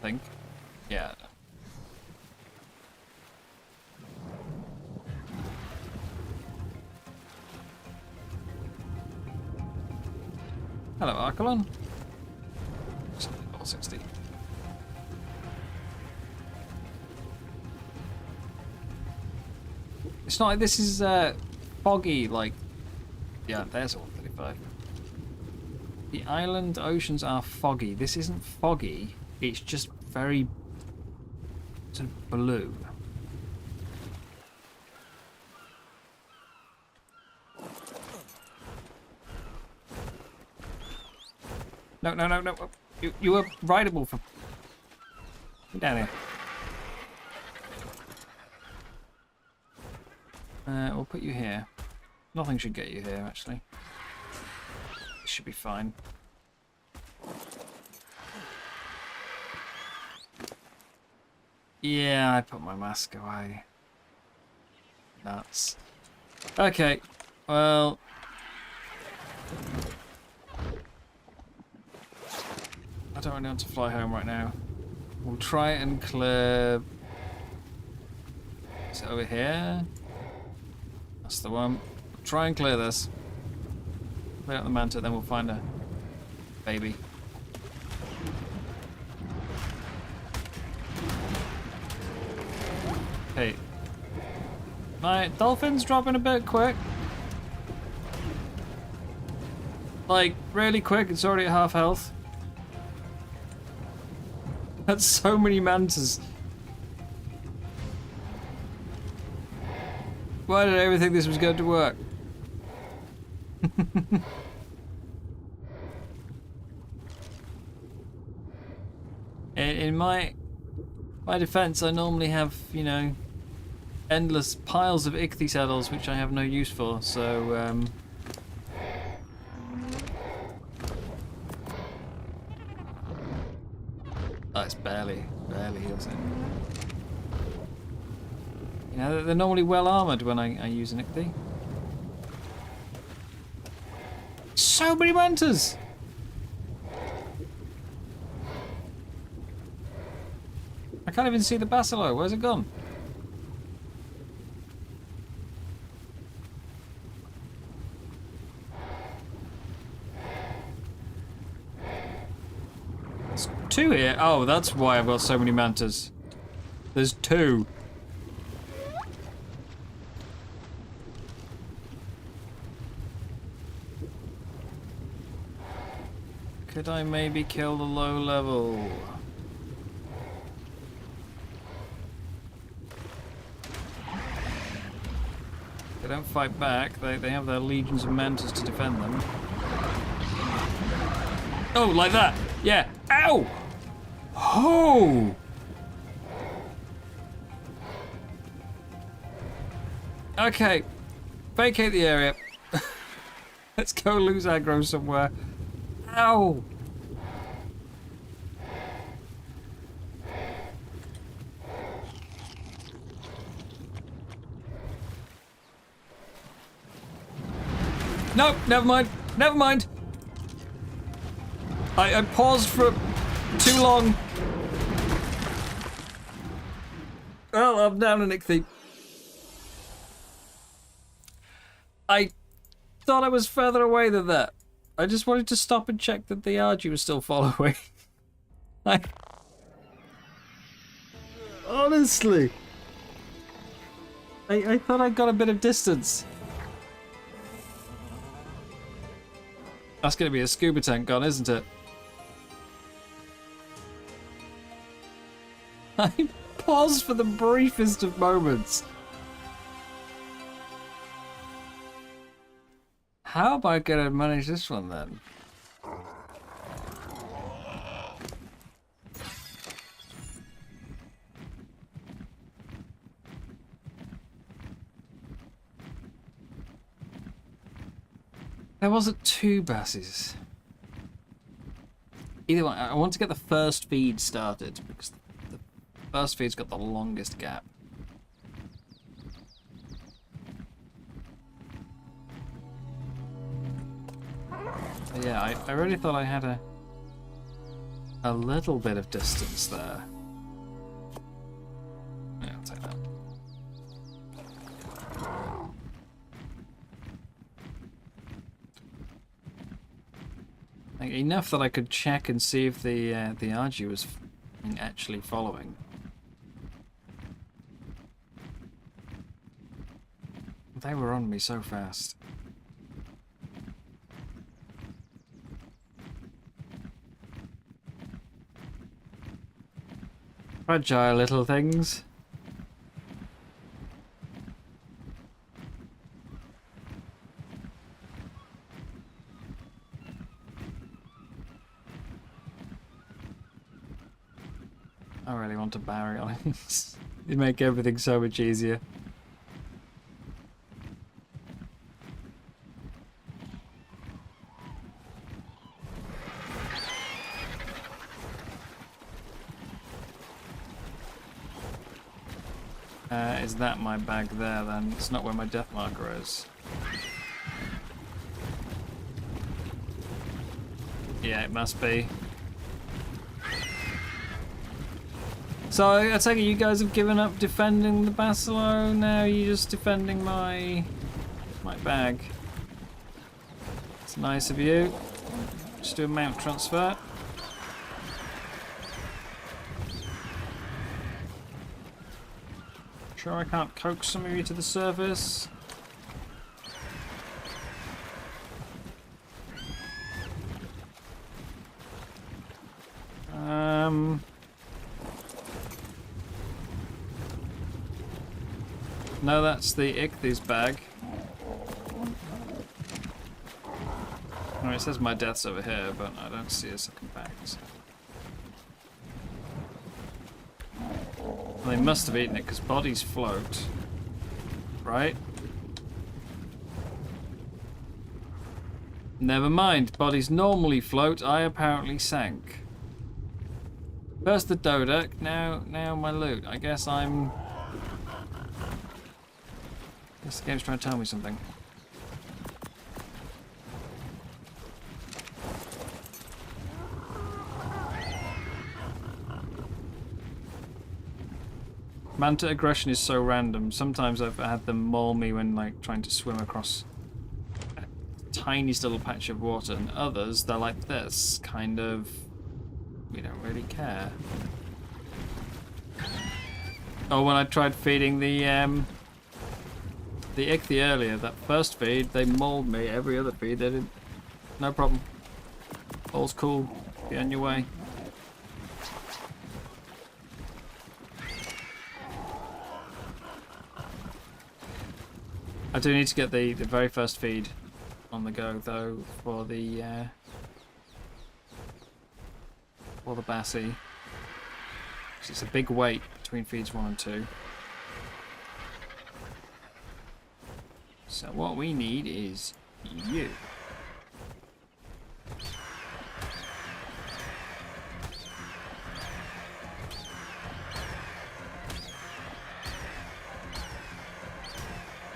think. Yeah. Hello, Archelon. Level 60. It's not like this is foggy, like... Yeah, there's all 35. The island oceans are foggy. This isn't foggy. It's just very... sort of blue. No, no, no, no. You were rideable for... Get down here. We'll put you here. Nothing should get you here, actually. This should be fine. Yeah, I put my mask away. Nuts. Okay, well... I don't really want to fly home right now. We'll try and clear... Is it over here? That's the one. We'll try and clear this. Clear out the manta, then we'll find a baby. Hey. My dolphin's dropping a bit quick. Like, really quick, it's already at half health. That's so many mantas. Why did I ever think this was going to work? In my defense, I normally have, you know, endless piles of ichthysaddles which I have no use for, so oh, it's barely heals it. You know, they're normally well armored when I use an ichthy. So many mantas! I can't even see the bacillo. Where's it gone? There's two here. Oh, that's why I've got so many mantas. There's two. Could I maybe kill the low level? They don't fight back. They have their legions of mantas to defend them. Oh, like that! Yeah! Ow! Oh! Okay. Vacate the area. Let's go lose aggro somewhere. Ow! Nope, never mind. Never mind. I paused for too long. Well, I'm down an ichthy. I thought I was further away than that. I just wanted to stop and check that the Argy was still following. Honestly. I thought I got a bit of distance. That's going to be a scuba tank gone, isn't it? I paused for the briefest of moments. How am I going to manage this one then? There wasn't two basses. Either way, I want to get the first feed started because the first feed's got the longest gap. But yeah, I really thought I had a little bit of distance there. Yeah, I'll take that. enough that I could check and see if the RG was actually following. They were on me so fast. Fragile little things. I really want to barrier on it. You make everything so much easier. Is that my bag there then? It's not where my death marker is. Yeah, it must be. So I take it you guys have given up defending the Basilo, now you're just defending my bag. It's nice of you. Just do a mount transfer. Sure I can't coax some of you to the surface? No, that's the Ichthys bag. Oh, it says my death's over here, but I don't see a second bag. So. Well, they must have eaten it because bodies float, right? Never mind, bodies normally float. I apparently sank. First the Dodek, now my loot. I guess the game's trying to tell me something. Manta aggression is so random. Sometimes I've had them maul me when like trying to swim across a tiniest little patch of water, and others they're like this, kind of. We don't really care. Oh, when I tried feeding the Ichthy earlier, that first feed, they mauled me. Every other feed, they didn't. No problem. All's cool. Be on your way. I do need to get the very first feed on the go though for the Bassie. It's a big wait between feeds 1 and 2. So what we need is you.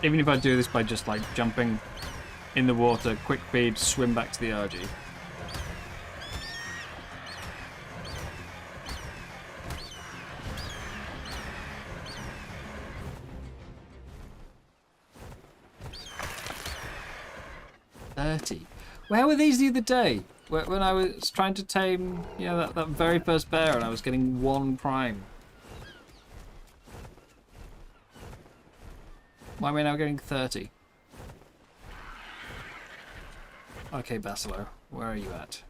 Even if I do this by just like jumping in the water, quick feed, swim back to the RG. Where were these the other day? When I was trying to tame, you know, that very first bear and I was getting 1 prime. Why am I now getting 30? Okay, Basilo, where are you at?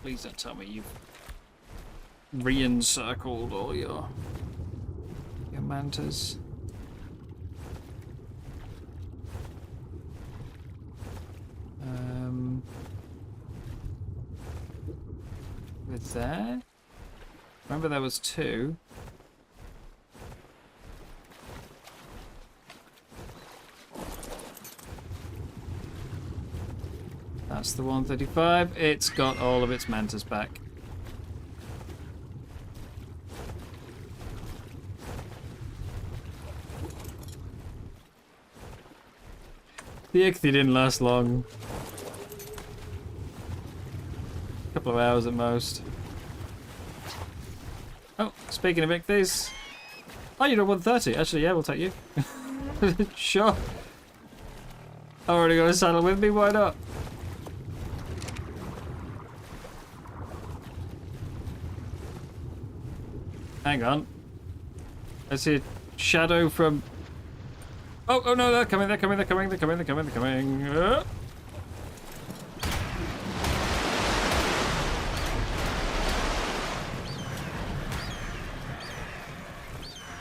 Please don't tell me you've re-encircled all your mantas. With there? Remember there was 2. That's the 135. It's got all of its mantas back. The Ichthy didn't last long. A couple of hours at most. Speaking of ichthyes. Oh, you're at 130. Actually, yeah, we'll take you. Sure. I already got a saddle with me, why not? Hang on. I see a shadow from... Oh no, they're coming.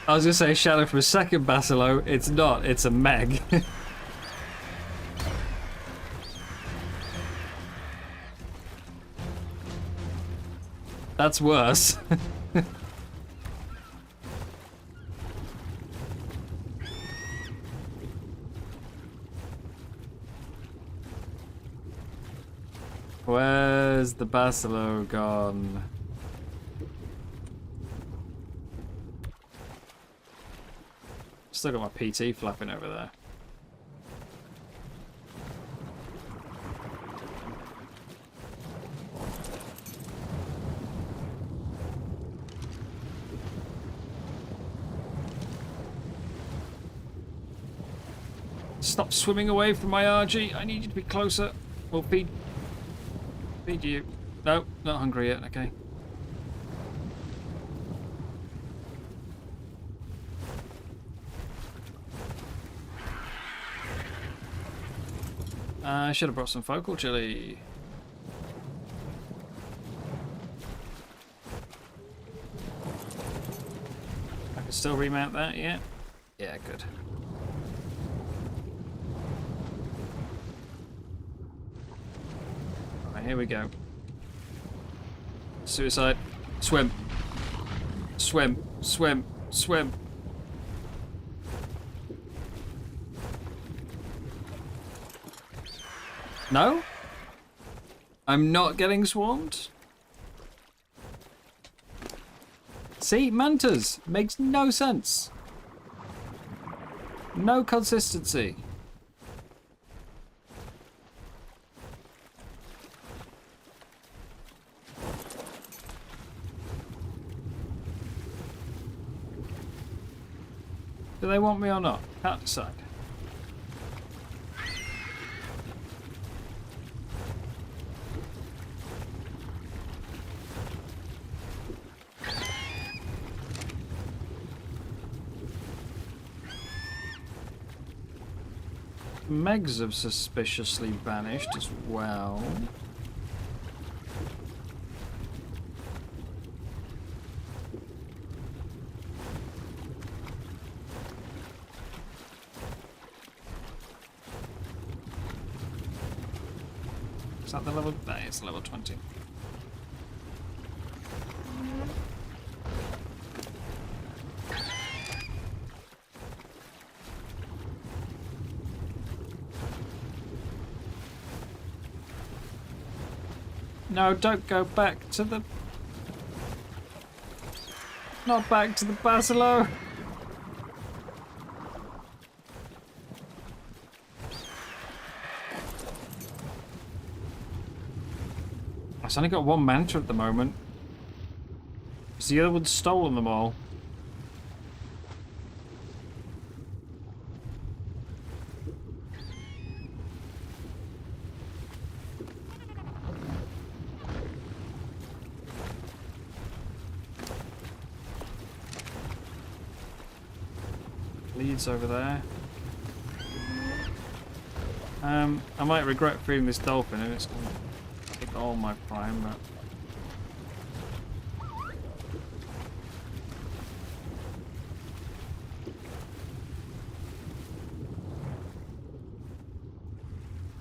I was going to say shadow from a second Basilo. It's not, it's a Meg. That's worse. Where's the Basilo gone? Still got my PT flapping over there. Stop swimming away from my RG. I need you to be closer. We'll feed you. No, not hungry yet. Okay. I should have brought some focal chili. I can still remount that, yeah? Yeah, good. Alright, here we go. Suicide. Swim. Swim. Swim. Swim. No? I'm not getting swarmed? See? Mantas! Makes no sense. No consistency. Do they want me or not? Can't decide. Megs have suspiciously vanished as well. Is that the level? That is level 20. No, don't go back to the... Not back to the Basilo! I've only got one manta at the moment. Because the other one's stolen them all. Leads over there. I might regret feeding this dolphin and it's going to take all my prime, but...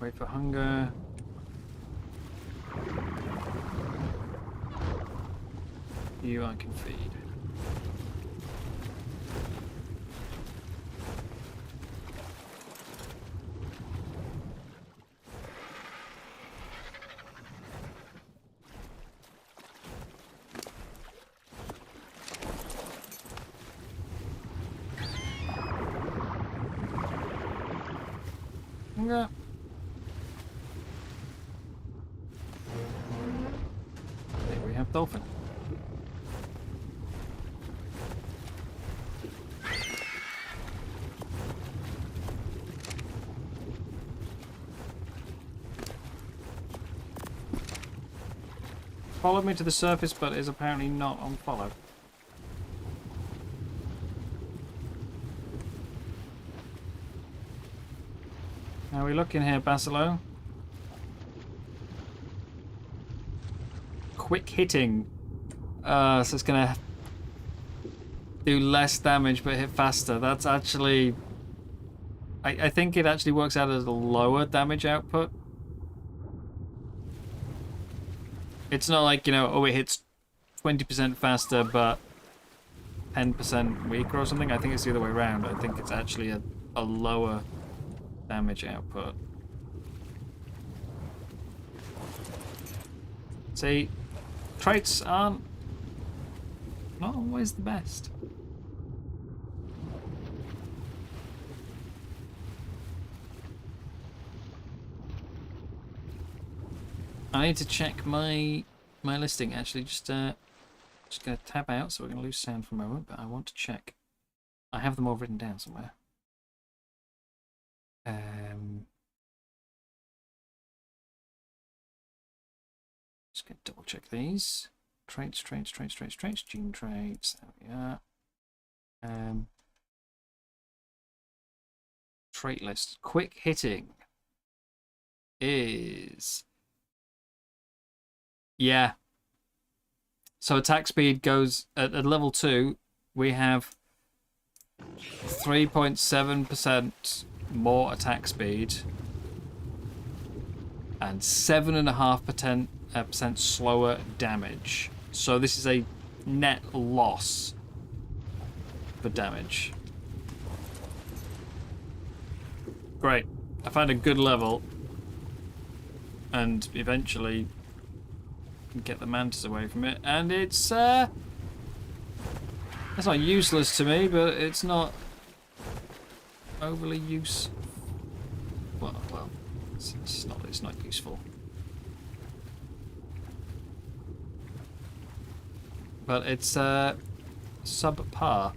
Wait for hunger. You I can feed. Yeah. There we have dolphin. followed me to the surface, but is apparently not on follow. How are we looking here, Basilo? Quick hitting. So it's gonna do less damage but hit faster. That's actually... I think it actually works out as a lower damage output. It's not like, you know, oh, it hits 20% faster but 10% weaker or something. I think it's the other way around. I think it's actually a lower damage output. See, traits aren't not always the best. I need to check my listing actually. Just gonna tab out, so we're gonna lose sound for a moment, but I want to check. I have them all written down somewhere. Just gonna double check these. Traits, gene traits, there we are. Trait list. Quick hitting is... Yeah. So attack speed goes at level 2. We have 3.7% more attack speed and 7.5% slower damage. So this is a net loss for damage. Great. I found a good level, and eventually get the mantis away from it, and it's not useless to me, but it's not overly well, it's not useful, but it's subpar.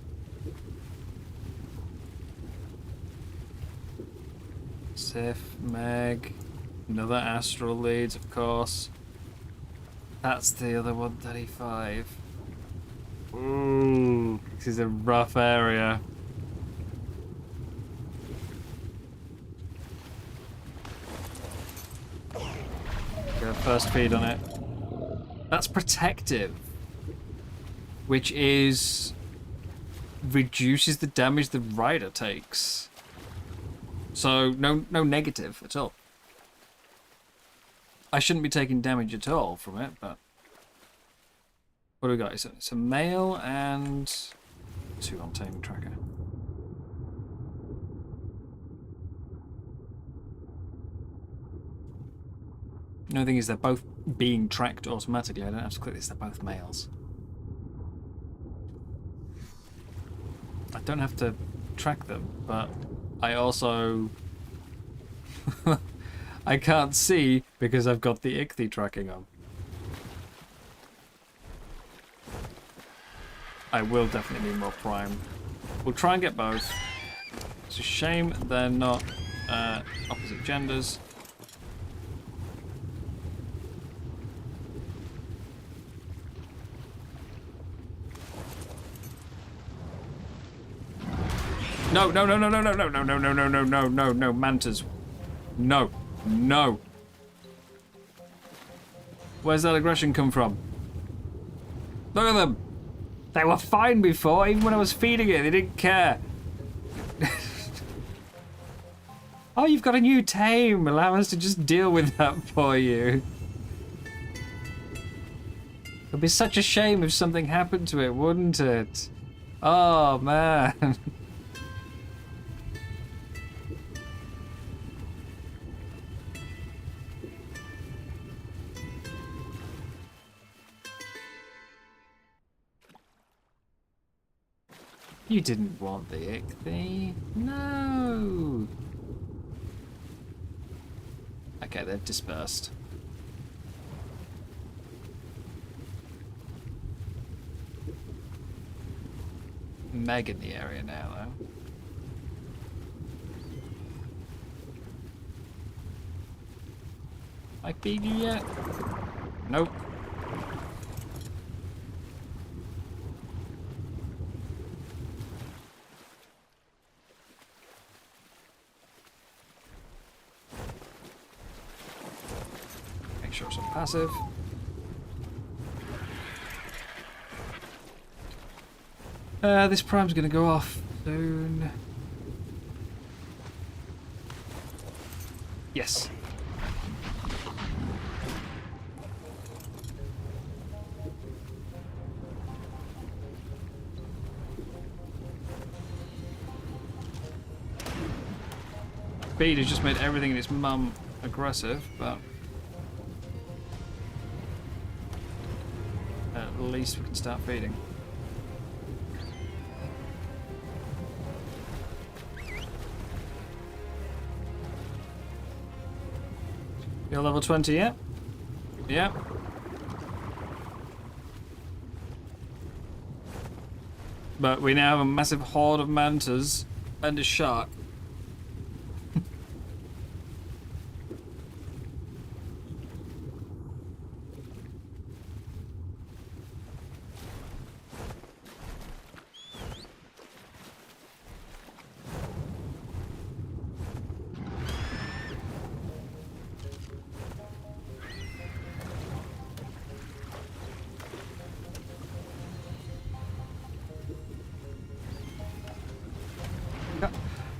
Sif, Meg, another astral leads, of course. That's the other 135. Ooh, this is a rough area. Get a first feed on it. That's protective, which is reduces the damage the rider takes. So no negative at all. I shouldn't be taking damage at all from it, but what do we got? It's a male and 2 on Taming tracker. The only thing is they're both being tracked automatically. I don't have to click this, they're both males. I don't have to track them, but I also... I can't see because I've got the ichthy tracking on. I will definitely need more prime. We'll try and get both. It's a shame they're not opposite genders. No, mantas. No. Where's that aggression come from? Look at them. They were fine before, even when I was feeding it, they didn't care. Oh, you've got a new tame. Allow us to just deal with that for you. It'd be such a shame if something happened to it, wouldn't it? Oh, man. You didn't want the ichthy. No. Okay, they're dispersed. Meg in the area now, though. I feed you yet? Nope. show some passive. This prime's going to go off soon. Yes. Speed has just made everything in its mum aggressive, but at least we can start feeding. You're level 20, yeah? Yeah. But we now have a massive horde of mantas and a shark.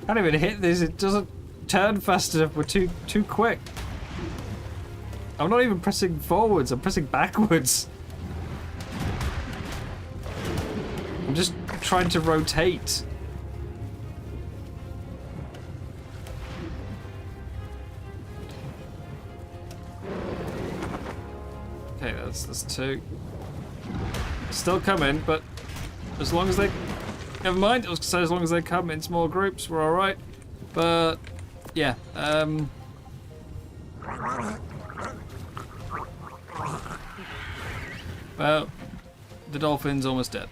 I can't even hit this, it doesn't turn fast enough, we're too quick. I'm not even pressing forwards, I'm pressing backwards. I'm just trying to rotate. Okay, that's two. Still coming, but as long as they... Never mind, I was gonna say as long as they come in small groups, we're alright. But, yeah, well, the dolphin's almost dead.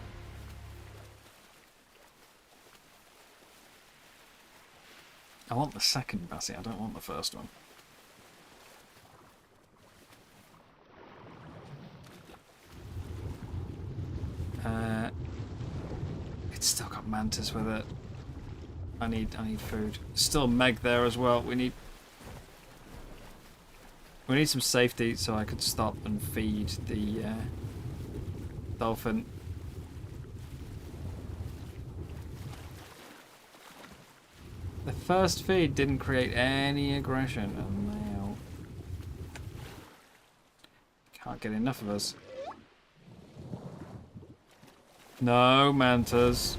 I want the second Bassie, I don't want the first one. It's still got mantis with it. I need food. Still Meg there as well. We need some safety so I could stop and feed the dolphin. The first feed didn't create any aggression, and now can't get enough of us. No mantas.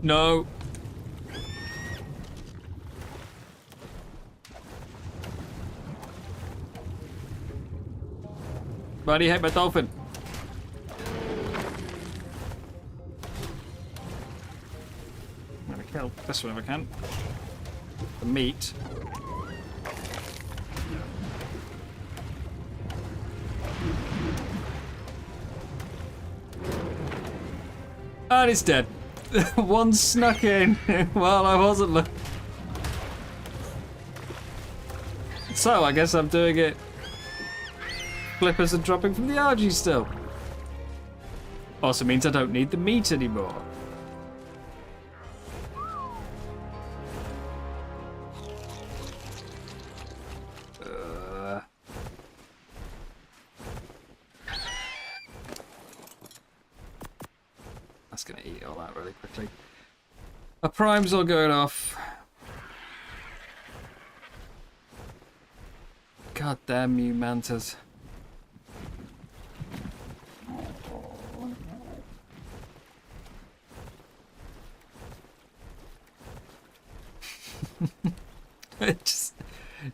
No. Buddy, hit my dolphin. I'm gonna kill this one if I can. The meat. And it's dead. One snuck in while I wasn't looking. So I guess I'm doing it. Flippers are dropping from the RG still. Also means I don't need the meat anymore. That's gonna eat all that really quickly. Our prime's all going off. God damn you, mantas. Just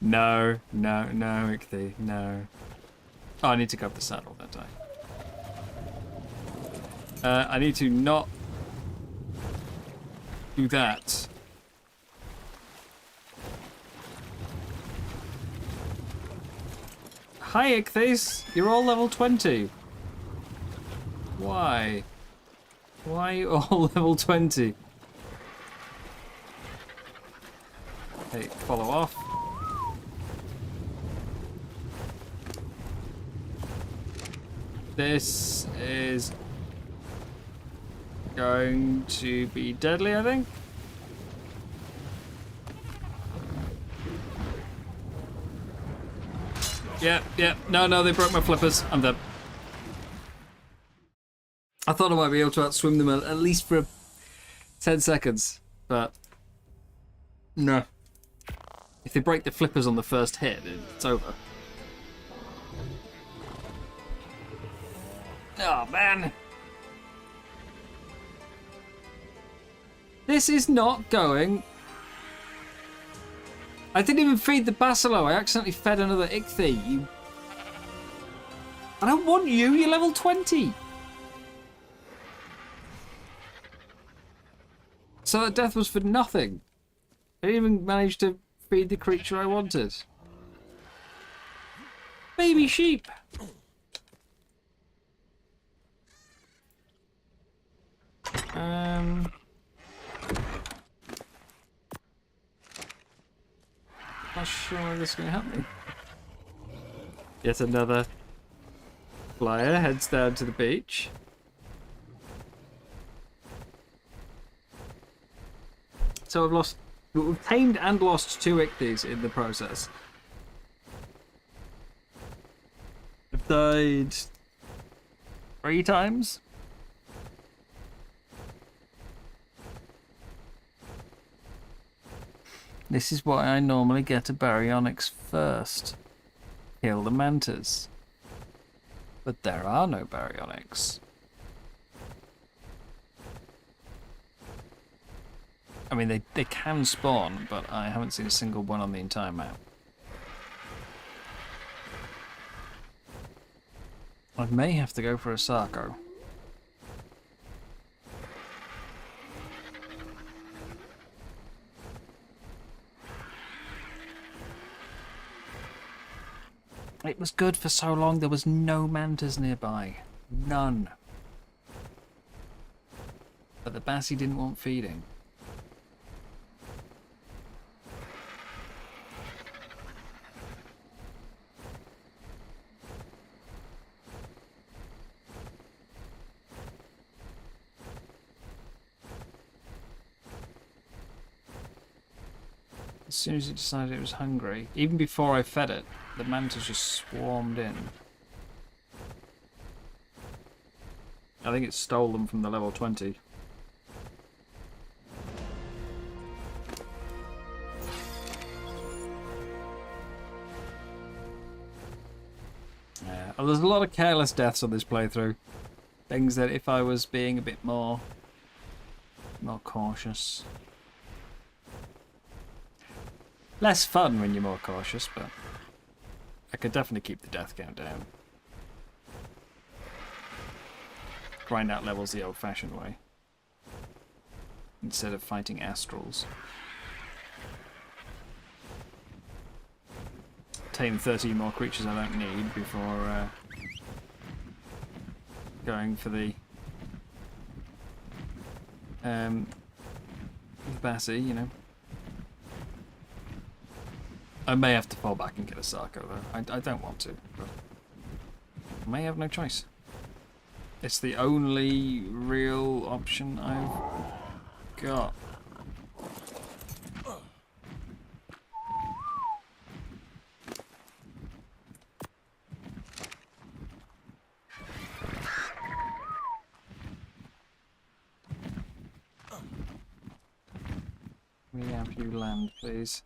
no, Ichthy, no. Oh, I need to grab the saddle, don't I? I need to not do that. Hi, Ichthys. You're all level 20. Why? Why are you all level 20? Okay, follow off. This is going to be deadly, I think. Yeah. No, they broke my flippers. I'm dead. I thought I might be able to outswim them at least for 10 seconds, but no. If they break the flippers on the first hit, it's over. Oh, man. This is not going. I didn't even feed the Basilo. I accidentally fed another Ichthy. I don't want you. You're level 20. So that death was for nothing. I didn't even manage to feed the creature I wanted. Baby sheep. Not sure this is going to help me. Yet another flyer heads down to the beach. So we've tamed and lost 2 Ichthys in the process. I've died 3 times. This is why I normally get a Baryonyx first. Kill the Mantas. But there are no Baryonyx. I mean, they can spawn, but I haven't seen a single one on the entire map. I may have to go for a Sarco. It was good for so long, there was no Mantas nearby. None. But the Bassie didn't want feeding. As soon as it decided it was hungry, even before I fed it, the mantas just swarmed in. I think it stole them from the level 20. Yeah, there's a lot of careless deaths on this playthrough. Things that if I was being a bit more cautious. Less fun when you're more cautious, but I could definitely keep the death count down. Grind out levels the old-fashioned way, instead of fighting astrals. Tame 30 more creatures I don't need before going for the Bassie, you know. I may have to fall back and get a Sarco though. I don't want to, but I may have no choice. It's the only real option I've got. Can we have you land, please?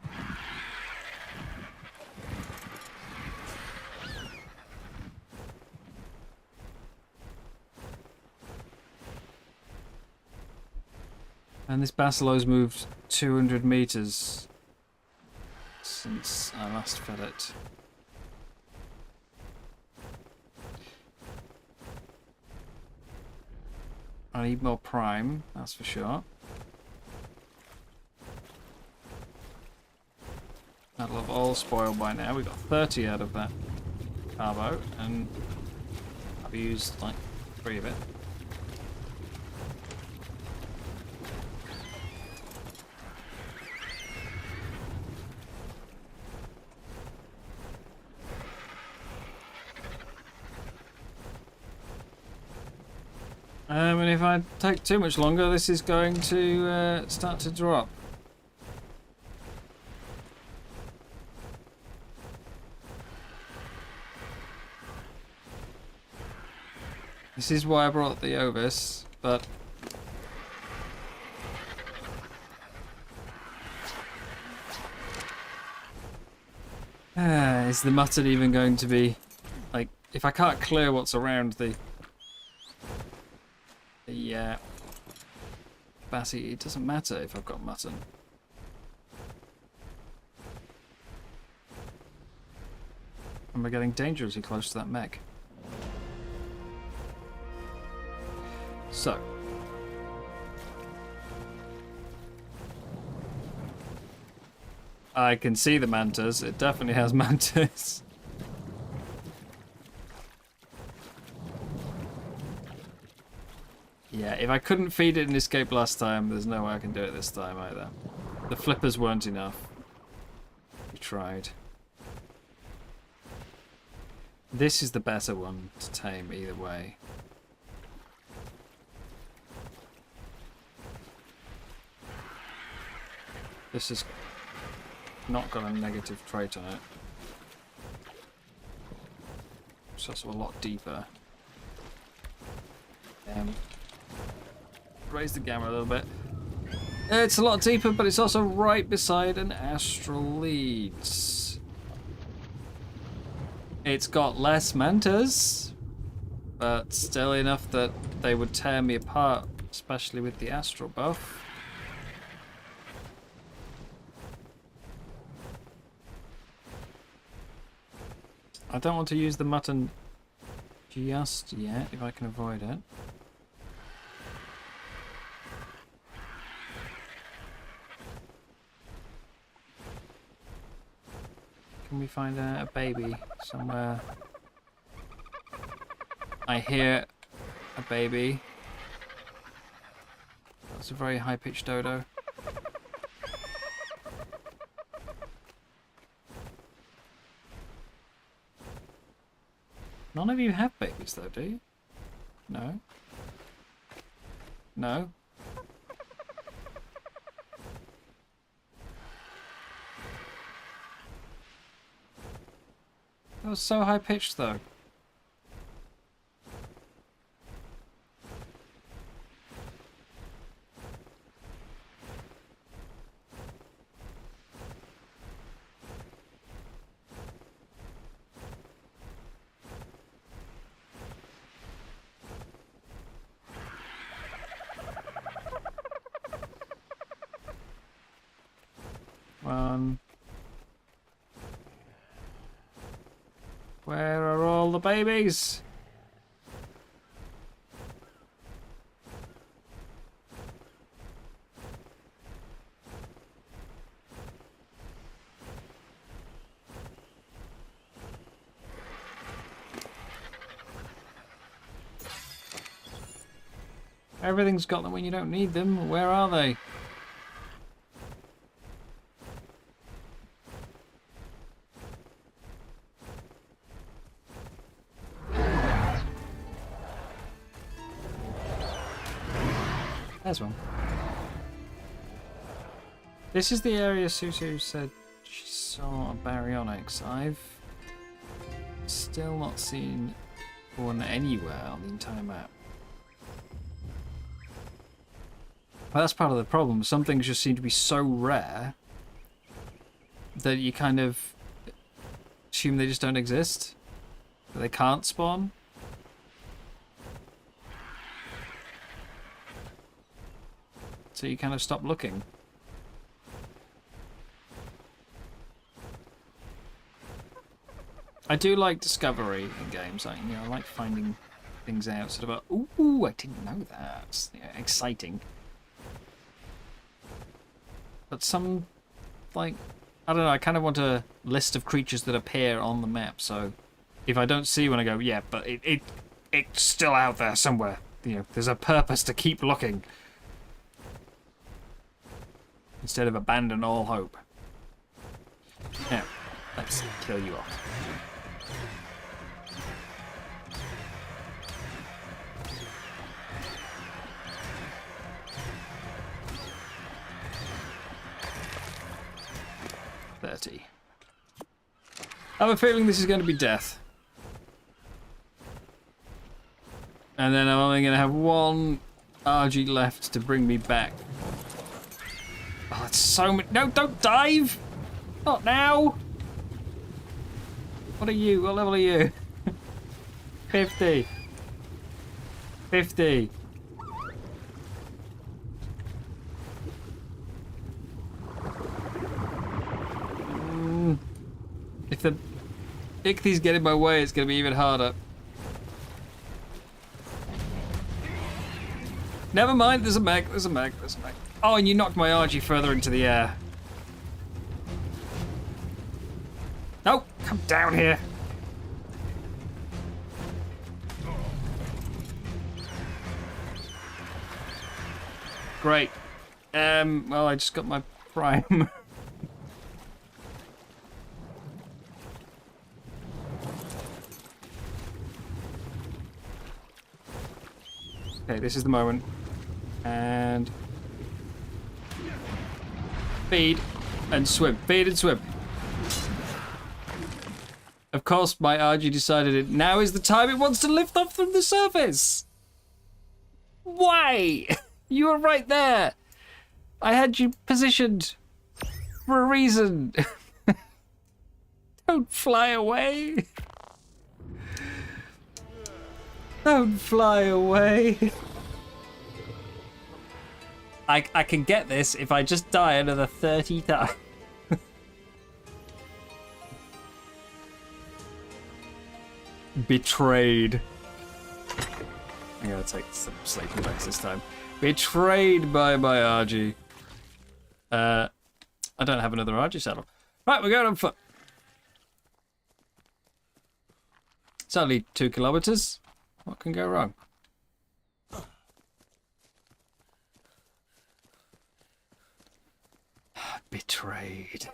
And this Basilo's moved 200 meters since I last fed it. I need more prime, that's for sure. That'll have all spoiled by now. We've got 30 out of that carbo, and I've used like 3 of it. And if I take too much longer, this is going to start to drop. This is why I brought the Ovis, but is the mutton even going to be like, if I can't clear what's around the Batty, it doesn't matter if I've got mutton. And we're getting dangerously close to that mech. So. I can see the mantas. It definitely has mantas. Yeah, if I couldn't feed it and escape last time, there's no way I can do it this time either. The flippers weren't enough. We tried. This is the better one to tame either way. This has not got a negative trait on it. It's also a lot deeper. Raise the gamma a little bit. It's a lot deeper, but it's also right beside an astral leads. It's got less mantas, but still enough that they would tear me apart, especially with the astral buff. I don't want to use the mutton just yet, if I can avoid it. Can we find a baby somewhere? I hear a baby. That's a very high-pitched dodo. None of you have babies though, do you? No? No? That was so high-pitched though. Where are all the babies? Everything's got them when you don't need them. Where are they? There's one. This is the area Susu said she saw a baryonyx. I've still not seen one anywhere on the entire map. Well, that's part of the problem. Some things just seem to be so rare that you kind of assume they just don't exist. That they can't spawn. So you kind of stop looking. I do like discovery in games. I like finding things out. Sort of a, ooh, I didn't know that. It's, exciting. But some, like, I don't know. I kind of want a list of creatures that appear on the map. So if I don't see one, I go, yeah, but it's still out there somewhere. There's a purpose to keep looking. Instead of abandon all hope. Now, let's kill you off. 30. I have a feeling this is going to be death. And then I'm only going to have one RG left to bring me back. Oh, it's so much. No, don't dive! Not now! What are you? What level are you? 50. 50. If the Ichthy's get in my way, it's going to be even harder. Never mind, there's a mech, there's a mech, there's a mech. Oh, and you knocked my RG further into the air. No, come down here. Great. Well, I just got my prime. Okay, this is the moment. And feed and swim. Feed and swim. Of course, my RG decided it. Now is the time it wants to lift off from the surface. Why? You were right there. I had you positioned for a reason. Don't fly away. Don't fly away. I can get this if I just die another 30 times. Betrayed. I'm gonna take some sleeping bags this time. Betrayed by my RG. I don't have another RG saddle. Right, we're going on foot. It's only 2 kilometers. What can go wrong? Betrayed.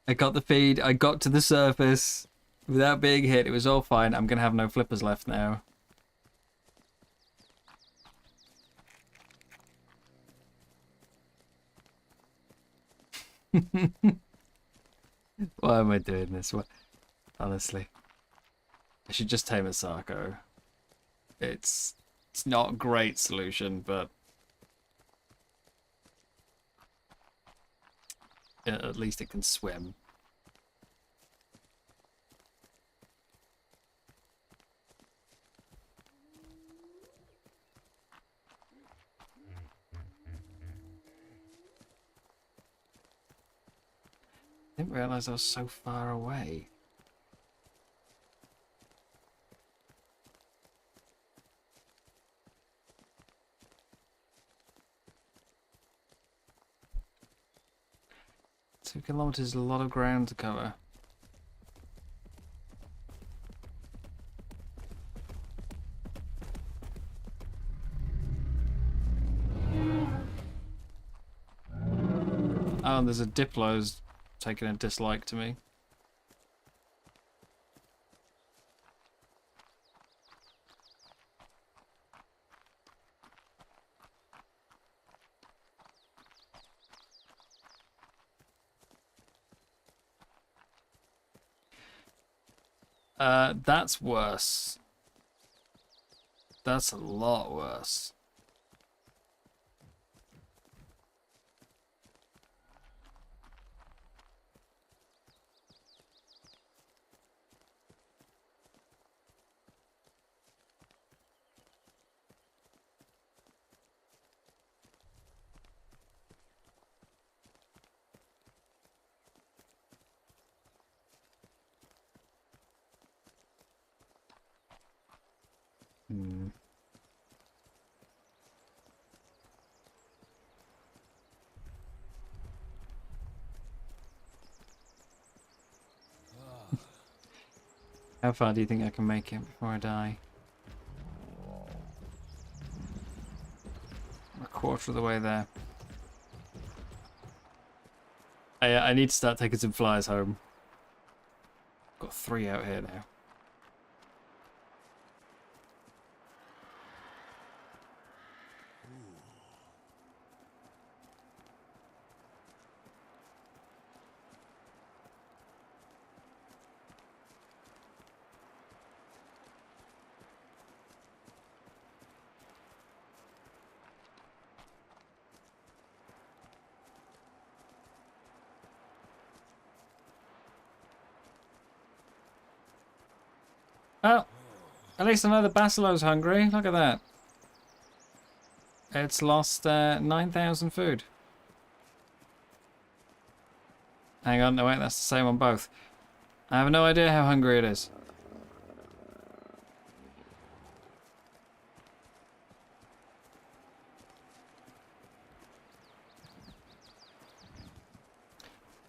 I got the feed. I got to the surface without being hit. It was all fine. I'm gonna have no flippers left now. Why am I doing this? What? Honestly, I should just tame a Sarko. It's not a great solution, but at least it can swim. I didn't realise I was so far away. Two kilometers is a lot of ground to cover. Oh, and there's a Diplo's taking a dislike to me. That's worse. That's a lot worse. How far do you think I can make it before I die? A quarter of the way there. I need to start taking some flyers home. Got 3 out here now. Oh, at least I know the Basilo's hungry. Look at that. It's lost 9,000 food. Hang on, no wait, that's the same on both. I have no idea how hungry it is.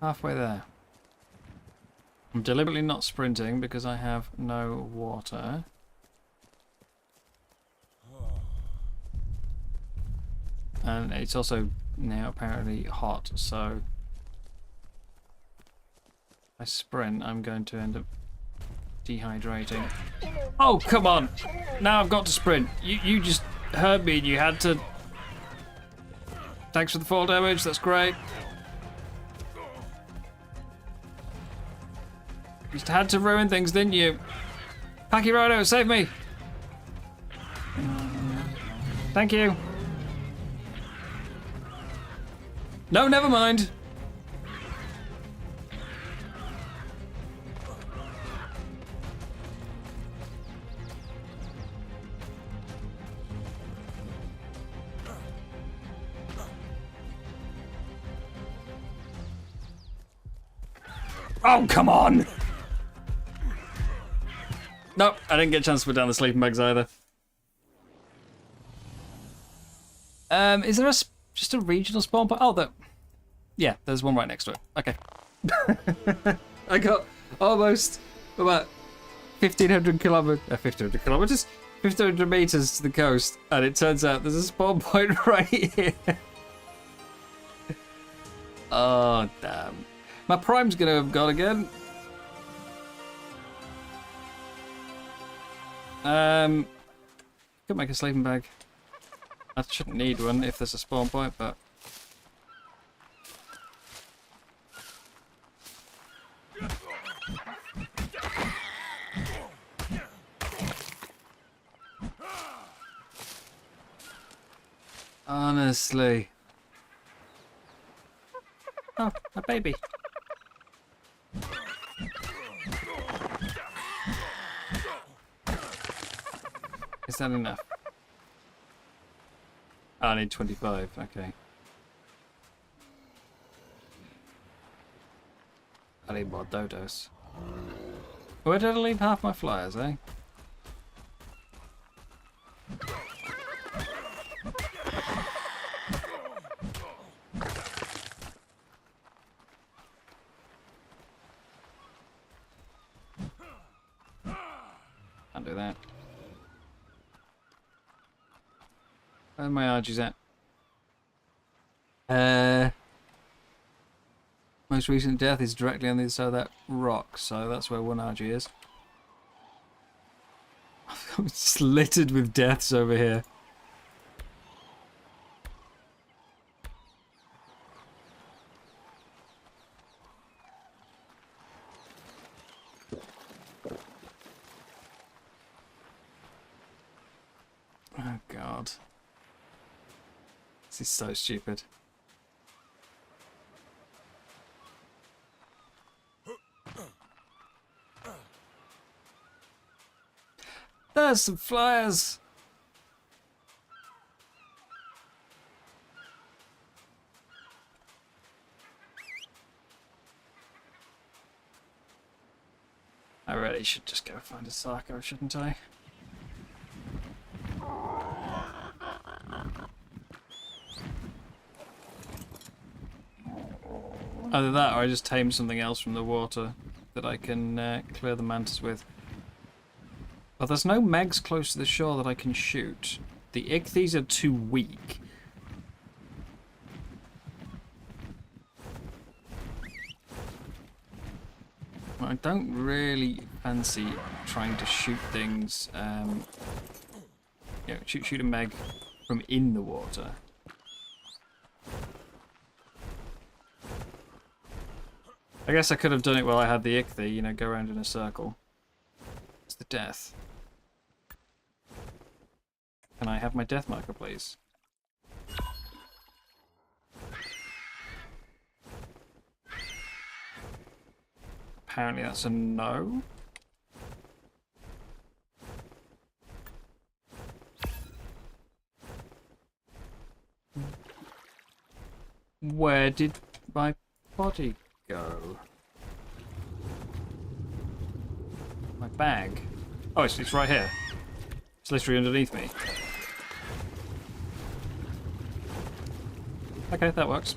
Halfway there. I'm deliberately not sprinting because I have no water. And it's also now apparently hot, so if I sprint, I'm going to end up dehydrating. Oh, come on! Now I've got to sprint. You just heard me and you had to... Thanks for the fall damage, that's great. You just had to ruin things, didn't you? Packy Rhino, save me! Thank you. No, never mind. Oh, come on! Nope, I didn't get a chance to put down the sleeping bags either. Is there just a regional spawn point? Oh, yeah, there's one right next to it. Okay. I got almost about 1,500 kilometers, 1,500 kilometers? 1,500 meters to the coast, and it turns out there's a spawn point right here. Oh, damn. My prime's gonna have gone again. Could make a sleeping bag. I shouldn't need one if there's a spawn point, but... Honestly. Oh, a baby. Is that enough? Oh, I need 25, okay. I need more dodos. Where did I leave half my flyers, eh? Can't do that. Where are my Argies at? Most recent death is directly on the other side of that rock, so that's where one Argy is. I'm just littered with deaths over here. Oh god. This is so stupid. There's some flyers. I really should just go find a Sarko, shouldn't I? Either that or I just tame something else from the water that I can clear the mantis with. But there's no megs close to the shore that I can shoot. The ichthyes are too weak. I don't really fancy trying to shoot things, shoot a meg from in the water. I guess I could have done it while I had the ichthy, you know, go around in a circle. It's the death. Can I have my death marker, please? Apparently that's a no. Where did my body go? My bag? Oh, it's right here. It's literally underneath me. Okay, that works.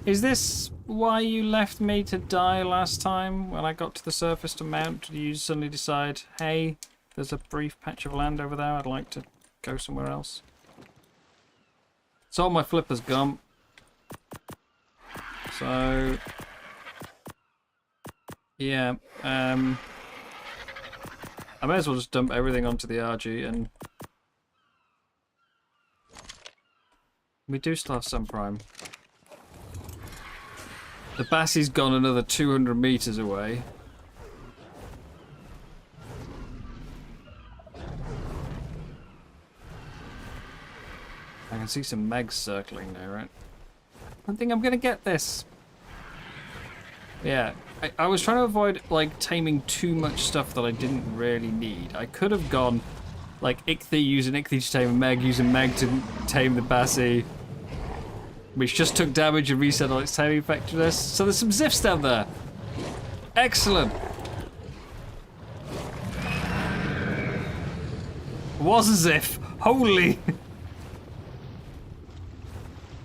Is this why you left me to die last time? When I got to the surface to mount, did you suddenly decide, hey, there's a brief patch of land over there, I'd like to go somewhere else? So all my flippers gone. So yeah, I may as well just dump everything onto the RG, and we do still have some prime. The Bassie's gone another 200 meters away. I can see some Megs circling now, right? I think I'm gonna get this. Yeah, I was trying to avoid like taming too much stuff that I didn't really need. I could have gone like Ichthy, using Ichthy to tame a Meg, using Meg to tame the Bassie, which just took damage and reset all its taming effectiveness. So there's some Ziffs down there. Excellent. Was a Ziff. Holy.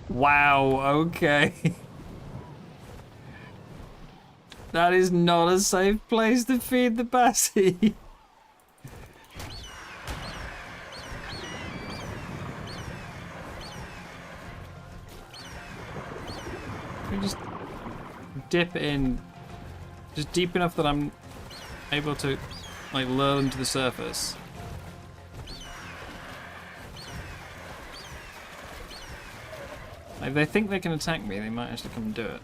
Wow, okay. That is not a safe place to feed the Bassie. Just dip in just deep enough that I'm able to like lure them to the surface. If they think they can attack me, they might actually come and do it.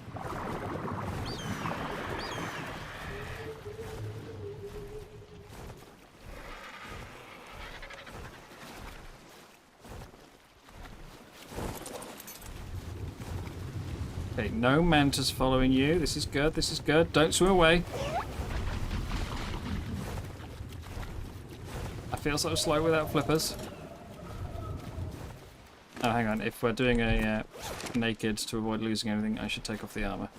Okay, no mantas following you. This is good, this is good. Don't swim away. I feel so slow without flippers. Oh, hang on. If we're doing a naked to avoid losing anything, I should take off the armor.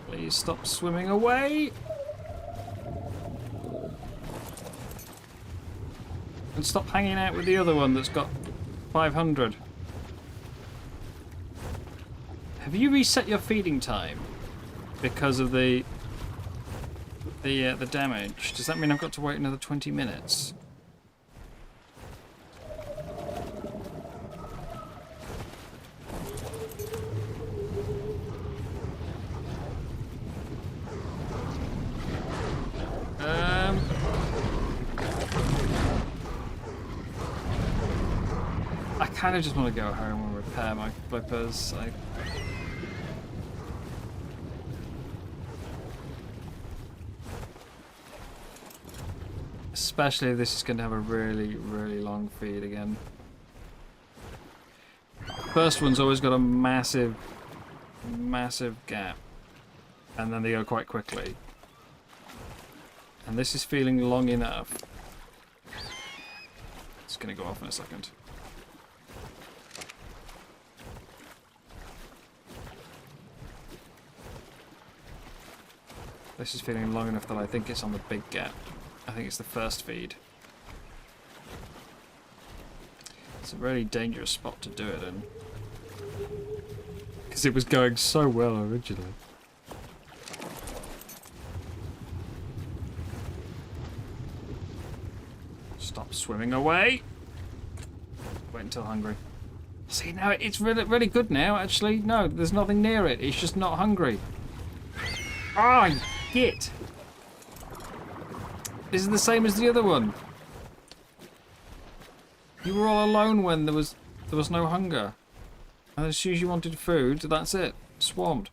Please stop swimming away. And stop hanging out with the other one that's got 500. Have you reset your feeding time because of the damage? Does that mean I've got to wait another 20 minutes? I kind of just want to go home and repair my flippers. Especially if this is going to have a really, really long feed again. First one's always got a massive, massive gap. And then they go quite quickly. And this is feeling long enough. It's going to go off in a second. This is feeling long enough that I think it's on the big gap. I think it's the first feed. It's a really dangerous spot to do it in. Because it was going so well originally. Stop swimming away. Wait until hungry. See, now it's really, really good now, actually. No, there's nothing near it. It's just not hungry. Ah, git! This is the same as the other one. You were all alone when there was no hunger. And as soon as you wanted food, that's it. Swarmed.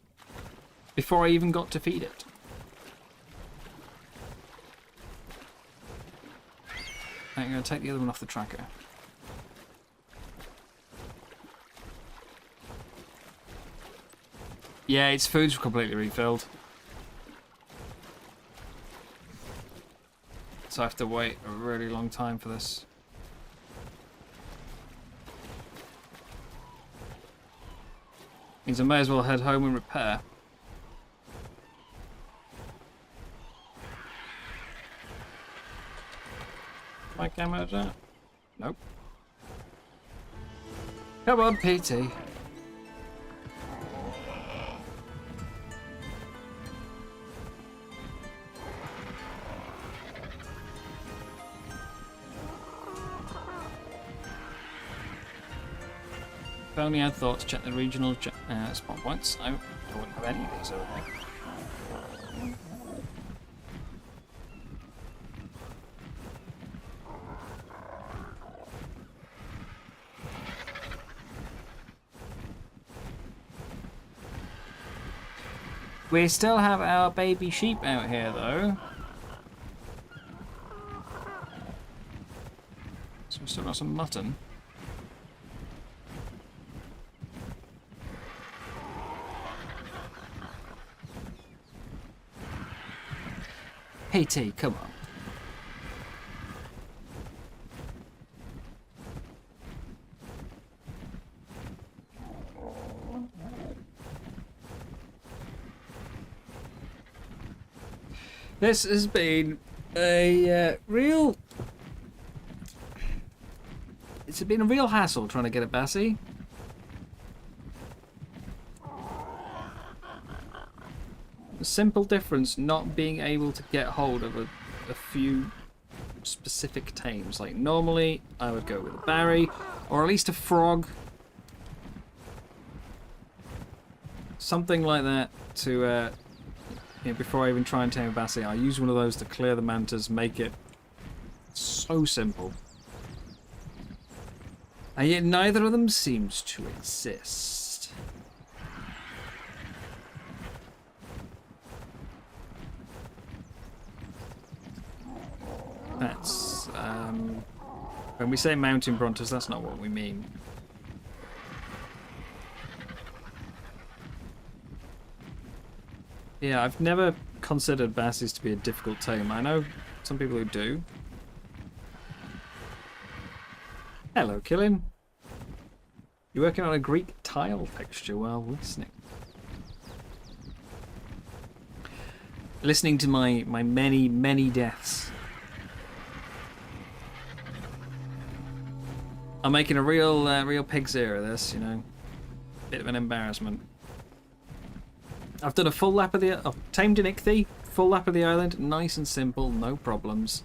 Before I even got to feed it. I'm going to take the other one off the tracker. Yeah, its food's completely refilled. So I have to wait a really long time for this. Means I may as well head home and repair. Am I cam out that? Nope. Come on, PT. If only I'd thought to check the regional spawn points. I wouldn't have any of these over there. We still have our baby sheep out here, though. So we've still got some mutton. Hey T, come on. This has been a real... It's been a real hassle trying to get a Bassie. The simple difference not being able to get hold of a few specific tames. Like normally I would go with a Barry or at least a frog. Something like that to... you know, before I even try and tame a Bassie, I use one of those to clear the mantas, make it so simple. And yet neither of them seems to exist. That's, when we say mountain brontos, that's not what we mean. Yeah, I've never considered Bassies to be a difficult tame. I know some people who do. Hello, Killin. You're working on a Greek tile texture while listening. Listening to my many, many deaths. I'm making a real pig's ear of this, you know. Bit of an embarrassment. I've done a full lap of the... I've tamed an ichthy, full lap of the island, nice and simple, no problems.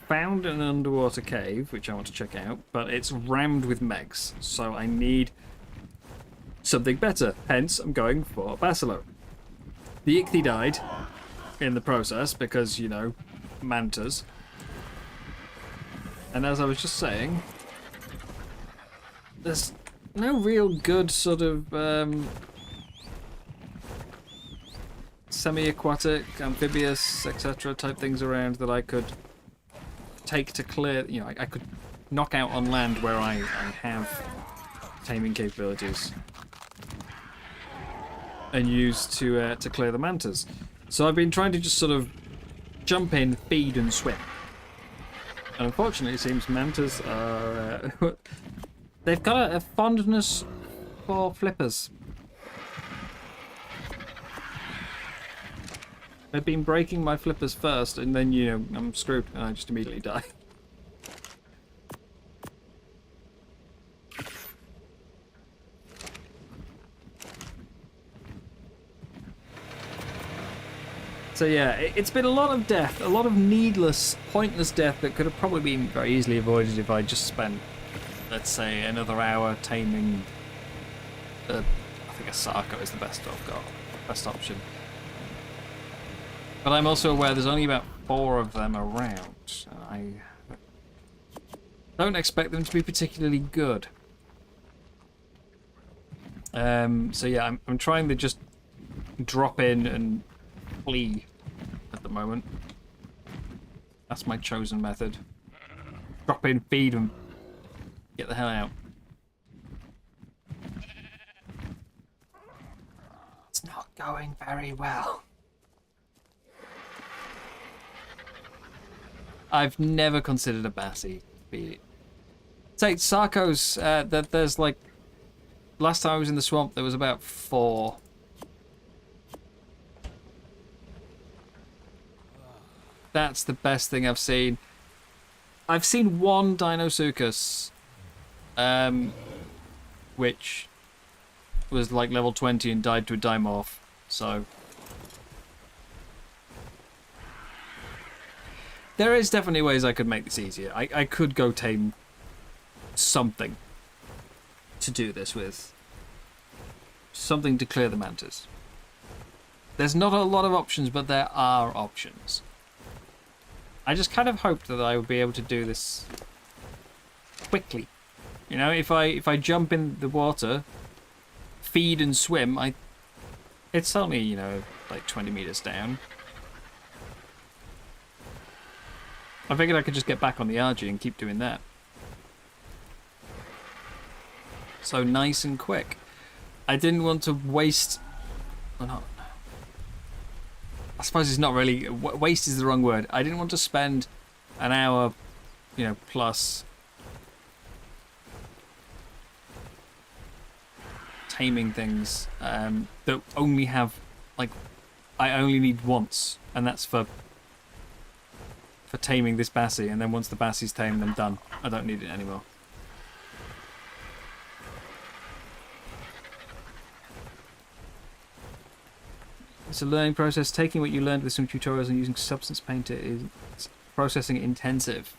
Found an underwater cave, which I want to check out, but it's rammed with megs, so I need something better. Hence, I'm going for Basilo. The ichthy died in the process because, you know, mantas. And as I was just saying, there's no real good sort of... semi-aquatic, amphibious, etc. type things around that I could take to clear, you know, I could knock out on land where I have taming capabilities and use to clear the mantas. So I've been trying to just sort of jump in, feed and swim. And unfortunately it seems mantas are... they've got a fondness for flippers. I've been breaking my flippers first, and then, you know, I'm screwed, and I just immediately die. So yeah, it's been a lot of death, a lot of needless, pointless death that could have probably been very easily avoided if I just spent, let's say, another hour taming... I think a Sarko is the best I've got, best option. But I'm also aware there's only about 4 of them around. I don't expect them to be particularly good. So yeah, I'm trying to just drop in and flee at the moment. That's my chosen method. Drop in, feed, and get the hell out. going very well. I've never considered a Bassie to be... Say, Sarcos, there's like... Last time I was in the swamp, there was about 4. That's the best thing I've seen. I've seen 1 Deinosuchus, which was like level 20 and died to a Dimorph, so... There is definitely ways I could make this easier. I could go tame something to do this with. Something to clear the mantis. There's not a lot of options, but there are options. I just kind of hoped that I would be able to do this quickly. You know, if I jump in the water, feed and swim, it's only, you know, like 20 meters down. I figured I could just get back on the RG and keep doing that. So nice and quick. I didn't want to waste... Well, not... I suppose it's not really... Waste is the wrong word. I didn't want to spend an hour, you know, plus... taming things that only have, like... I only need once. And that's for taming this Bassie, and then once the Bassie's tamed, I'm done. I don't need it anymore. It's a learning process. Taking what you learned with some tutorials and using Substance Painter is processing intensive.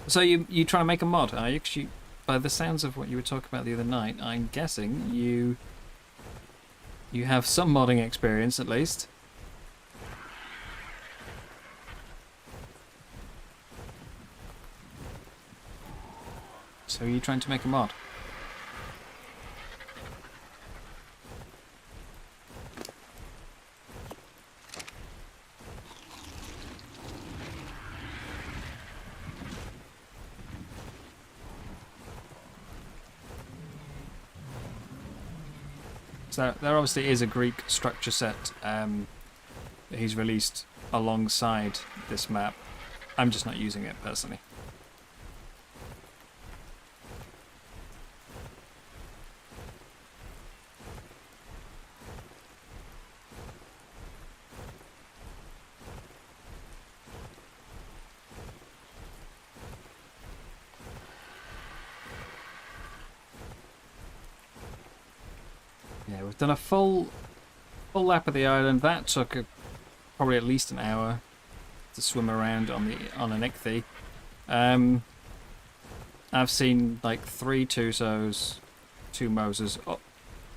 So you try to make a mod, are you? 'Cause you, by the sounds of what you were talking about the other night, I'm guessing you have some modding experience at least. So are you trying to make a mod? So there obviously is a Greek structure set that he's released alongside this map. I'm just not using it personally. Yeah, we've done a full lap of the island. That took probably at least an hour to swim around on an ichthy. I've seen like 3 Tusos, 2 Moses,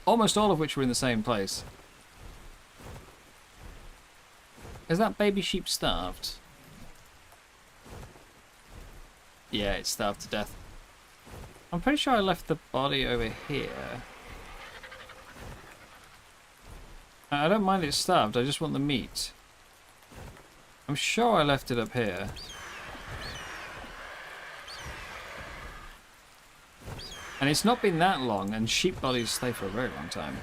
almost all of which were in the same place. Is that baby sheep starved? Yeah, it's starved to death. I'm pretty sure I left the body over here. I don't mind it starved, I just want the meat. I'm sure I left it up here. And it's not been that long, and sheep bodies stay for a very long time.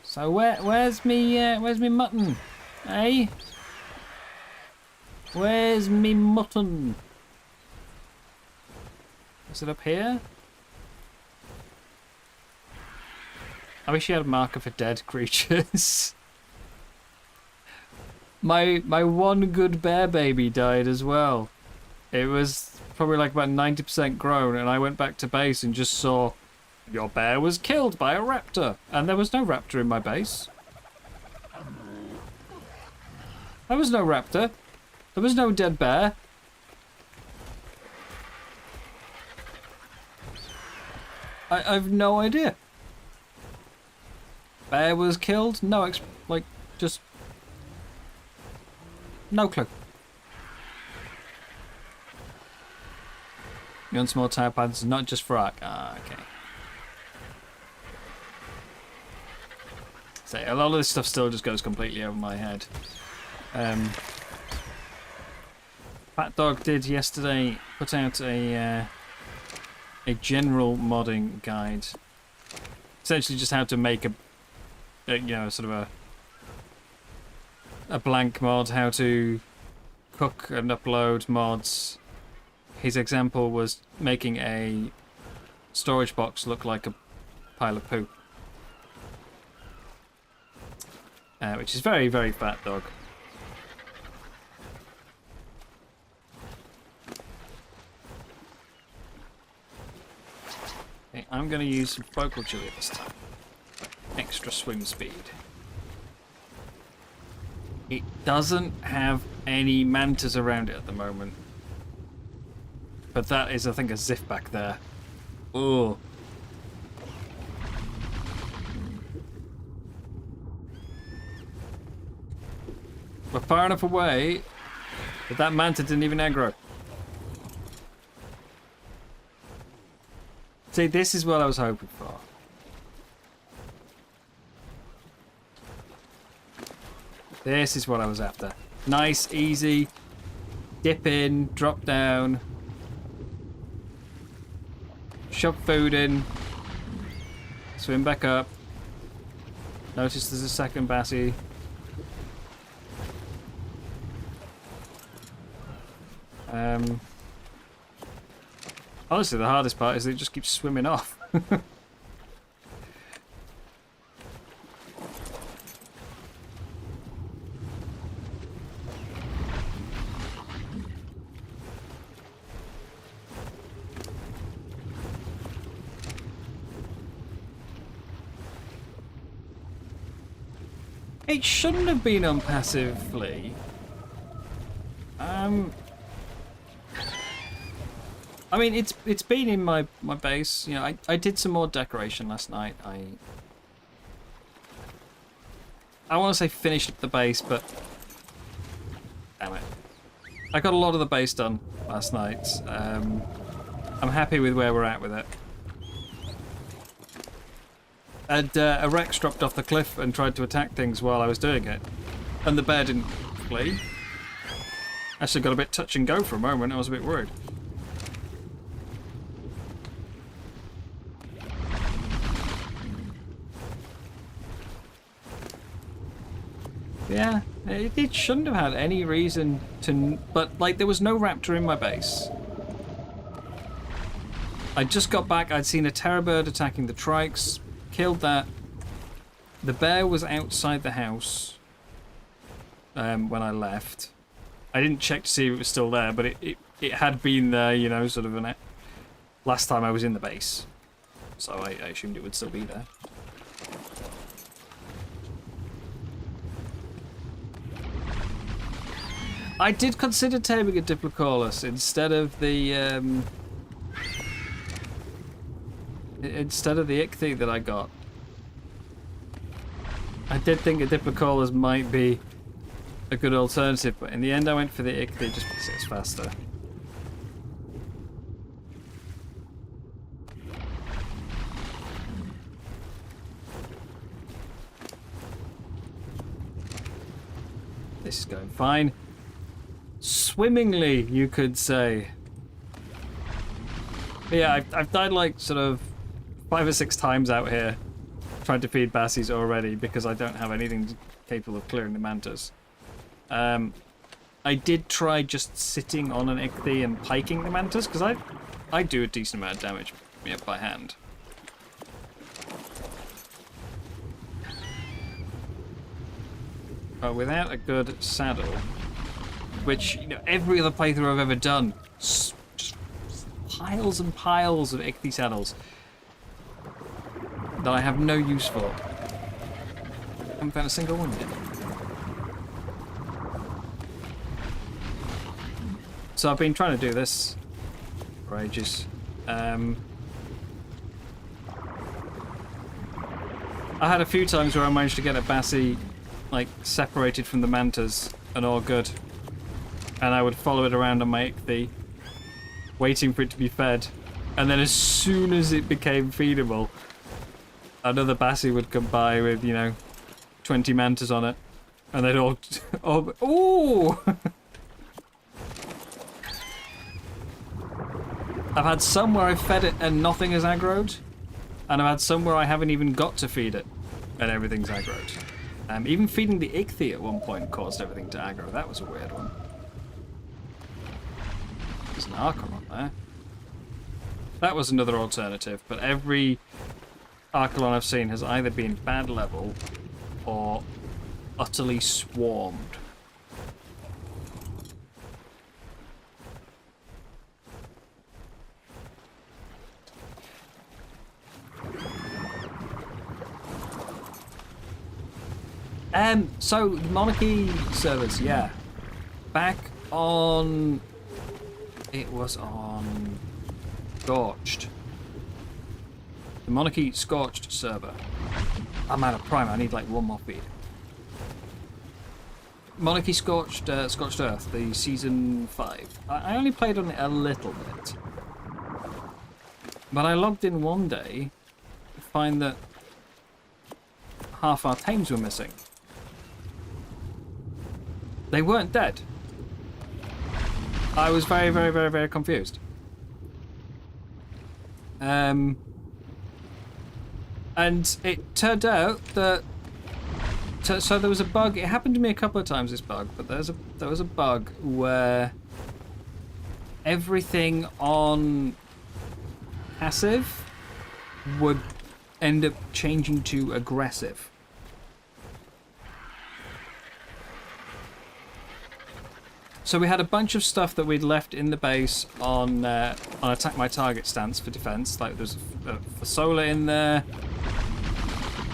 So where's me mutton? Eh? Where's me mutton? Is it up here? I wish you had a marker for dead creatures. My one good bear baby died as well. It was probably like about 90% grown, and I went back to base and just saw your bear was killed by a raptor, and there was no raptor in my base. There was no raptor. There was no dead bear. I've no idea. Bear was killed? No, just... No clue. You want some more tire patterns, not just for arc. Ah, okay. So a lot of this stuff still just goes completely over my head. Fat Dog did yesterday put out a general modding guide essentially just how to make you know, sort of a blank mod, how to cook and upload mods. His example was making a storage box look like a pile of poo. Which is very, very fat dog. Okay, I'm going to use some focal chili this time. Extra swim speed. It doesn't have any mantas around it at the moment. But that is, I think, a Ziff back there. Ooh. We're far enough away that manta didn't even aggro. See, this is what I was hoping for. This is what I was after. Nice, easy. Dip in, drop down. Shove food in. Swim back up. Notice there's a second Bassie. Honestly, the hardest part is that it just keeps swimming off. It shouldn't have been on passively. I mean, it's been in my base. You know, I did some more decoration last night. I want to say finished up the base, but damn it, I got a lot of the base done last night. I'm happy with where we're at with it. And a Rex dropped off the cliff and tried to attack things while I was doing it, and the bear didn't flee. Actually, got a bit touch and go for a moment. I was a bit worried. Yeah, it shouldn't have had any reason to... But, like, there was no raptor in my base. I just got back. I'd seen a terror bird attacking the trikes. Killed that. The bear was outside the house when I left. I didn't check to see if it was still there, but it had been there, you know, sort of last time I was in the base. So I assumed it would still be there. I did consider taming a Diplocaulus instead of the ichthy that I got. I did think a Diplocaulus might be a good alternative, but in the end I went for the ichthy just because it's faster. This is going fine. Swimmingly, you could say. But yeah, I've died like sort of 5 or 6 times out here trying to feed bassies already because I don't have anything capable of clearing the mantas. I did try just sitting on an ichthy and piking the mantas because I do a decent amount of damage, yeah, by hand. But without a good saddle, which, you know, every other playthrough I've ever done, just piles and piles of ichthy saddles that I have no use for. I haven't found a single one yet. So I've been trying to do this for ages. I had a few times where I managed to get a bassie like separated from the mantas and all good. And I would follow it around on my ichthy, waiting for it to be fed. And then as soon as it became feedable, another bassie would come by with, you know, 20 mantas on it. And they'd all ooh! I've had some where I've fed it and nothing has aggroed. And I've had some where I haven't even got to feed it, and everything's aggroed. Even feeding the Ichthy at one point caused everything to aggro. That was a weird one. There's an Archon on there. That was another alternative, but every Archelon I've seen has either been bad level or utterly swarmed. So Monarchy servers, yeah. Back on... It was on... Scorched. The Monarchy Scorched server. I'm out of prime, I need like one more feed. Monarchy Scorched Earth, the season 5. I only played on it a little bit. But I logged in one day to find that half our tames were missing. They weren't dead. I was very, very, very, very confused. And it turned out that so there was a bug. It happened to me a couple of times, this bug, but there was a bug where everything on passive would end up changing to aggressive. So we had a bunch of stuff that we'd left in the base on attack my target stance for defense. Like there's a solar in there.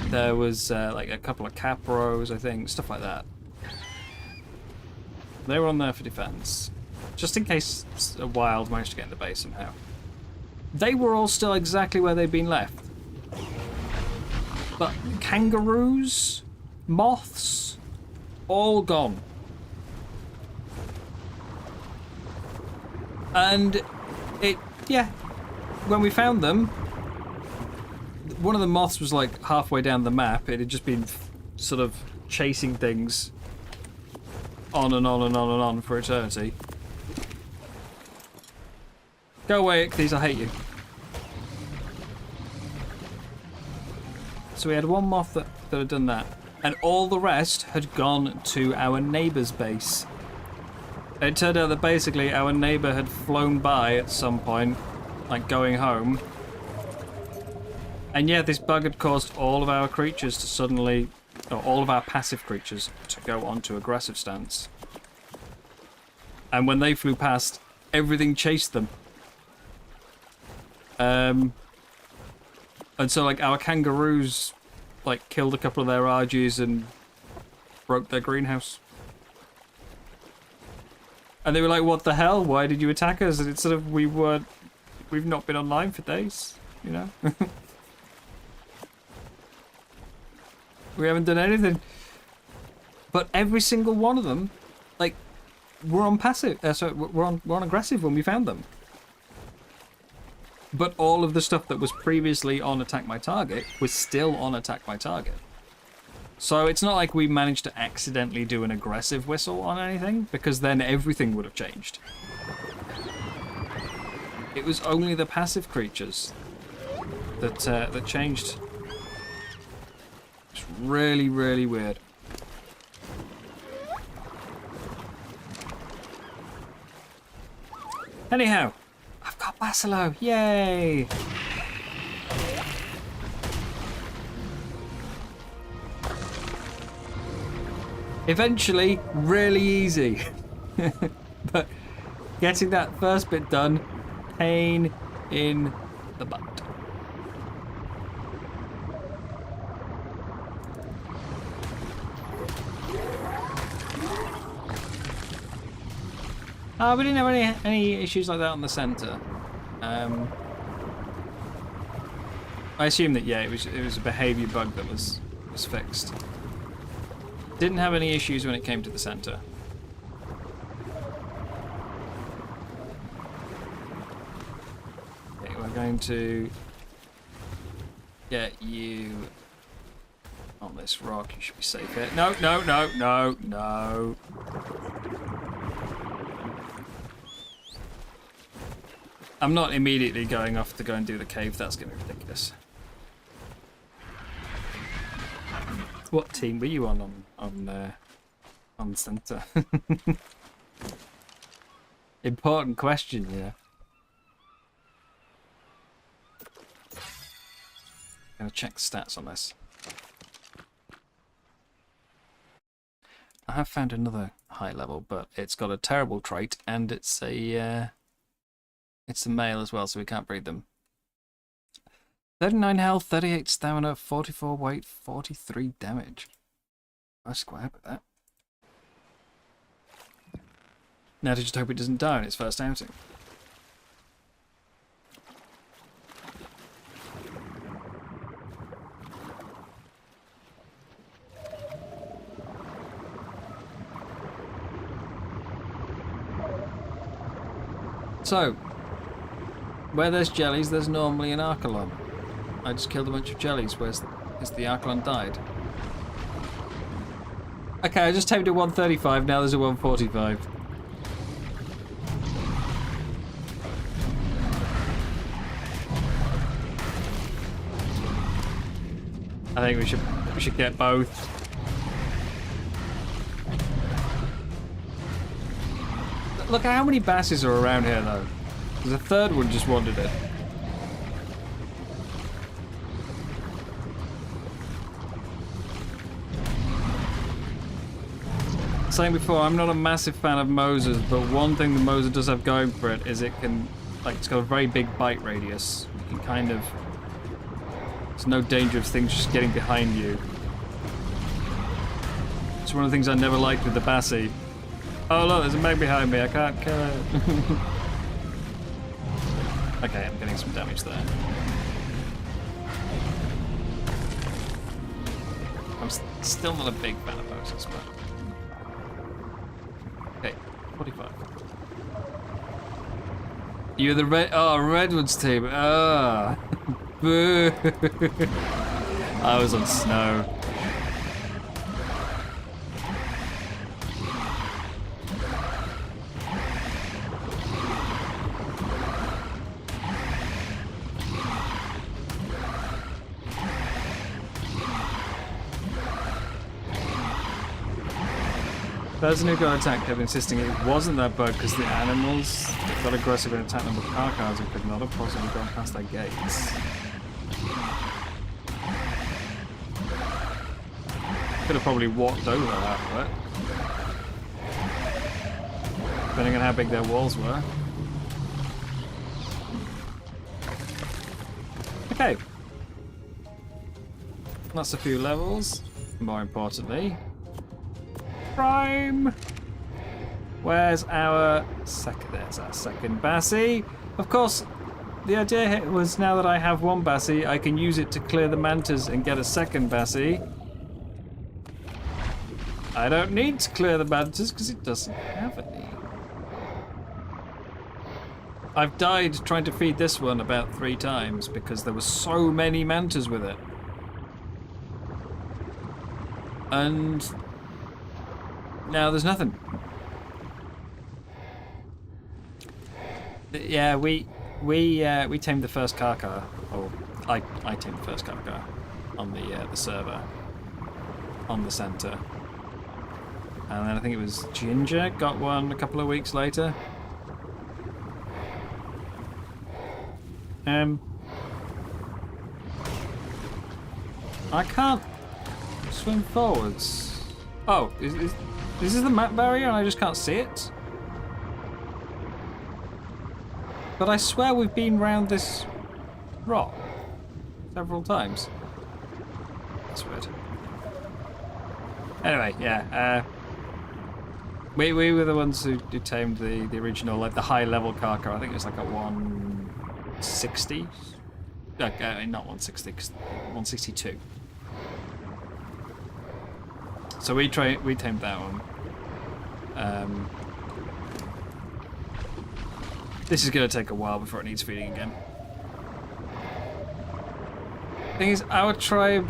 There was like a couple of capros, I think, stuff like that. They were on there for defense, just in case a wild managed to get in the base somehow. They were all still exactly where they'd been left. But kangaroos, moths, all gone. And when we found them, one of the moths was like halfway down the map. It had just been sort of chasing things on and on and on and on for eternity. Go away, Ichthyes, I hate you. So we had one moth that had done that, and all the rest had gone to our neighbour's base. It turned out that basically our neighbour had flown by at some point, like going home. And yeah, this bug had caused all of our creatures to suddenly, or all of our passive creatures to go onto aggressive stance. And when they flew past, everything chased them. And so like our kangaroos like killed a couple of their Argies and broke their greenhouse. And they were like, what the hell? Why did you attack us? And it's sort of, we've not been online for days, you know? We haven't done anything. But every single one of them, like, were on passive, we're on aggressive when we found them. But all of the stuff that was previously on attack my target was still on attack my target. So it's not like we managed to accidentally do an aggressive whistle on anything, because then everything would have changed. It was only the passive creatures that changed. It's really, really weird. Anyhow, I've got Basilo, yay! Eventually, really easy. But getting that first bit done, pain in the butt. We didn't have any issues like that on the center. I assume that yeah, it was a behavior bug that was fixed. Didn't have any issues when it came to the center. Okay, we're going to get you on this rock. You should be safe here. No, no, no, no, no. I'm not immediately going off to go and do the cave. That's going to be ridiculous. What team were you on Centre? Important question, yeah. Gonna check the stats on this. I have found another high level, but it's got a terrible trait, and it's a male as well, so we can't breed them. 39 health, 38 stamina, 44 weight, 43 damage. I was quite happy with that. Now to just hope it doesn't die on its first outing. So, where there's jellies, there's normally an Archelon. I just killed a bunch of jellies. Has the Archelon died? Okay, I just tamed a 135, now there's a 145. I think we should get both. Look at how many basses are around here though. There's a third one just wandered in. Saying before, I'm not a massive fan of Mosers, but one thing the Moser does have going for it is it can, like, it's got a very big bite radius. You can kind of, there's no danger of things just getting behind you. It's one of the things I never liked with the Bassie. Oh look, there's a meg behind me, I can't kill it. Okay, I'm getting some damage there. I'm still not a big fan of Mosers, but... Okay, 45. You're the Redwoods team. Ah, boo. I was on snow. The person who got attacked kept insisting it wasn't that bug because the animals got aggressive and attacked them with car cars and could not have possibly gone past their gates. Could have probably walked over half of it. Depending on how big their walls were. Okay. That's a few levels. More importantly, Prime. Where's our second? There's our second Bassie. Of course, the idea here was now that I have one Bassie, I can use it to clear the mantas and get a second Bassie. I don't need to clear the mantas because it doesn't have any. I've died trying to feed this one about 3 times because there were so many mantas with it. And now there's nothing. Yeah, we tamed the first Karkar, or I tamed the first Karkar on the server on the center, and then I think it was Ginger got one a couple of weeks later. I can't swim forwards. Oh, is this the map barrier and I just can't see it? But I swear we've been round this rock several times. That's weird. Anyway, yeah. We were the ones who tamed the original, like the high level Karkar. I think it was like a 160. Not 160, 162. So we tamed that one. This is going to take a while before it needs feeding again. Thing is, our tribe,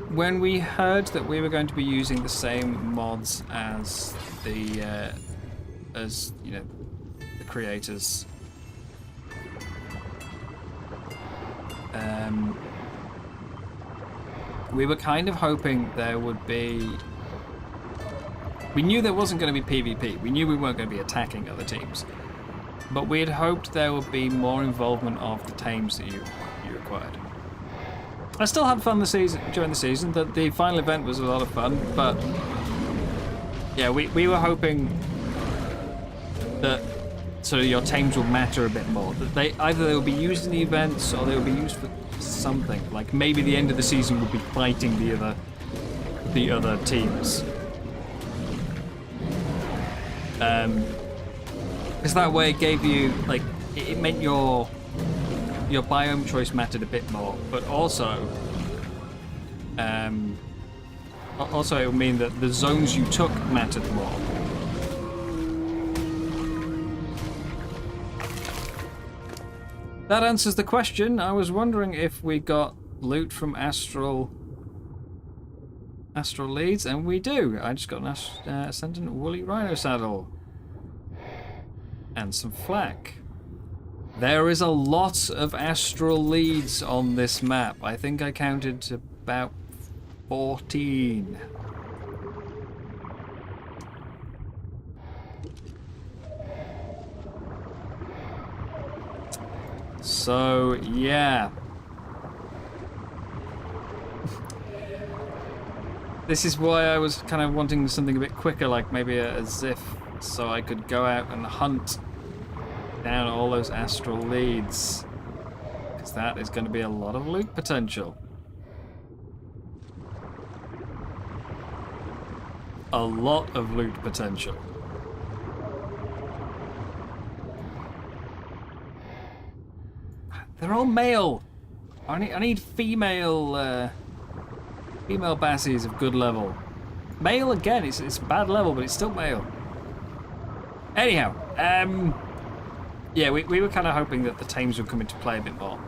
when we heard that we were going to be using the same mods as the creators, we were kind of hoping there would be... We knew there wasn't going to be PvP. We knew we weren't going to be attacking other teams. But we had hoped there would be more involvement of the tames that you acquired. I still had fun during the season. The final event was a lot of fun, but yeah, we were hoping that sort of your tames would matter a bit more. That they would be used in the events or they would be used for something. Like maybe the end of the season would be fighting the other teams. Because that way it gave you, like, it meant your biome choice mattered a bit more, but also it would mean that the zones you took mattered more. That answers the question. I was wondering if we got loot from Astral leads, and we do. I just got an Ascendant Woolly Rhino saddle. And some flak. There is a lot of Astral leads on this map. I think I counted about 14. So, yeah. This is why I was kind of wanting something a bit quicker, like maybe a Ziff, so I could go out and hunt down all those Astral leads. Because that is going to be a lot of loot potential. A lot of loot potential. They're all male. I need female female bassies of good level. Male again, it's bad level, but it's still male. Anyhow, yeah, we were kind of hoping that the tames would come into play a bit more.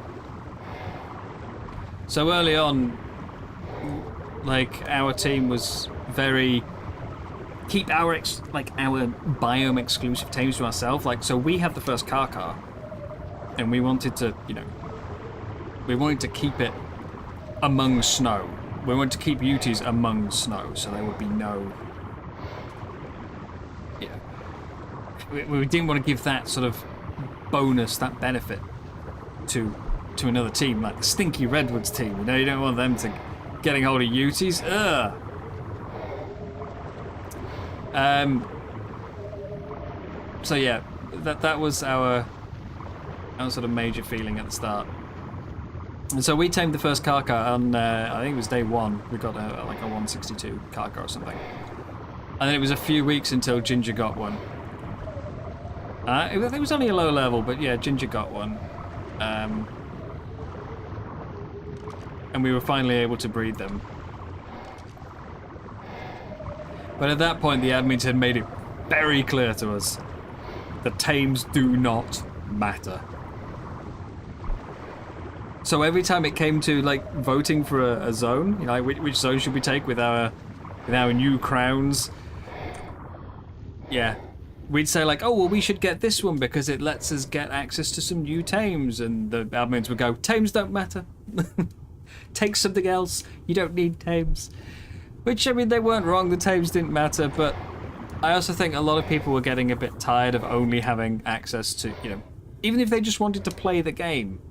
So early on, like, our team was very keep our biome exclusive tames to ourselves. Like, so we had the first car, and we wanted to, you know, we wanted to keep it among snow. We wanted to keep Utis among snow, so there would be no. Yeah, we didn't want to give that sort of bonus, that benefit to another team, like the Stinky Redwoods team. You know, you don't want them to getting hold of Utis. Ugh. So yeah, that was our sort of major feeling at the start. And so we tamed the first car on, I think it was day one. We got like a 162 car or something. And then it was a few weeks until Ginger got one. I think it was only a low level, but yeah, Ginger got one. And we were finally able to breed them. But at that point, the admins had made it very clear to us that tames do not matter. So every time it came to like voting for a zone, you know, which zone should we take with our new crowns? Yeah, we'd say like, oh well, we should get this one because it lets us get access to some new tames, and the admins would go, tames don't matter. Take something else. You don't need tames. Which, I mean, they weren't wrong. The tames didn't matter, but I also think a lot of people were getting a bit tired of only having access to, you know, even if they just wanted to play the game.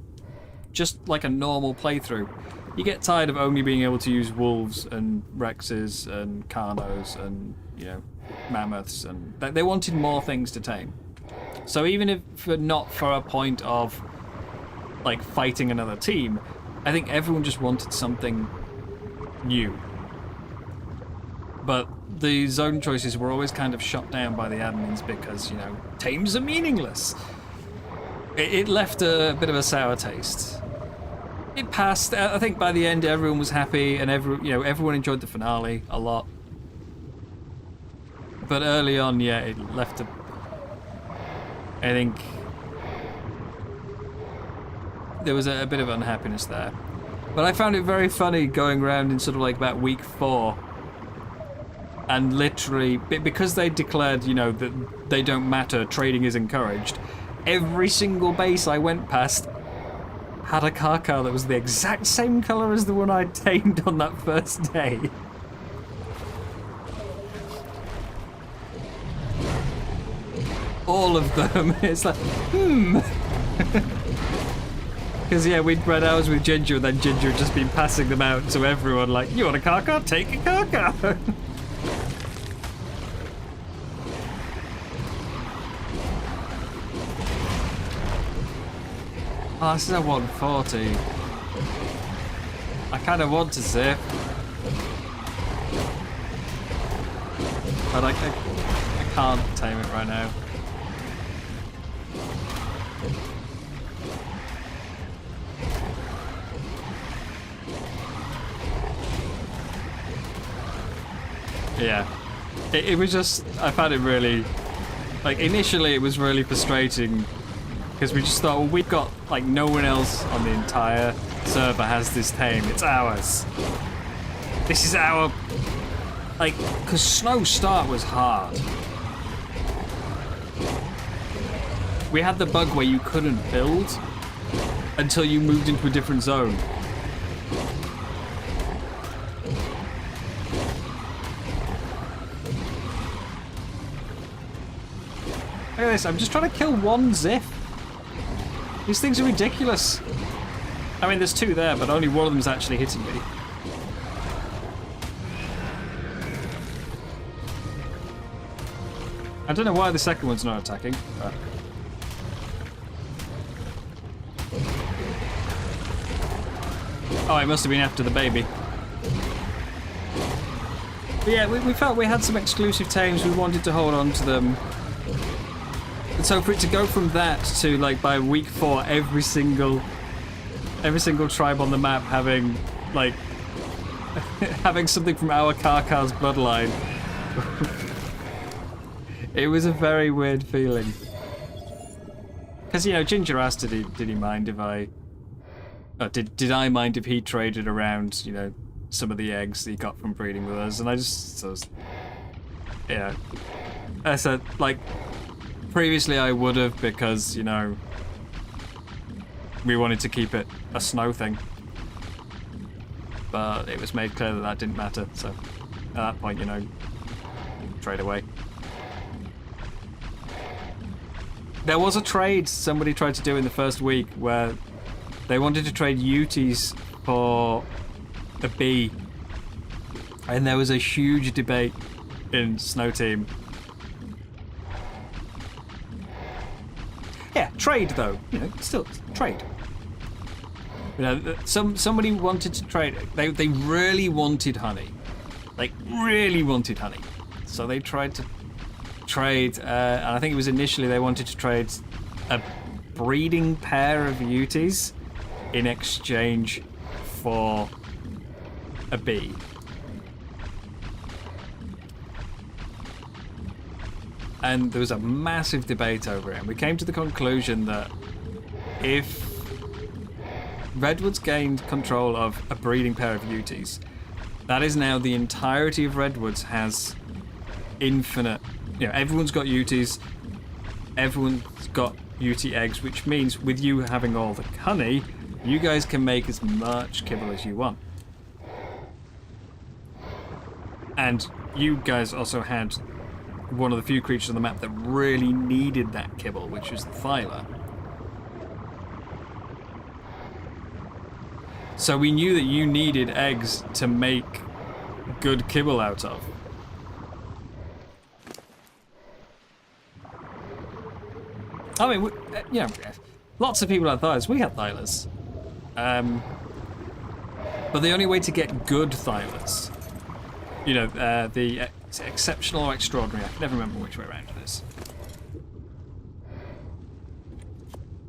Just like a normal playthrough, you get tired of only being able to use wolves and rexes and carnos and, you know, mammoths, and they wanted more things to tame. So even if not for a point of like fighting another team, I think everyone just wanted something new. But the zone choices were always kind of shot down by the admins because, you know, tames are meaningless. It left a bit of a sour taste. It passed. I think by the end everyone was happy, and everyone enjoyed the finale a lot. But early on, yeah, it left I think there was a bit of unhappiness there. But I found it very funny going around in sort of like about week 4, and literally because they declared, you know, that they don't matter, trading is encouraged. Every single base I went past had a car that was the exact same colour as the one I tamed on that first day. All of them. It's like, Because, yeah, we'd run hours with Ginger, and then Ginger had just been passing them out to everyone, like, you want a car? Take a car. Oh, this is a 140. I kind of want to zip. But I can't tame it right now. Yeah. It was just, I found it really, like, initially it was really frustrating because we just thought, well, we've got, like, no one else on the entire server has this tame. It's ours. This is our, like, because Snow Start was hard. We had the bug where you couldn't build until you moved into a different zone. Look at this, I'm just trying to kill one Ziff. These things are ridiculous. I mean, there's two there, but only one of them's actually hitting me. I don't know why the second one's not attacking, but... Oh, it must have been after the baby. But yeah, we felt we had some exclusive tames, we wanted to hold on to them. And so for it to go from that to, like, by week 4, every single tribe on the map having, like, having something from our Karkar's bloodline. It was a very weird feeling. Because, you know, Ginger asked, did he mind if I... did I mind if he traded around, you know, some of the eggs that he got from breeding with us? And I just... yeah. I said, like... Previously I would have because, you know, we wanted to keep it a snow thing. But it was made clear that that didn't matter, so at that point, you know, trade away. There was a trade somebody tried to do in the first week where they wanted to trade Uties for a bee. And there was a huge debate in Snow Team. Yeah, trade though, you know, still trade. You know, somebody wanted to trade. They really wanted honey, like really wanted honey. So they tried to trade, and I think it was initially they wanted to trade a breeding pair of Uties in exchange for a bee. And there was a massive debate over it, and we came to the conclusion that if Redwoods gained control of a breeding pair of Uties, that is now the entirety of Redwoods has infinite, you know, everyone's got Uties, everyone's got Utie eggs, which means with you having all the honey, you guys can make as much kibble as you want. And you guys also had one of the few creatures on the map that really needed that kibble, which was the Thyla. So we knew that you needed eggs to make good kibble out of. I mean, you know, lots of people had Thylas. We had Thylas. But the only way to get good Thylas, you know, the exceptional or extraordinary, I can never remember which way around it is.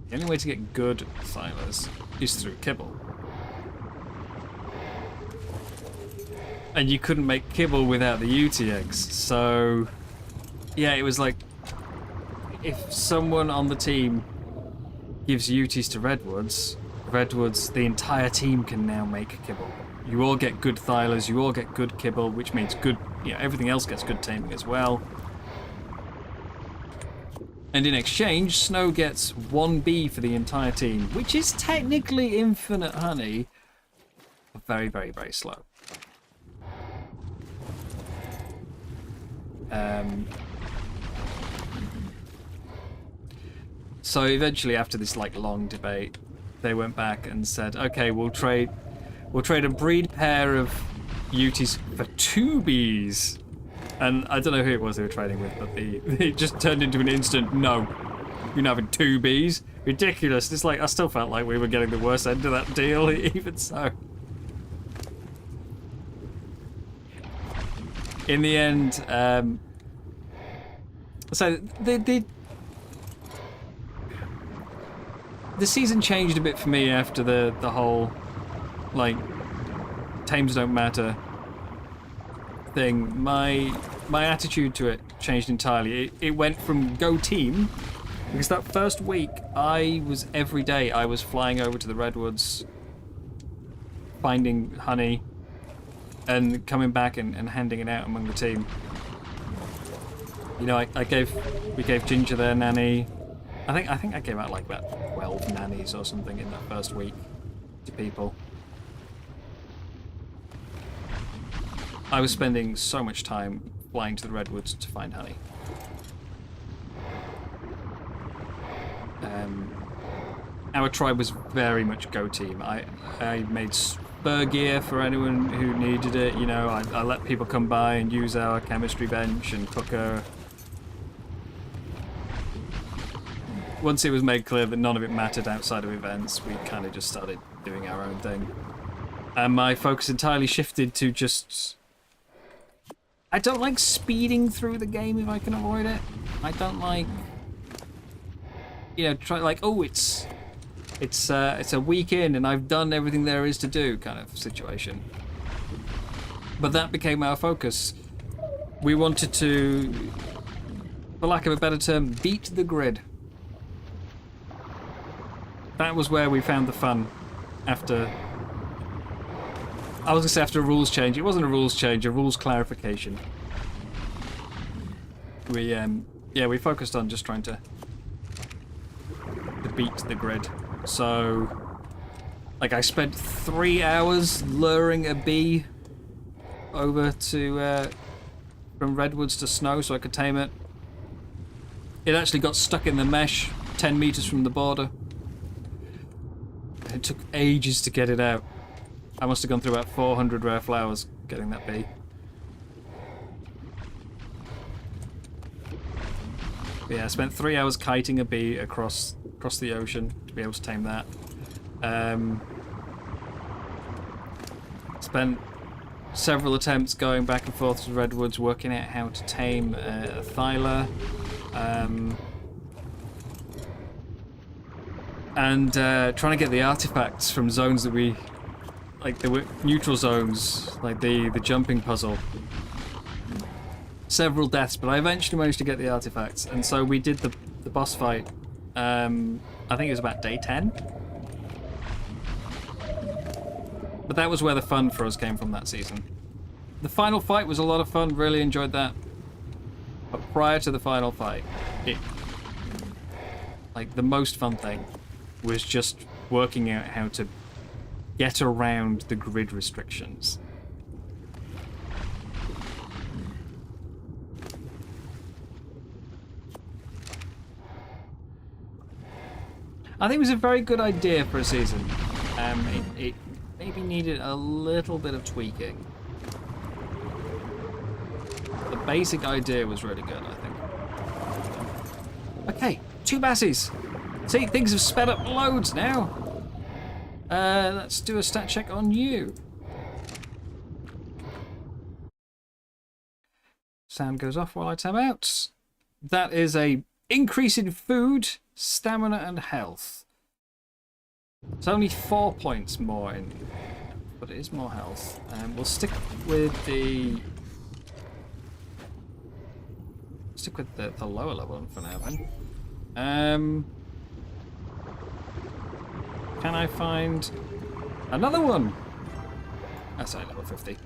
The only way to get good Thylas is through kibble. And you couldn't make kibble without the Utie eggs, so yeah, it was like if someone on the team gives Uties to Redwoods, the entire team can now make kibble. You all get good Thylas, you all get good kibble, which means good, you know, everything else gets good taming as well. And in exchange, Snow gets 1 bee for the entire team, which is technically infinite honey, but very, very, very slow. So eventually, after this like long debate, they went back and said, "Okay, we'll trade a breed pair of Uties for 2 bees." And I don't know who it was they were trading with, but it just turned into an instant no. You're not having 2 bees. Ridiculous. It's like I still felt like we were getting the worst end of that deal, even so. In the end, so the season changed a bit for me after the whole like tames don't matter thing. My attitude to it changed entirely. It went from go team, because that first week every day I was flying over to the redwoods, finding honey, and coming back and handing it out among the team. You know, we gave Ginger their nanny. I think I gave out like about 12 nannies or something in that first week to people. I was spending so much time flying to the redwoods to find honey. Our tribe was very much go team. I made spur gear for anyone who needed it. You know, I let people come by and use our chemistry bench and cooker. Once it was made clear that none of it mattered outside of events, we kind of just started doing our own thing. And my focus entirely shifted to just... I don't like speeding through the game if I can avoid it. I don't like... You know, try like, oh, it's a week in and I've done everything there is to do kind of situation. But that became our focus. We wanted to, for lack of a better term, beat the grid. That was where we found the fun after... I was going to say after a rules change. It wasn't a rules change, a rules clarification. We focused on just trying to beat the grid. So, like, I spent 3 hours luring a bee over to from redwoods to snow so I could tame it. It actually got stuck in the mesh 10 meters from the border. It took ages to get it out. I must have gone through about 400 rare flowers getting that bee. But yeah, I spent 3 hours kiting a bee across the ocean to be able to tame that. Spent several attempts going back and forth to the redwoods, working out how to tame a thyla. And trying to get the artifacts from zones that we... Like, there were neutral zones, like the jumping puzzle. Several deaths, but I eventually managed to get the artifacts. And so we did the boss fight. I think it was about day 10. But that was where the fun for us came from that season. The final fight was a lot of fun, really enjoyed that. But prior to the final fight, like, the most fun thing was just working out how to get around the grid restrictions. I think it was a very good idea for a season. It maybe needed a little bit of tweaking. The basic idea was really good, I think. Okay, 2 bassies. See, things have sped up loads now. Let's do a stat check on you. Sound goes off while I tab out. That is a increase in food, stamina, and health. It's only 4 points more in, but it is more health. We'll stick with the lower level one for now then. Can I find another one? That's at level 50.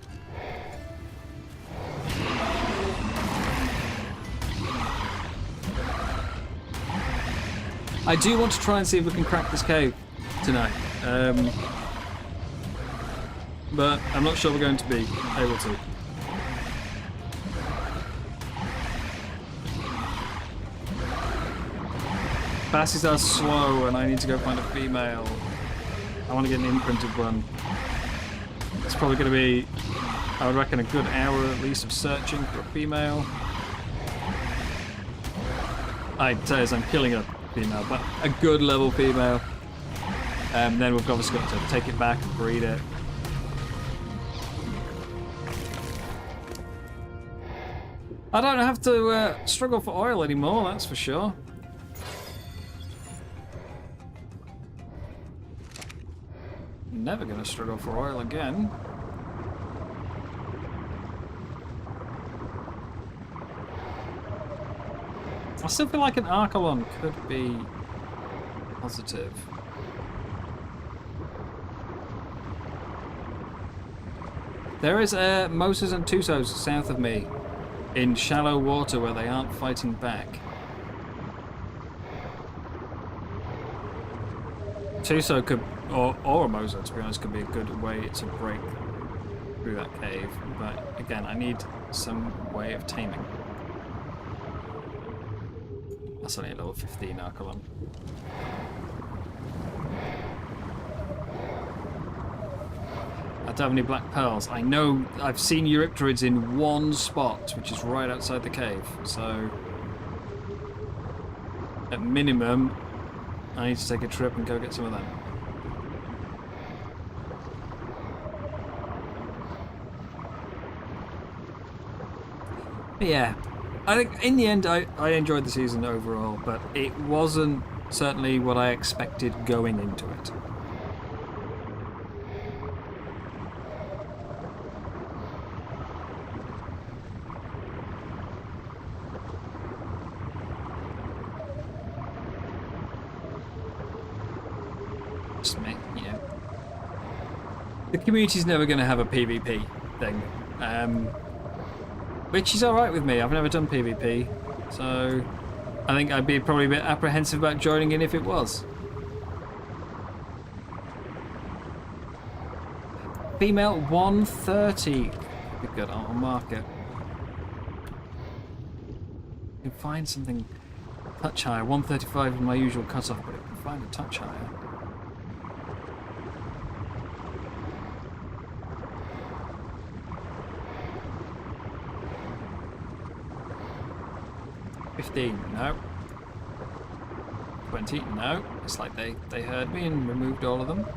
I do want to try and see if we can crack this cave tonight. But I'm not sure we're going to be able to. Passes are slow and I need to go find a female. I want to get an imprinted one. It's probably going to be, I would reckon, a good hour at least of searching for a female. I'd say as I'm killing a female, but a good level female. Then we've obviously got to take it back and breed it. I don't have to struggle for oil anymore, that's for sure. Never gonna struggle for oil again. I still feel like an Archelon could be positive. There is Moses and Tusos south of me in shallow water where they aren't fighting back. Tuso could, or a Moser, to be honest, could be a good way to break through that cave. But again, I need some way of taming. That's only a level 15 Archelon. I don't have any black pearls. I know I've seen Eurypterids in one spot, which is right outside the cave. So, at minimum, I need to take a trip and go get some of them. But yeah, I think in the end I enjoyed the season overall, but it wasn't certainly what I expected going into it. Just me, you know. The community's never going to have a PvP thing. Which is alright with me. I've never done PvP, so I think I'd be probably a bit apprehensive about joining in if it was. Female 130. Be good, I'll mark it. You can find something touch higher. 135 is my usual cutoff, but I can find a touch higher. No. 20, no. It's like they heard me and removed all of them.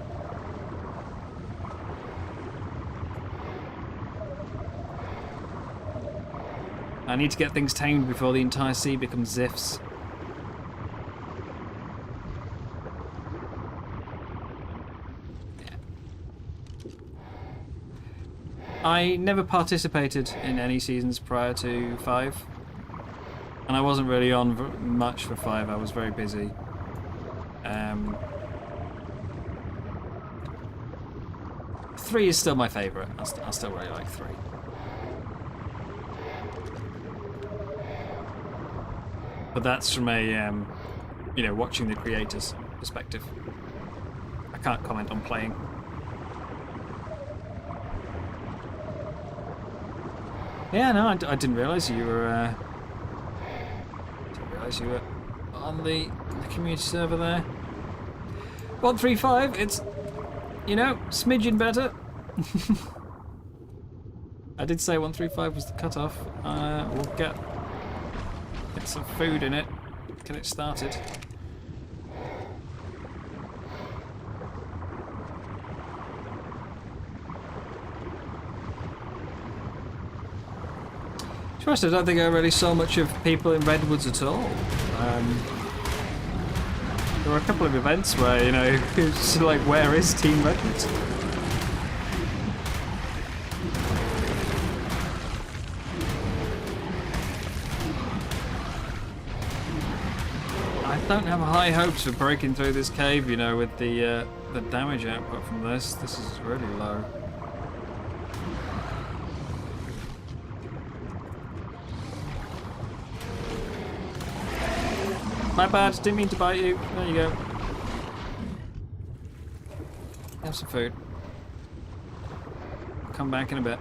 I need to get things tamed before the entire sea becomes Zifs. Yeah. I never participated in any seasons prior to 5. And I wasn't really on much for 5, I was very busy. 3 is still my favourite, I still really like 3. But that's from a, you know, watching the creators' perspective. I can't comment on playing. Yeah, no, I didn't realise you were... you were on the community server there. 135, it's, you know, smidgen better. I did say 135 was the cutoff. We'll get some food in it, get it started. To be honest, I don't think I really saw much of people in Redwoods at all. There were a couple of events where, you know, it's sort of like, where is Team Redwoods? I don't have high hopes for breaking through this cave, you know, with the damage output from this. This is really low. My bad, didn't mean to bite you. There you go. Have some food. I'll come back in a bit.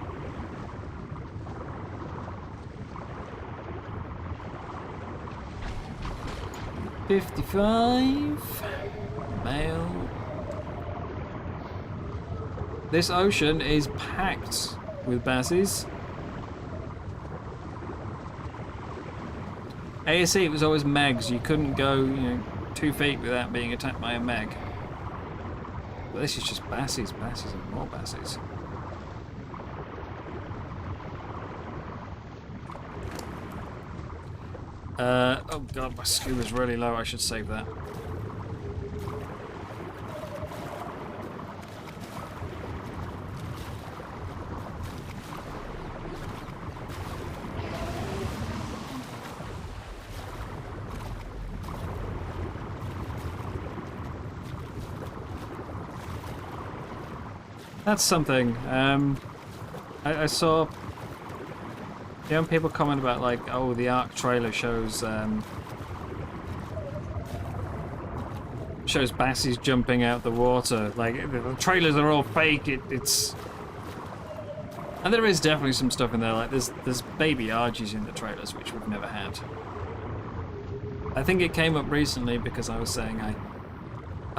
$55. Mail. This ocean is packed with bassies. ASE, it was always megs. You couldn't go, 2 feet without being attacked by a meg. But this is just bassies, bassies, and more bassies. Oh god, my scuba's really low. I should save that. That's something. I saw young people comment about like, oh, the Ark trailer shows bassies jumping out the water. Like the trailers are all fake. It's and there is definitely some stuff in there. Like there's baby Argies in the trailers, which we've never had. I think it came up recently because I was saying I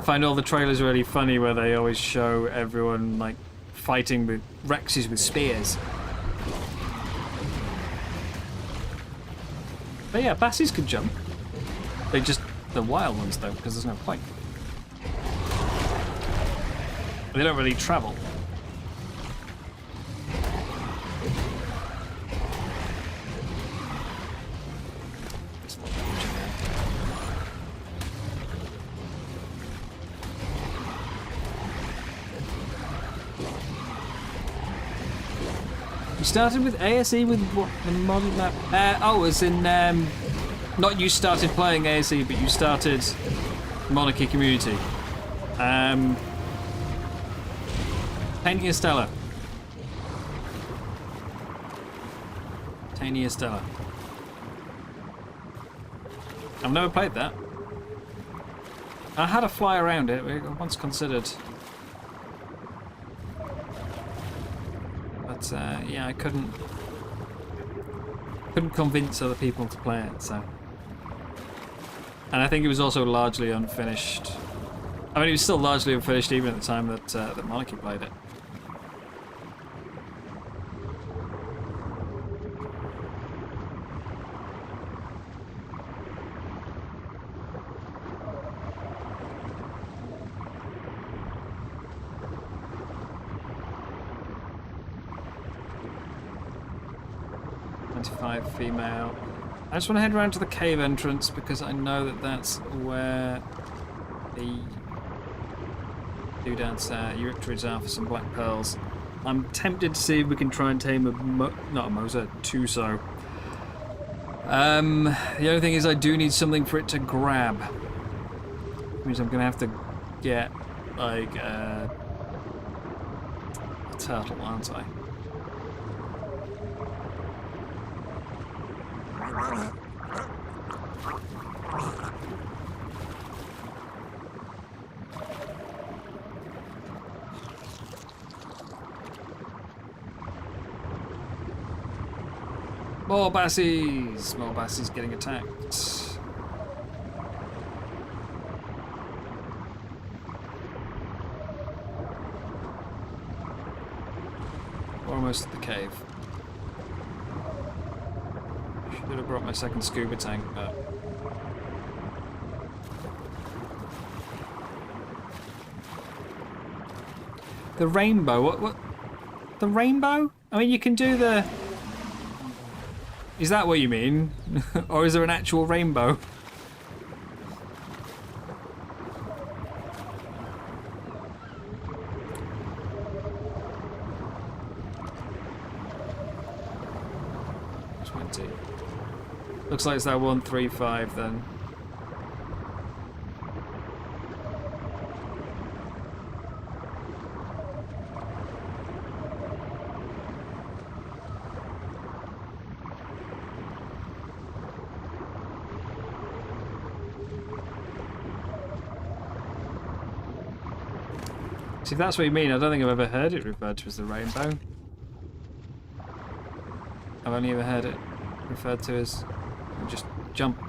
find all the trailers really funny where they always show everyone like fighting with Rexes with spears. But yeah, bassies could jump. They're wild ones though, because there's no point. They don't really travel. Started with ASE with what the model map? Oh, as in not you started playing ASE, but you started Monarchy Community. Tania Stella. Tania Stella. I've never played that. I had a fly around it. We once considered. But yeah, I couldn't convince other people to play it. So, and I think it was also largely unfinished. I mean, it was still largely unfinished even at the time that that Monarchy played it. Female. I just want to head around to the cave entrance because I know that that's where the doodads, Eurypterids are for some black pearls. I'm tempted to see if we can try and tame not a Mosa, Tuso. The only thing is I do need something for it to grab. Which means I'm going to have to get like a turtle, aren't I? More bassies! More bassies getting attacked. We're almost at the cave. Should have brought my second scuba tank, but... The rainbow? What? The rainbow? I mean, you can do the... Is that what you mean? Or is there an actual rainbow? Looks like it's that 135 then. See, if that's what you mean, I don't think I've ever heard it referred to as the rainbow. I've only ever heard it referred to as just jump.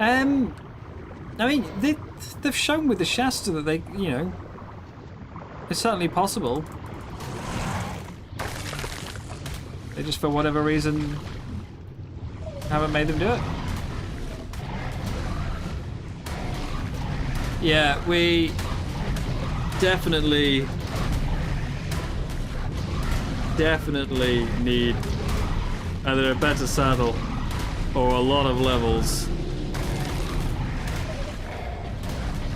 I mean, they've shown with the Shasta that they, you know, it's certainly possible. They just, for whatever reason, haven't made them do it. Yeah, we definitely need either a better saddle or a lot of levels.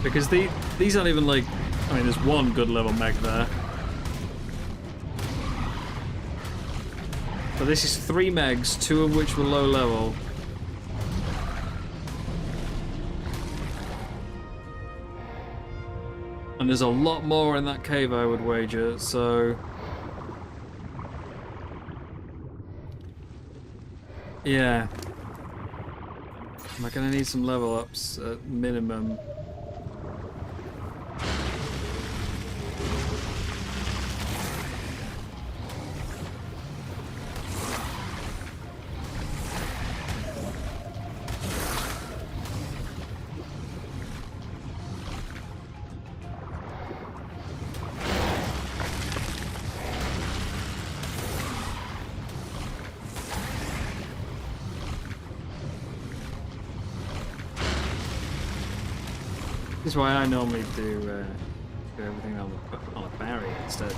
Because these aren't even like, I mean, there's one good level mech there. But this is 3 megs, 2 of which were low level. And there's a lot more in that cave, I would wager, so... yeah. Am I gonna need some level ups at minimum? This is why I normally do everything on a barrier instead.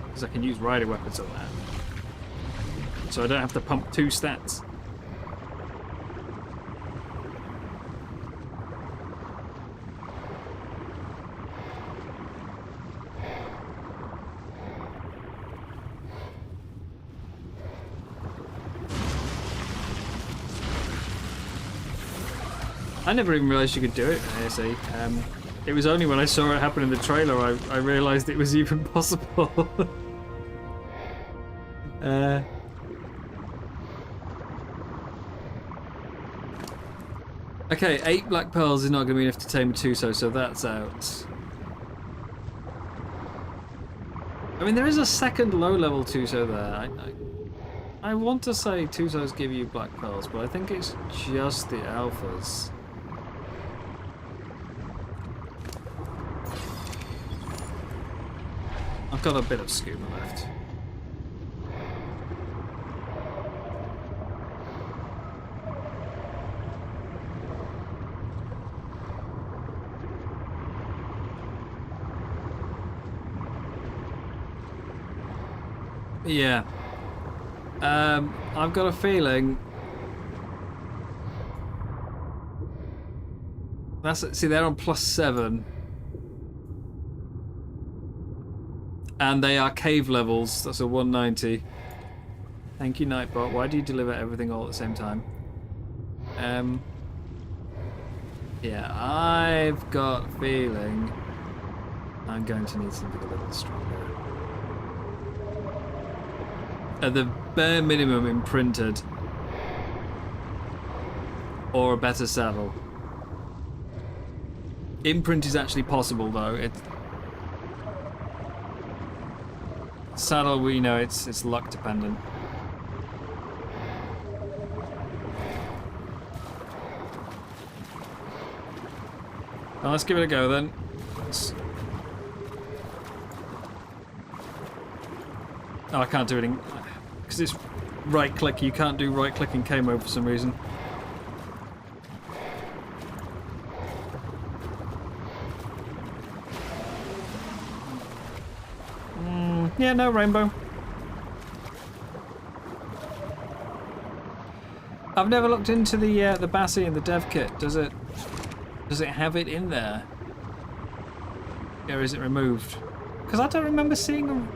Because I can use rider weapons on that. So I don't have to pump 2 stats. I never even realised you could do it in ASA. It was only when I saw it happen in the trailer I realised it was even possible. Okay, 8 black pearls is not going to be enough to tame a Tuso, so that's out. I mean, there is a second low-level Tuso there. I want to say Tusos give you black pearls, but I think it's just the alphas. I've got a bit of scuba left. Yeah. I've got a feeling see, they're on +7. And they are cave levels. That's a 190. Thank you, Nightbot. Why do you deliver everything all at the same time? Yeah, I've got a feeling I'm going to need something a little stronger. At the bare minimum, imprinted. Or a better saddle. Imprint is actually possible, though. Saddle, we know it's luck dependent. Well, let's give it a go then. Oh, I can't do it because it's right click. You can't do right click in K mode for some reason. Yeah, no rainbow. I've never looked into the Bassi and the dev kit. Does it have it in there? Or is it removed? Because I don't remember seeing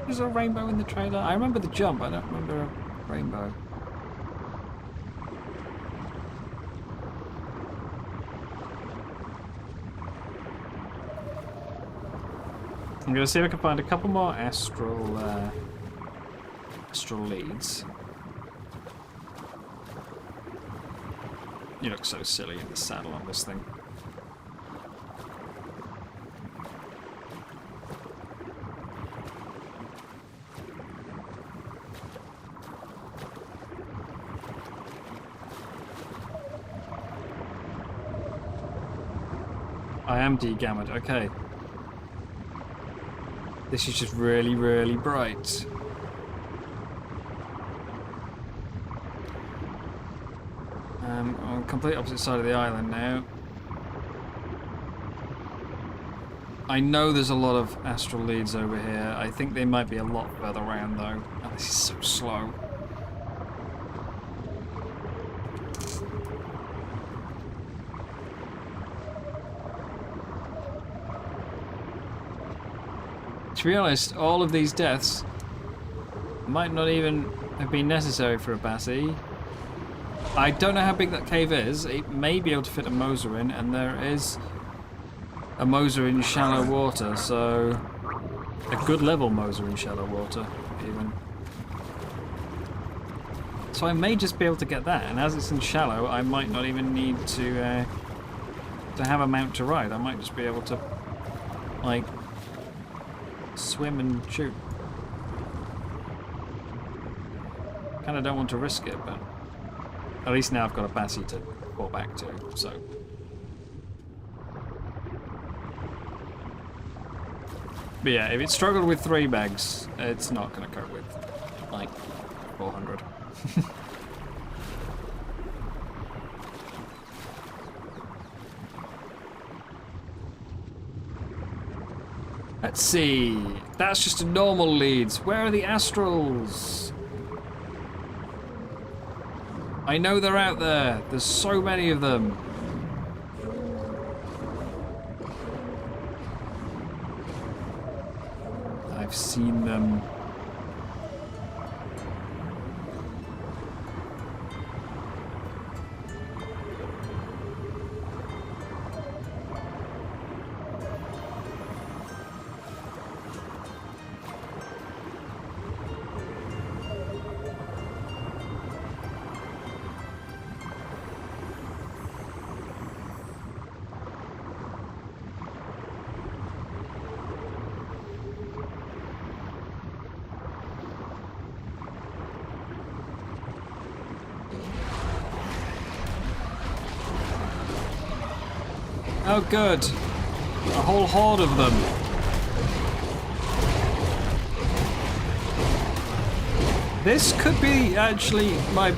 there's a rainbow in the trailer. I remember the jump, I don't remember a rainbow. I'm going to see if I can find a couple more astral leads. You look so silly in the saddle on this thing. I am de-gammed, okay. This is just really, really bright. On the complete opposite side of the island now. I know there's a lot of astral leads over here. I think they might be a lot further around though. Oh, this is so slow. To be honest, all of these deaths might not even have been necessary for a Bassi. I don't know how big that cave is. It may be able to fit a Moser in, and there is a Moser in shallow water, so a good level Moser in shallow water, even. So I may just be able to get that, and as it's in shallow, I might not even need to have a mount to ride. I might just be able to, like, swim and shoot. Kind of don't want to risk it, but at least now I've got a Bassi to fall back to, so. But yeah, if it struggled with 3 bags, it's not going to cope with, like, 400. Let's see. That's just a normal leads. Where are the astrals? I know they're out there. There's so many of them. I've seen them. Oh good, a whole horde of them. This could be actually my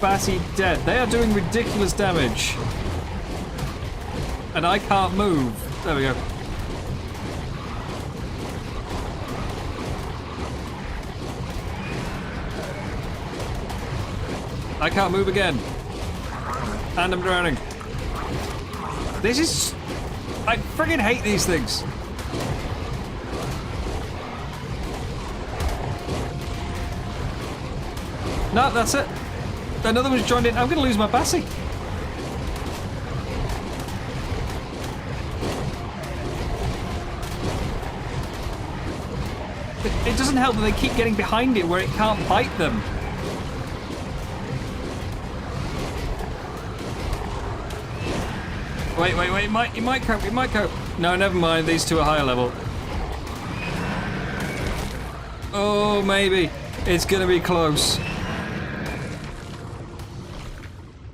Bassi dead. They are doing ridiculous damage. And I can't move. There we go. I can't move again. And I'm drowning. This is... I friggin' hate these things. No, that's it. Another one's joined in. I'm gonna lose my Bassi. It doesn't help that they keep getting behind it where it can't bite them. Wait, it might cope. No, never mind, these two are higher level. Oh, maybe. It's gonna be close.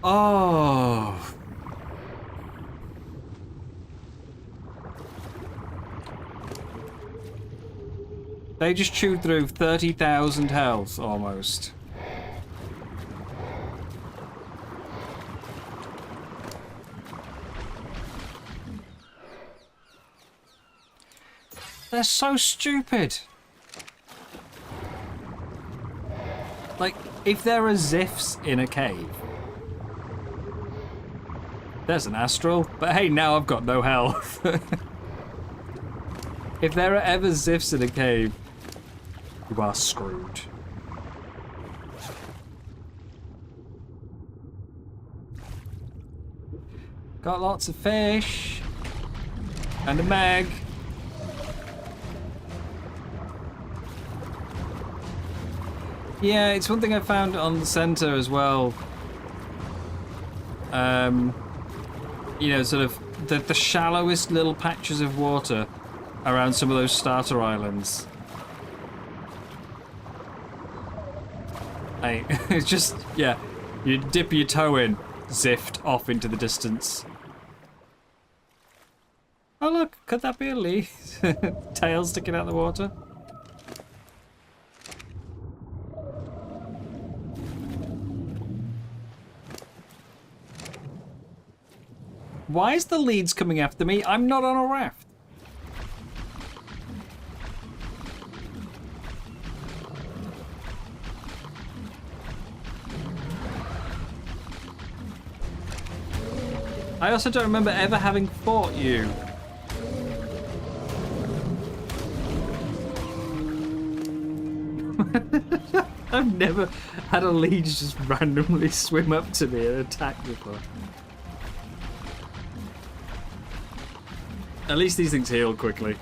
Oh. They just chewed through 30,000 health, almost. They're so stupid. Like, if there are Ziffs in a cave. There's an Astral, but hey, now I've got no health. If there are ever Ziffs in a cave, you are screwed. Got lots of fish. And a mag. Yeah, it's one thing I found on the center as well. you know, sort of the shallowest little patches of water around some of those starter islands. Hey, it's just, yeah, you dip your toe in, zift off into the distance. Oh look, could that be a leaf? Tail sticking out of the water? Why is the leads coming after me? I'm not on a raft. I also don't remember ever having fought you. I've never had a lead just randomly swim up to me and attack before. At least these things heal quickly.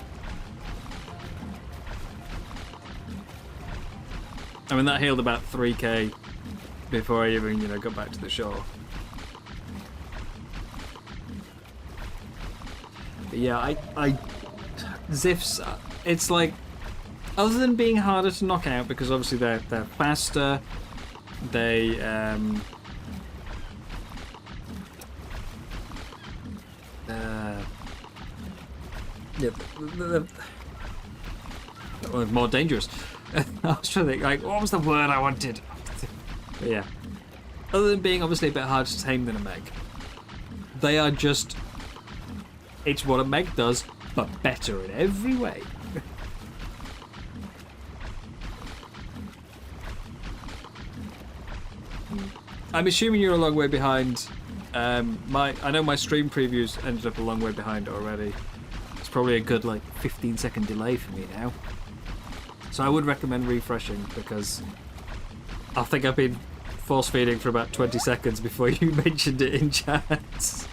I mean, that healed about 3k before I even, you know, got back to the shore. But yeah, I Ziffs, it's like, other than being harder to knock out, because obviously they're faster, they, yeah, they're more dangerous. I was trying to think, like, what was the word I wanted? But yeah. Other than being obviously a bit harder to tame than a Meg, they are just, it's what a Meg does, but better in every way. I'm assuming you're a long way behind. I know my stream previews ended up a long way behind already. It's probably a good like 15-second delay for me now. So I would recommend refreshing, because I think I've been force feeding for about 20 seconds before you mentioned it in chat.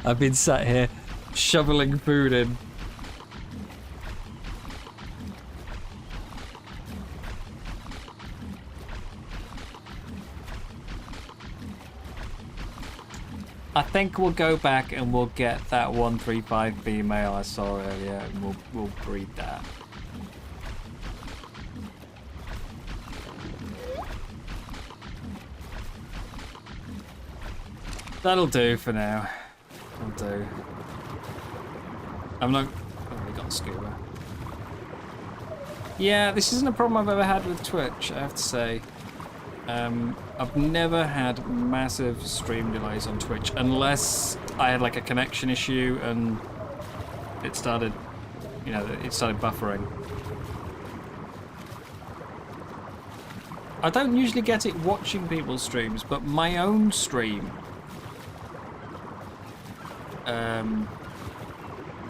I've been sat here shoveling food in. I think we'll go back and we'll get that 135 female I saw earlier, and we'll breed that. That'll do for now. That'll do. I'm not. Oh, we got scuba. Yeah, this isn't a problem I've ever had with Twitch, I have to say. I've never had massive stream delays on Twitch, unless I had like a connection issue and it started, you know, it started buffering. I don't usually get it watching people's streams, but my own stream,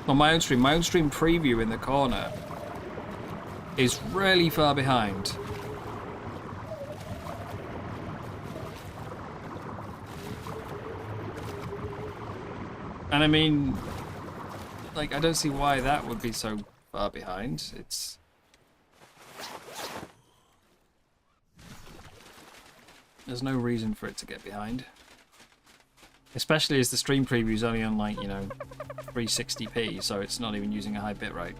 my own stream preview in the corner is really far behind. And I mean, like, I don't see why that would be so far behind. It's... There's no reason for it to get behind. Especially as the stream preview is only on, like, you know, 360p, so it's not even using a high bitrate.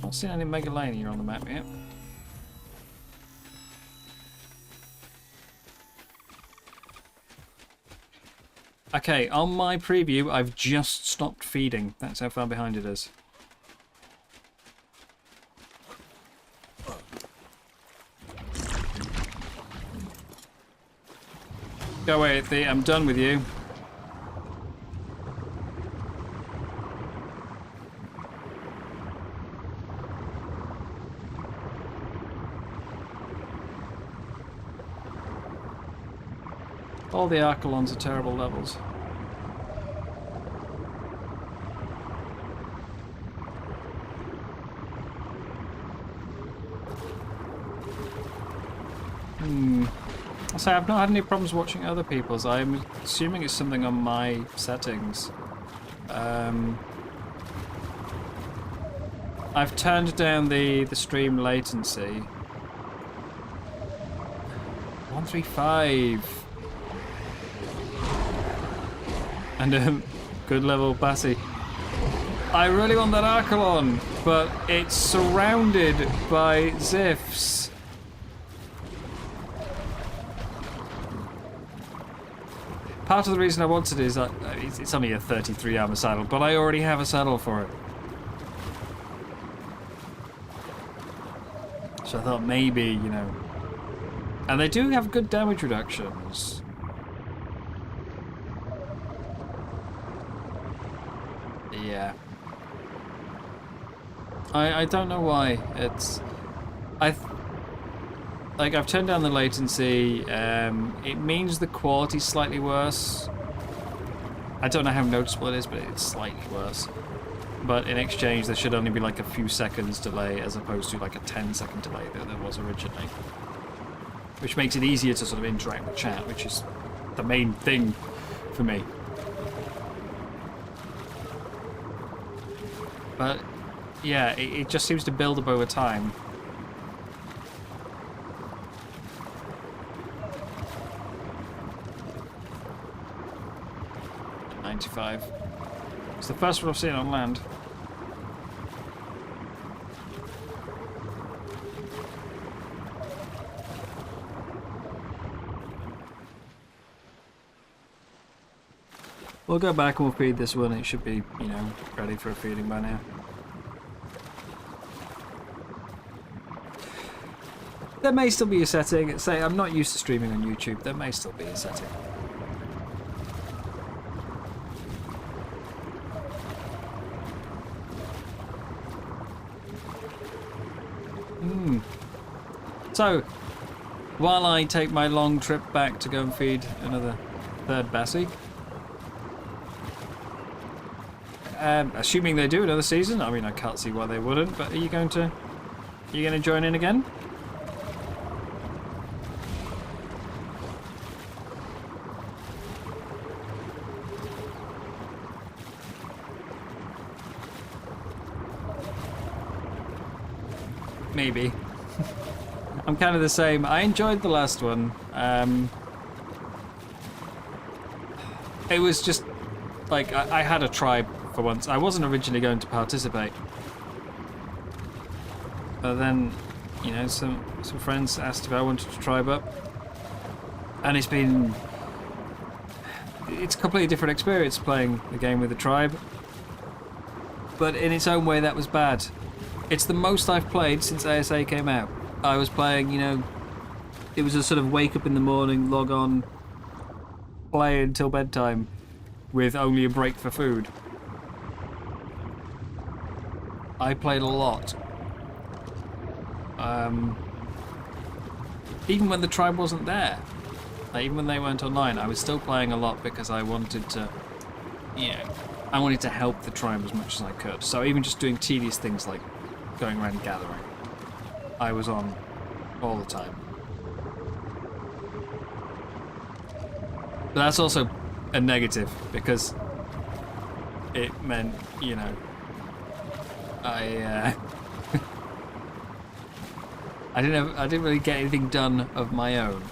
Not seen any Megalania on the map yet. Okay, on my preview, I've just stopped feeding. That's how far behind it is. Go away, Thea. I'm done with you. All the Archelons are terrible levels. So I've not had any problems watching other people's. I'm assuming it's something on my settings. I I've turned down the stream latency. 135. And good level Bassi. I really want that Archelon, but it's surrounded by Zifs. Part of the reason I wanted it is that it's only a 33 armor saddle, but I already have a saddle for it. So I thought maybe, you know... And they do have good damage reductions. Yeah. I don't know why. It's... I've turned down the latency. It means the quality's slightly worse. I don't know how noticeable it is, but it's slightly worse. But in exchange, there should only be like a few seconds delay as opposed to like a 10-second delay that there was originally. Which makes it easier to sort of interact with chat, which is the main thing for me. But yeah, it just seems to build up over time. It's the first one I've seen on land. We'll go back and we'll feed this one. It should be, you know, ready for a feeding by now. There may still be a setting. Say, I'm not used to streaming on YouTube. There may still be a setting. So, while I take my long trip back to go and feed another third Bassi, assuming they do another season, I mean, I can't see why they wouldn't. But are you going to join in again? Maybe. I'm kind of the same. I enjoyed the last one. It was just like I had a tribe for once. I wasn't originally going to participate, but then, you know, some friends asked if I wanted to tribe up, and it's a completely different experience playing the game with the tribe. But in its own way, that was bad. It's the most I've played since ASA came out. I was playing, you know, it was a sort of wake up in the morning, log on, play until bedtime, with only a break for food. I played a lot. Even when the tribe wasn't there, like, even when they weren't online, I was still playing a lot because I wanted to, you know, I wanted to help the tribe as much as I could. So even just doing tedious things like going around gathering, I was on all the time. But that's also a negative because it meant, you know, I didn't really get anything done of my own.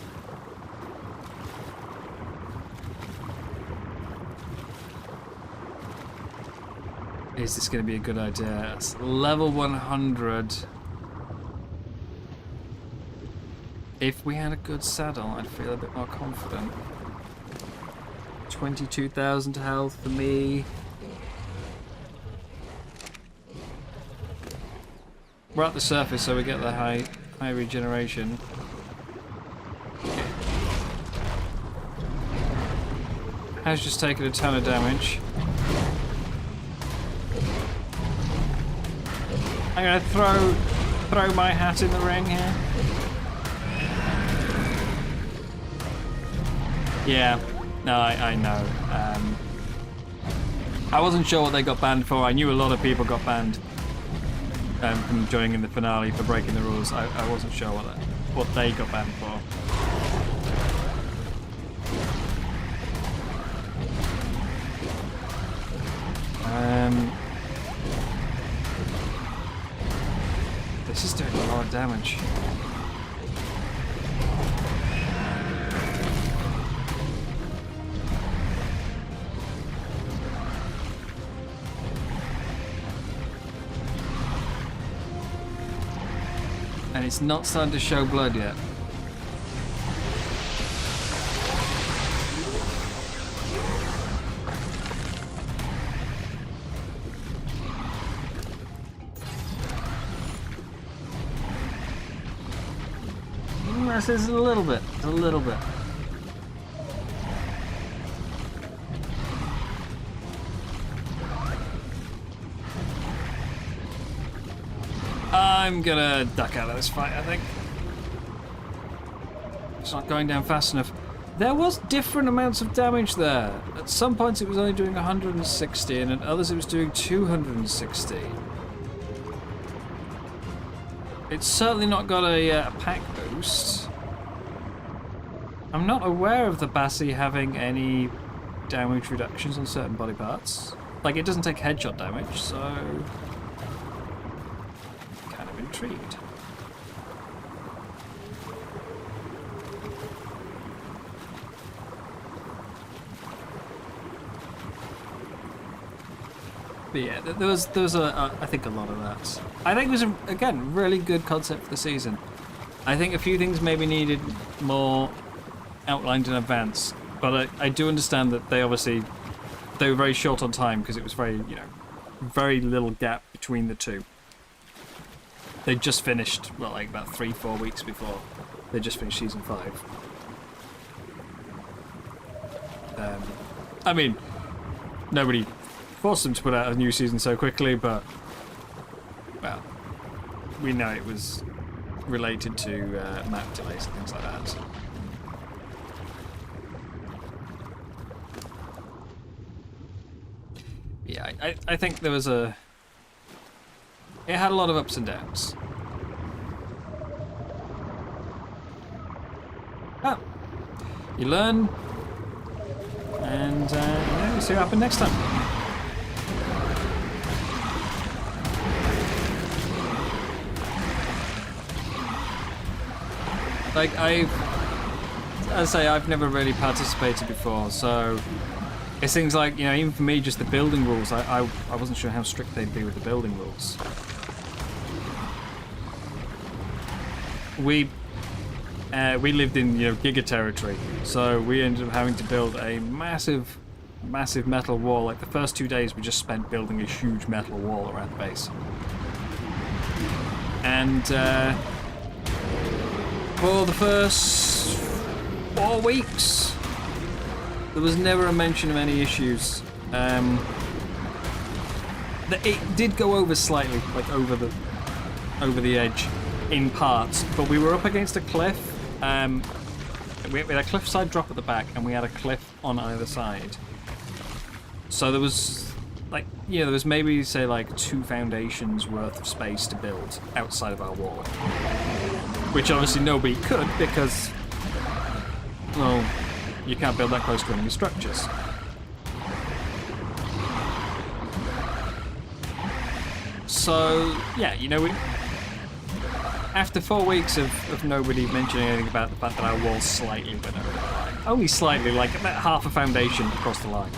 Is this going to be a good idea? It's level 100. If we had a good saddle, I'd feel a bit more confident. 22,000 health for me. We're at the surface, so we get the high regeneration. Has just taken a ton of damage. I'm gonna throw my hat in the ring here. Yeah, no, I know. I wasn't sure what they got banned for. I knew a lot of people got banned from joining in the finale for breaking the rules. I wasn't sure what they got banned for. This is doing a lot of damage. And it's not starting to show blood yet. This is a little bit, a little bit. I'm gonna duck out of this fight, I think. It's not going down fast enough. There was different amounts of damage there. At some points it was only doing 160, and at others it was doing 260. It's certainly not got a pack boost. I'm not aware of the Bassi having any damage reductions on certain body parts. Like, it doesn't take headshot damage, so... kind of intrigued. But yeah, there was I think a lot of that. I think it was, again, really good concept for the season. I think a few things maybe needed more outlined in advance, but I do understand that they were very short on time because it was very very little gap between the two. They just finished, well, like about 3-4 weeks before they just finished season 5. I mean, nobody forced them to put out a new season so quickly, but well, we know it was related to map delays and things like that. Yeah, I think there was it had a lot of ups and downs. Oh, you learn, and we'll see what happens next time. Like, as I say, I've never really participated before, so it's things like, even for me, just the building rules, I wasn't sure how strict they'd be with the building rules. We lived in, Giga territory, so we ended up having to build a massive metal wall. Like, the first 2 days we just spent building a huge metal wall around the base. And, for the first 4 weeks, there was never a mention of any issues. It did go over slightly, like over the edge, in parts, but we were up against a cliff. We had a cliffside drop at the back, and we had a cliff on either side. So there was, like, there was maybe, say, like 2 foundations worth of space to build outside of our wall. Which obviously nobody could because, well, you can't build that close to enemy structures. So, yeah, after 4 weeks of nobody mentioning anything about the fact that our wall slightly went over the line. Only slightly, like about half a foundation across the line.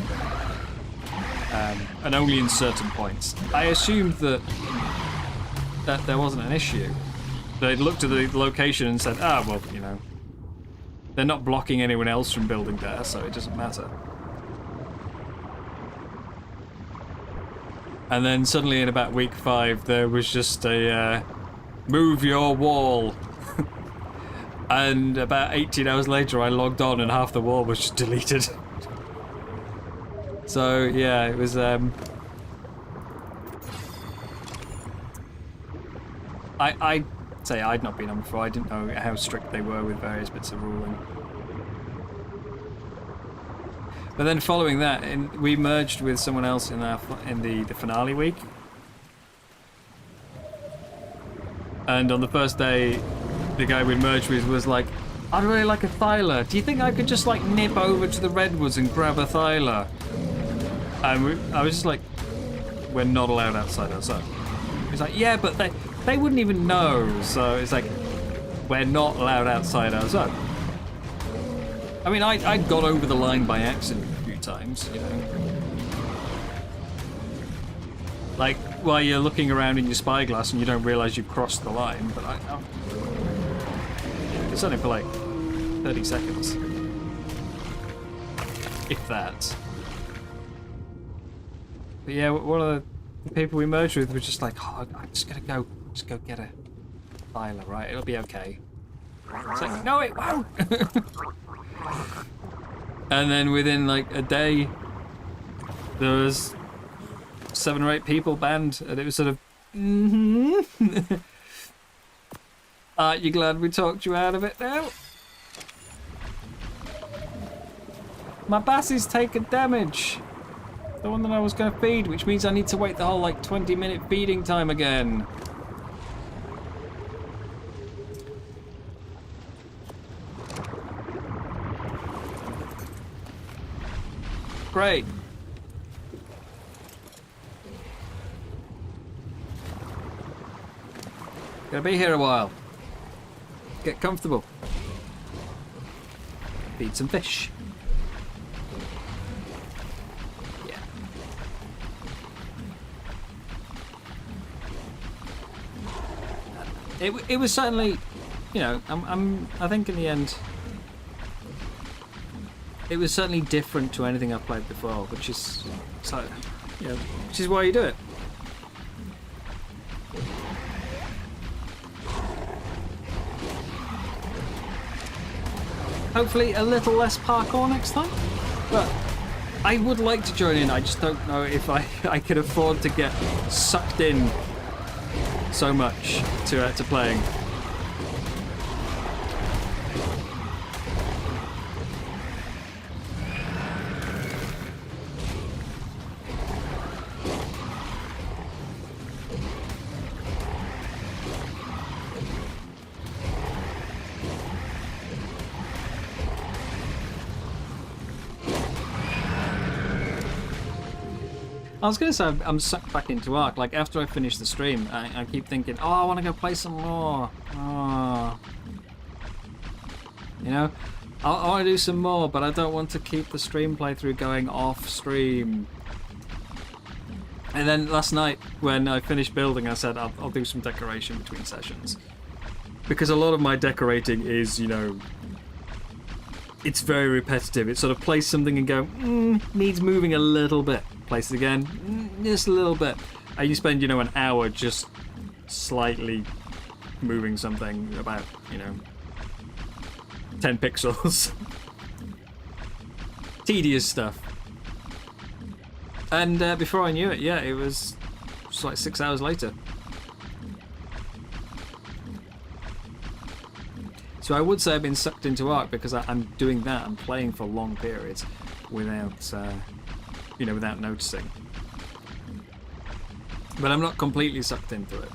And only in certain points. I assumed that there wasn't an issue. They looked at the location and said, well, they're not blocking anyone else from building there, so it doesn't matter. And then suddenly in about week 5, there was just a move your wall. And about 18 hours later, I logged on and half the wall was just deleted. So, yeah, it was... I'd say I'd not been on before. I didn't know how strict they were with various bits of ruling. But then following that, we merged with someone else in the finale week. And on the first day, the guy we merged with was like, I'd really like a thyla. Do you think I could just like nip over to the redwoods and grab a thyla? And I was just like, we're not allowed outside our zone. It's like, yeah, but they wouldn't even know. So it's like, we're not allowed outside our zone. I mean, I got over the line by accident a few times, you know. Like, while you're looking around in your spyglass and you don't realise you've crossed the line, but it's only for like 30 seconds. If that. But yeah, one of the people we merged with was just like, oh, I'm just gonna go get a filer, right? It'll be okay. It's like, no, it won't! And then within like a day, there was 7 or 8 people banned, and it was sort of, aren't you glad we talked you out of it now? My bass taken damage. The one that I was going to feed, which means I need to wait the whole like 20-minute feeding time again. Great. Gonna be here a while. Get comfortable. Feed some fish. Yeah. It was certainly, you know, I think in the end, it was certainly different to anything I've played before, which is, so, you know, which is why you do it. Hopefully a little less parkour next time, but I would like to join in. I just don't know if I could afford to get sucked in so much to playing. I was going to say I'm sucked back into Ark. Like, after I finish the stream, I keep thinking, oh, I want to go play some more. Oh. You know? I want to do some more, but I don't want to keep the stream playthrough going off stream. And then last night, when I finished building, I said I'll do some decoration between sessions. Because a lot of my decorating is, you know, it's very repetitive. It's sort of place something and go, needs moving a little bit. Place it again, just a little bit. And you spend, you know, an hour just slightly moving something about, you know, 10 pixels. Tedious stuff. And before I knew it, yeah, it was just like 6 hours later. So I would say I've been sucked into Ark because I'm doing that. I'm playing for long periods without, you know, without noticing. But I'm not completely sucked into it.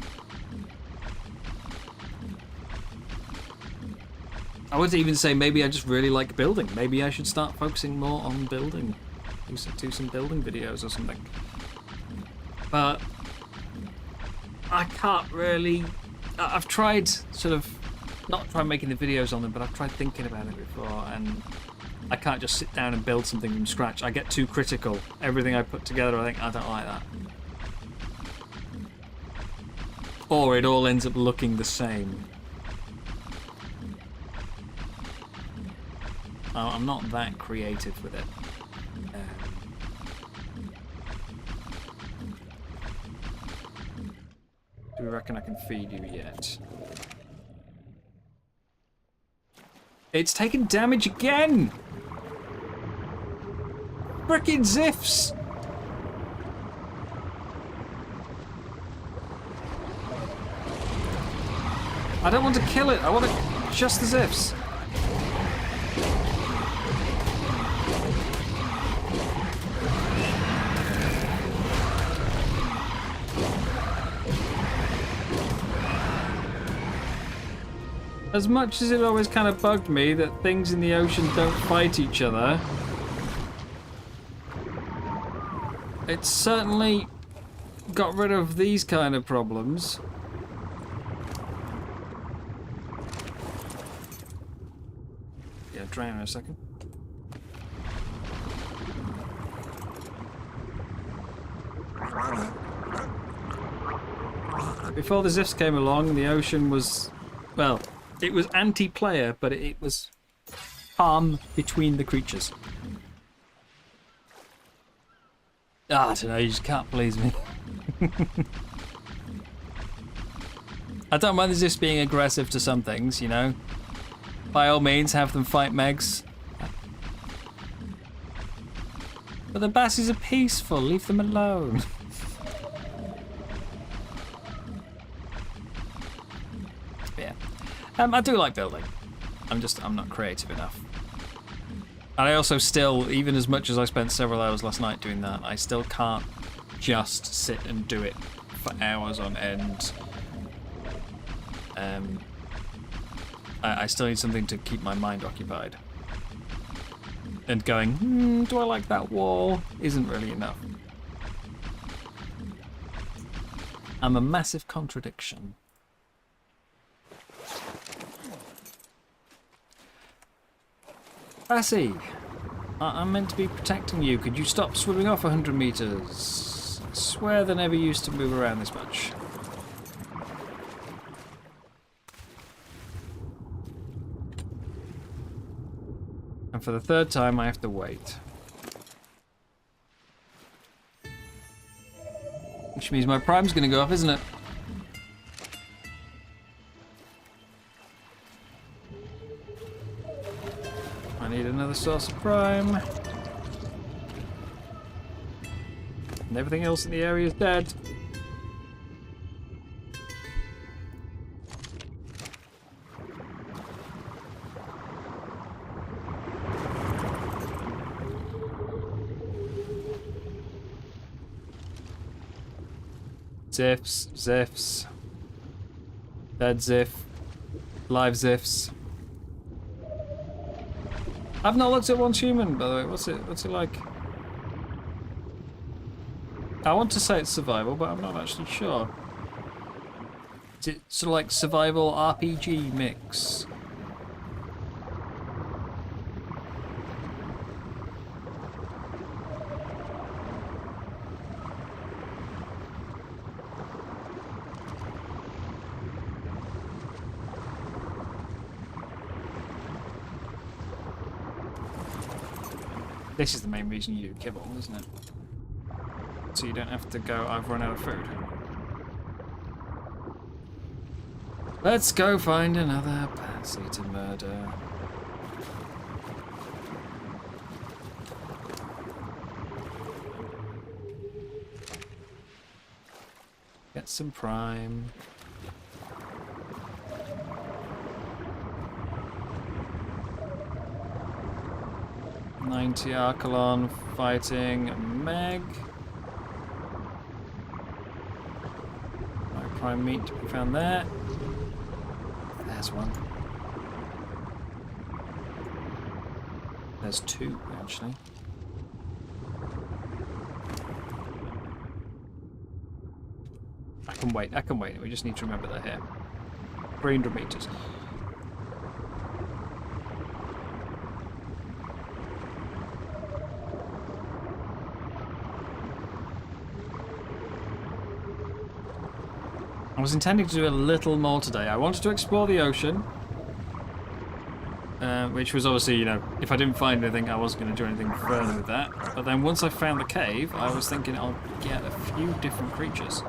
I would even say maybe I just really like building. Maybe I should start focusing more on building. Do some building videos or something. But I can't really... I've tried sort of... Not try making the videos on them, but I've tried thinking about it before, and I can't just sit down and build something from scratch. I get too critical. Everything I put together, I think, I don't like that. Or it all ends up looking the same. I'm not that creative with it. Do we reckon I can feed you yet? It's taken damage again! Frickin' Ziffs! I don't want to kill it, I want to just the Ziffs. As much as it always kind of bugged me that things in the ocean don't fight each other, it's certainly got rid of these kind of problems. Yeah, drain in a second. Before the Zifts came along, the ocean was, well, it was anti-player, but it was calm between the creatures. I don't know, you just can't please me. I don't mind the Zifts being aggressive to some things, you know. By all means, have them fight Megs. But the Bassies are peaceful, leave them alone. Yeah. I do like building. I'm not creative enough. And I also still, even as much as I spent several hours last night doing that, I still can't just sit and do it for hours on end. I still need something to keep my mind occupied. And going, do I like that wall? Isn't really enough. I'm a massive contradiction. Bassie, I'm meant to be protecting you. Could you stop swimming off 100 meters? I swear they never used to move around this much. And for the third time, I have to wait. Which means my prime's going to go off, isn't it? I need another source of prime. And everything else in the area is dead. Zifs, Zifs. Dead Zif. Live Zifs. I've not looked at one's human, by the way. What's it like? I want to say it's survival, but I'm not actually sure. Is it sort of like survival RPG mix? This is the main reason you kibble, isn't it? So you don't have to go, I've run out of food. Let's go find another Bassie to murder. Get some prime. Archelon fighting a Meg. No prime meat to be found there. There's one. There's two, actually. I can wait. We just need to remember they're here. 300 meters. I was intending to do a little more today. I wanted to explore the ocean, which was obviously, you know, if I didn't find anything, I wasn't going to do anything further with that. But then once I found the cave, I was thinking I'll get a few different creatures.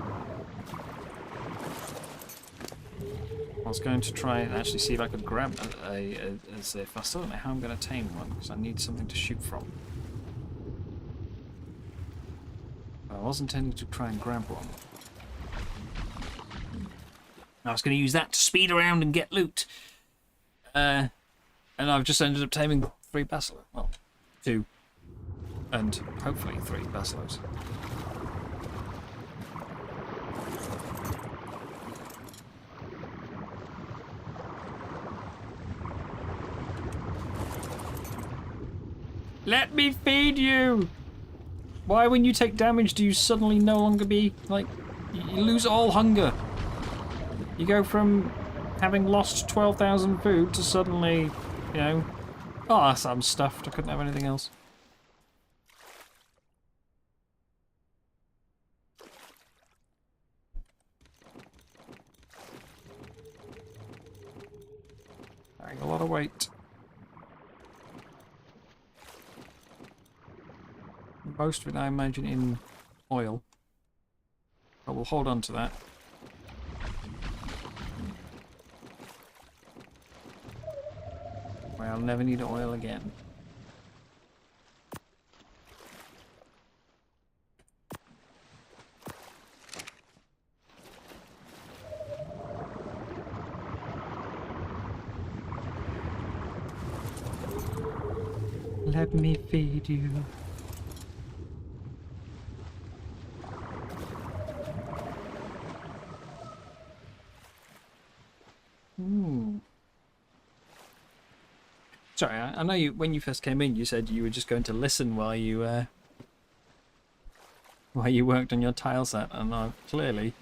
I was going to try and actually see if I could grab a Zif. I still don't know how I'm going to tame one, because I need something to shoot from. But I was intending to try and grab one. I was going to use that to speed around and get loot. And I've just ended up taming 3 basilos. Well, 2. And hopefully 3 basilos. Let me feed you! Why, when you take damage, do you suddenly no longer be, like, you lose all hunger? You go from having lost 12,000 food to suddenly, you know, oh, I'm stuffed, I couldn't have anything else. Carrying a lot of weight. Most of it, I imagine, in oil. But we'll hold on to that. Well, I'll never need oil again. Let me feed you. Sorry, I know you. When you first came in, you said you were just going to listen while you worked on your tile set, and I've clearly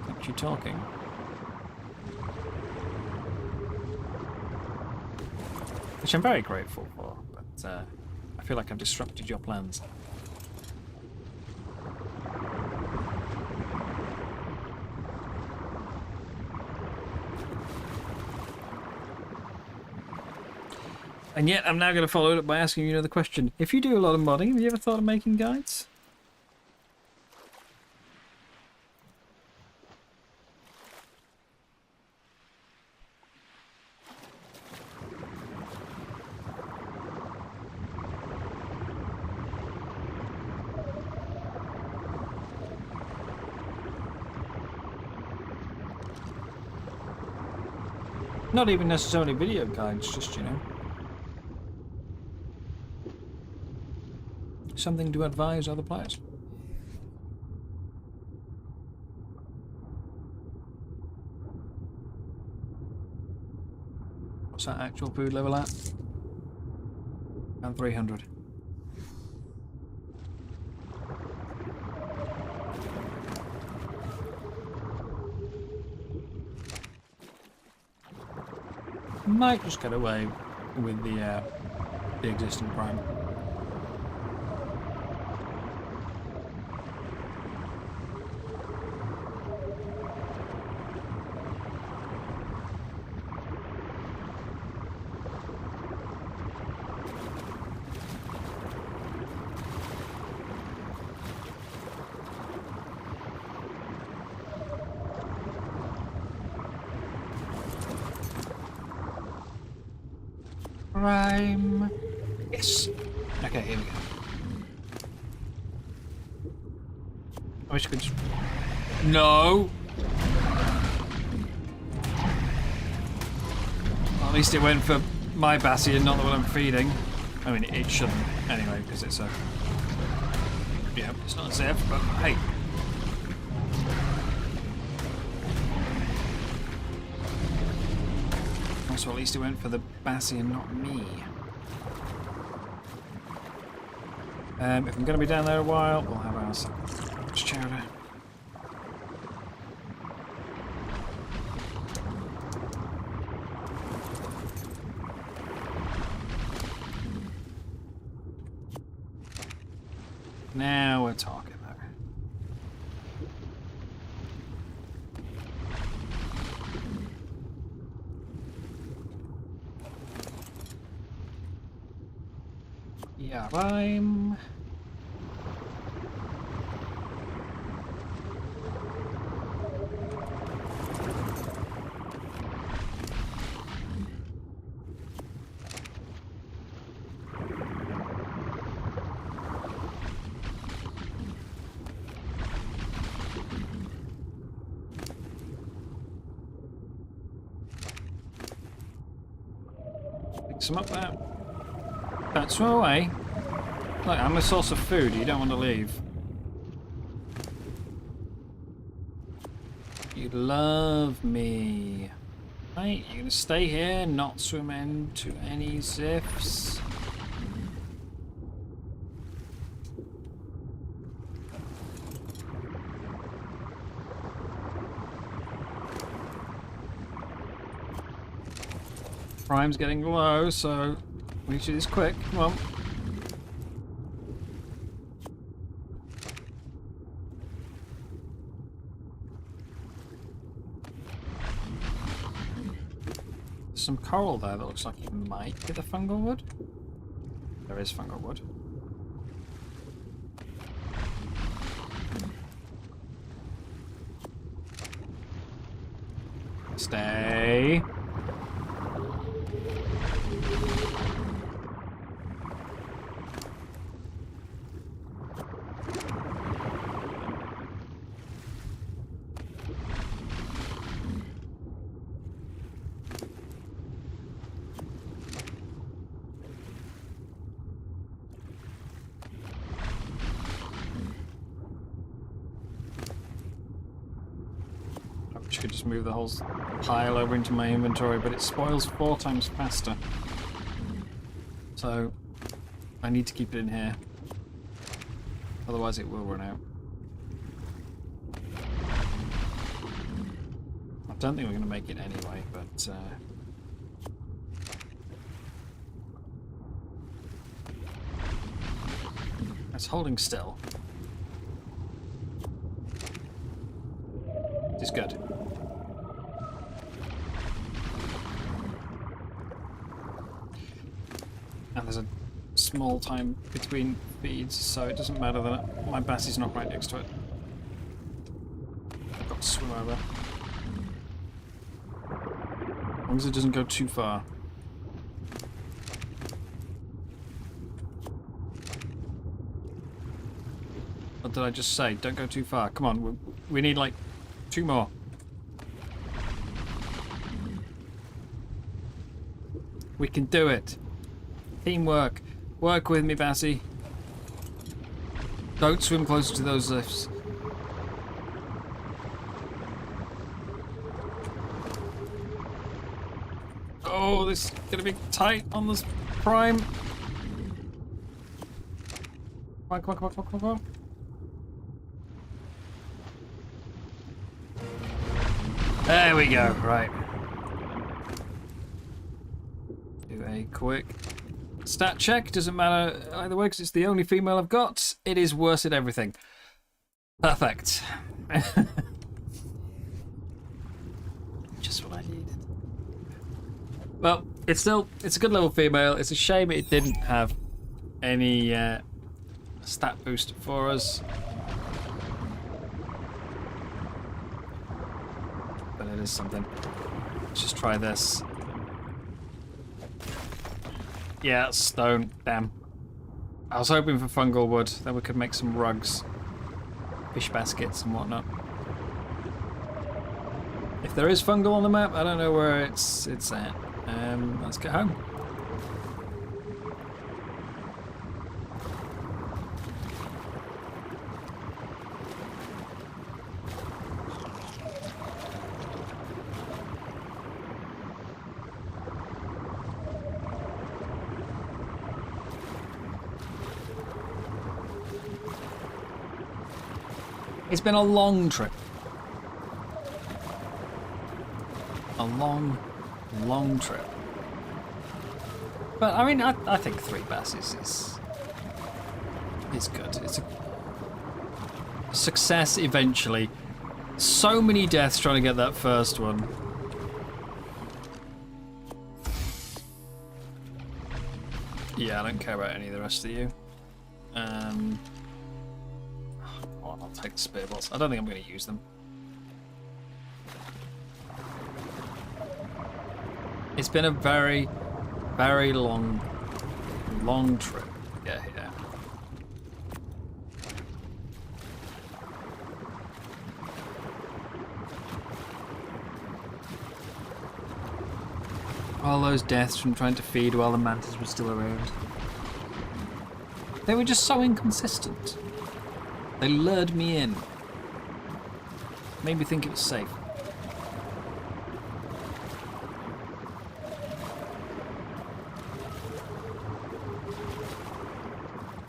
kept you talking. Which I'm very grateful for, but I feel like I've disrupted your plans. And yet, I'm now going to follow it up by asking you another question. If you do a lot of modding, have you ever thought of making guides? Not even necessarily video guides, just, you know, something to advise other players. What's that actual food level at? Around 300. Might just get away with the existing prime. Prime. Yes. Okay, here we go. I wish I could just... No! Well, at least it went for my Bassie and not the one I'm feeding. I mean, it shouldn't anyway, because it's a... Yeah, it's not a Zeph, but hey. So at least it went for the Bassie and not me. If I'm going to be down there a while, we'll have our chowder. Now we're talking. Yeah, rhyme. Pick some up there. Don't swim away. Look, I'm a source of food, you don't want to leave. You love me. Right, you're gonna stay here, not swim into any ziffs. Prime's getting low, so we need to do this quick. Come on. There's some coral there that looks like it might be the fungal wood. There is fungal wood. Stay. I could just move the whole pile over into my inventory, but it spoils 4 times faster. So I need to keep it in here. Otherwise it will run out. I don't think we're going to make it anyway, but it's holding still. This is good. And there's a small time between feeds, so it doesn't matter that my bass is not right next to it. I've got to swim over. As long as it doesn't go too far. What did I just say? Don't go too far. Come on, we need like 2 more. We can do it. Teamwork. Work with me, Bassie. Don't swim closer to those lifts. Oh, this is gonna be tight on this prime. Come on, come on, come on, come on, come on. There we go, right. Do a quick stat check. Doesn't matter either way because it's the only female I've got. It is worse at everything. Perfect. Just what I needed. Well, it's a good level female. It's a shame it didn't have any stat boost for us. But it is something. Let's just try this. Yeah, it's stone. Damn. I was hoping for fungal wood, then we could make some rugs, fish baskets and whatnot. If there is fungal on the map, I don't know where it's at. Let's get home. It's been a long trip. A long, long trip. But I mean, I think 3 bass is good. It's a success eventually. So many deaths trying to get that first one. Yeah, I don't care about any of the rest of you. I'll take the spear bolts. I don't think I'm going to use them. It's been a very, very long trip to get here. All those deaths from trying to feed while the mantis were still around. They were just so inconsistent. They lured me in. Made me think it was safe.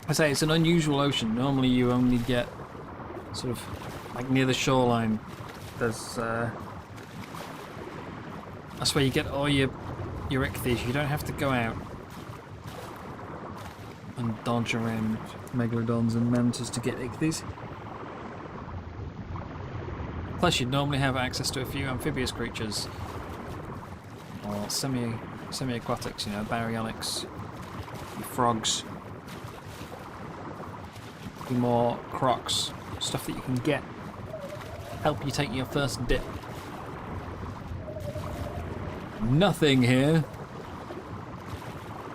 I say it's an unusual ocean. Normally you only get sort of like near the shoreline. There's that's where you get all your your ichthyos, you don't have to go out and dodge around megalodons and mantas to get ichthyos. Plus, you'd normally have access to a few amphibious creatures or semi-aquatics, you know, baryonyx, frogs, a few more crocs, stuff that you can get, help you take your first dip. Nothing here.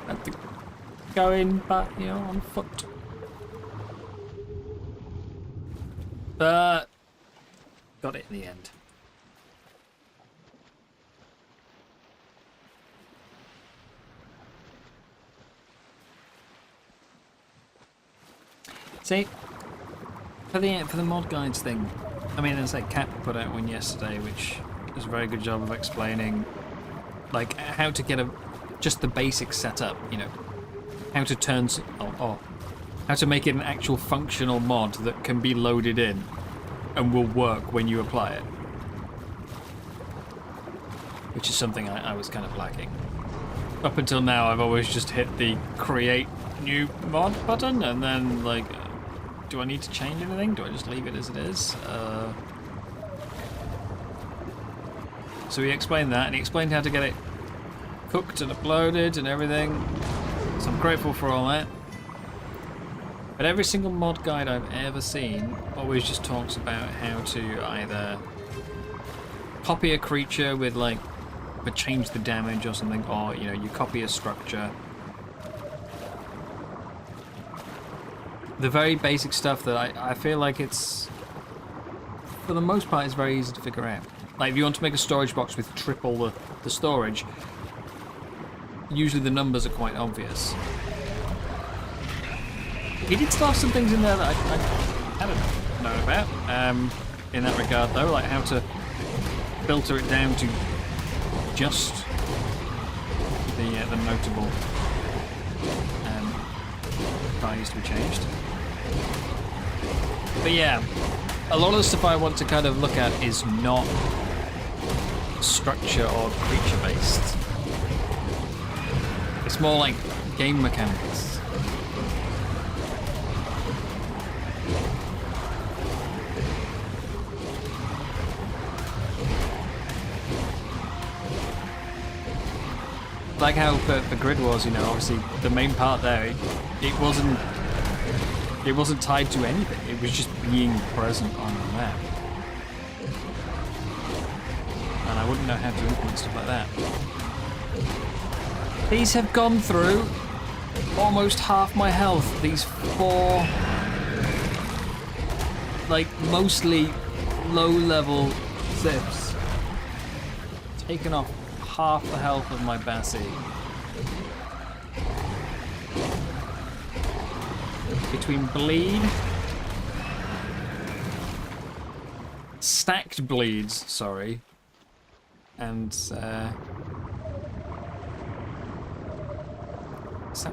Had to go in, but you know, on foot. But got it in the end. See, for the mod guides thing, I mean, as like Cat put out one yesterday, which does a very good job of explaining, like how to get just the basic setup. You know, how to turn or how to make it an actual functional mod that can be loaded in and will work when you apply it, which is something I was kind of lacking. Up until now, I've always just hit the create new mod button, and then like, do I need to change anything? Do I just leave it as it is? So he explained that, and he explained how to get it cooked and uploaded and everything. So I'm grateful for all that. But every single mod guide I've ever seen always just talks about how to either copy a creature with like, but change the damage or something, or you know, you copy a structure. The very basic stuff that I feel like it's, for the most part, it's very easy to figure out. Like if you want to make a storage box with triple the storage, usually the numbers are quite obvious. He did still have some things in there that I hadn't known about in that regard though, like how to filter it down to just the notable values to be changed. But yeah, a lot of the stuff I want to kind of look at is not structure or creature based. It's more like game mechanics. Like how the grid was, you know, obviously the main part there, it wasn't tied to anything. It was just being present on the map. And I wouldn't know how to implement stuff like that. These have gone through almost half my health. These 4, like, mostly low-level zips. Taken off half the health of my Bassie. Between bleed, stacked bleeds, sorry, and stacked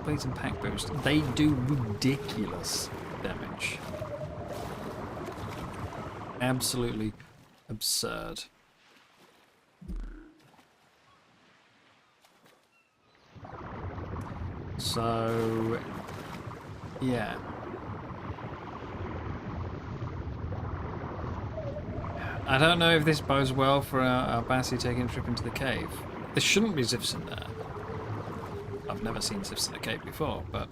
bleeds and pack boost, they do ridiculous damage. Absolutely absurd. So, yeah. I don't know if this bodes well for our Bassie taking a trip into the cave. There shouldn't be zips in there. I've never seen zips in the cave before, but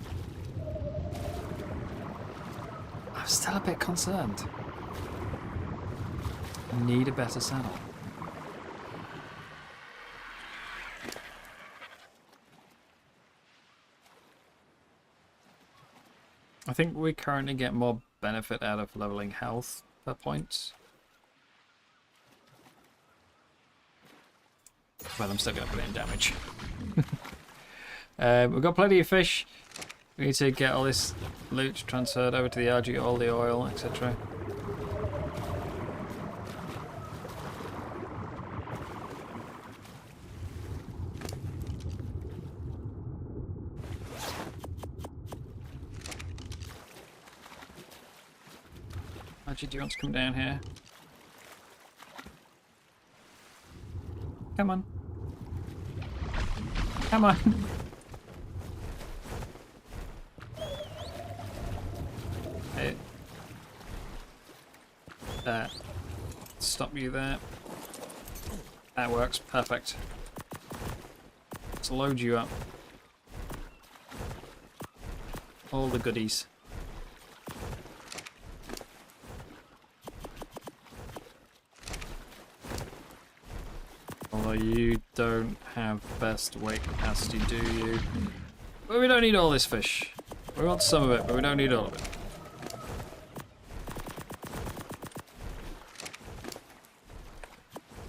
I'm still a bit concerned. I need a better saddle. I think we currently get more benefit out of leveling health per point. Well, I'm still going to put it in damage. We've got plenty of fish. We need to get all this loot transferred over to the RG, all the oil, etc. RG, do you want to come down here? Come on. Come on. Hey. Stop you there. That works. Perfect. Let's load you up. All the goodies. Although you don't have best weight capacity, do you? But we don't need all this fish. We want some of it, but we don't need all of it.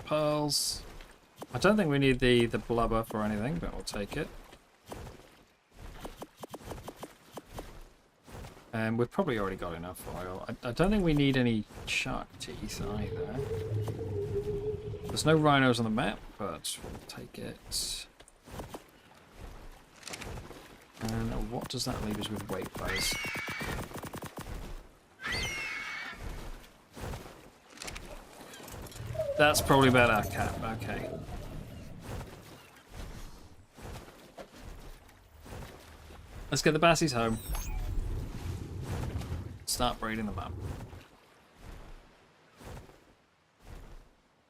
Pearls. I don't think we need the blubber for anything, but we'll take it. And we've probably already got enough oil. I don't think we need any shark teeth either. There's no rhinos on the map, but we'll take it. And what does that leave us with weight-wise? That's probably about our cap. Okay. Let's get the bassies home. Start breeding them up.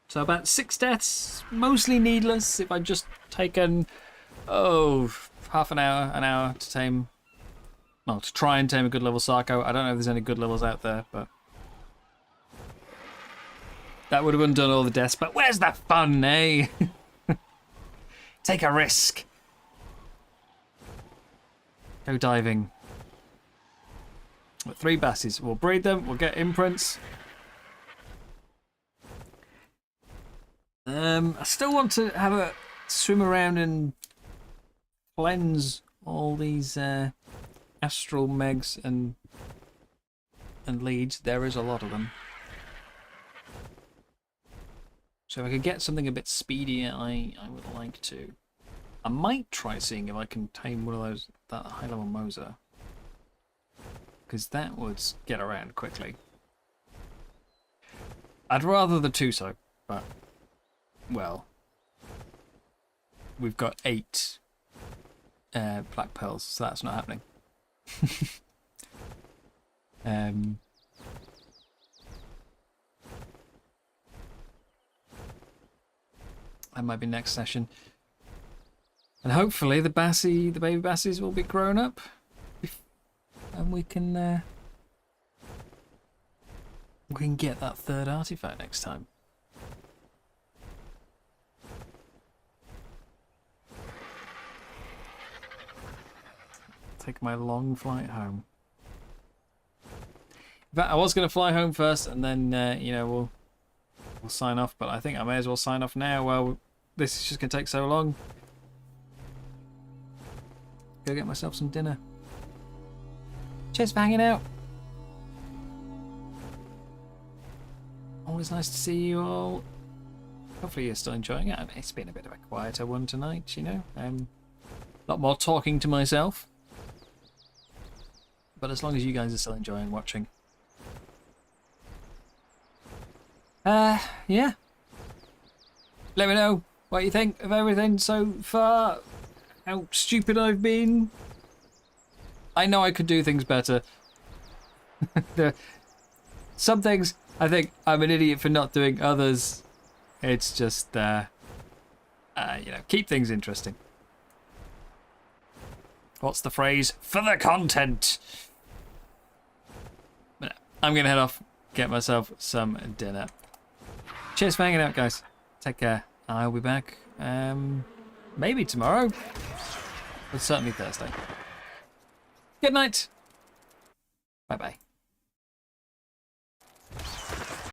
So about 6 deaths, mostly needless. If I'd just taken, half an hour to tame, well, to try and tame a good level Sarco. I don't know if there's any good levels out there, but that would have undone all the deaths. But where's the fun, eh? Take a risk. Go diving. 3 bassies. We'll breed them. We'll get imprints. I still want to have a swim around and cleanse all these astral megs and leads. There is a lot of them. So if I could get something a bit speedier, I would like to. I might try seeing if I can tame one of those, that high level Moser, because that would get around quickly. I'd rather the Tuso, but well, we've got 8 black pearls, so that's not happening. That might be next session. And hopefully the baby bassies will be grown up, and we can get that 3rd artifact next time. Take my long flight home. In fact, I was going to fly home first, and then we'll sign off. But I think I may as well sign off now. Well, this is just going to take so long. Go get myself some dinner. Cheers for hanging out. Always nice to see you all. Hopefully you're still enjoying it. It's been a bit of a quieter one tonight, you know. A lot more talking to myself. But as long as you guys are still enjoying watching. Yeah. Let me know what you think of everything so far. How stupid I've been. I know I could do things better. Some things I think I'm an idiot for not doing. Others, it's just keep things interesting. What's the phrase? For the content. But I'm gonna head off, get myself some dinner. Cheers for hanging out, guys. Take care. I'll be back. Maybe tomorrow, but certainly Thursday. Good night. Bye bye.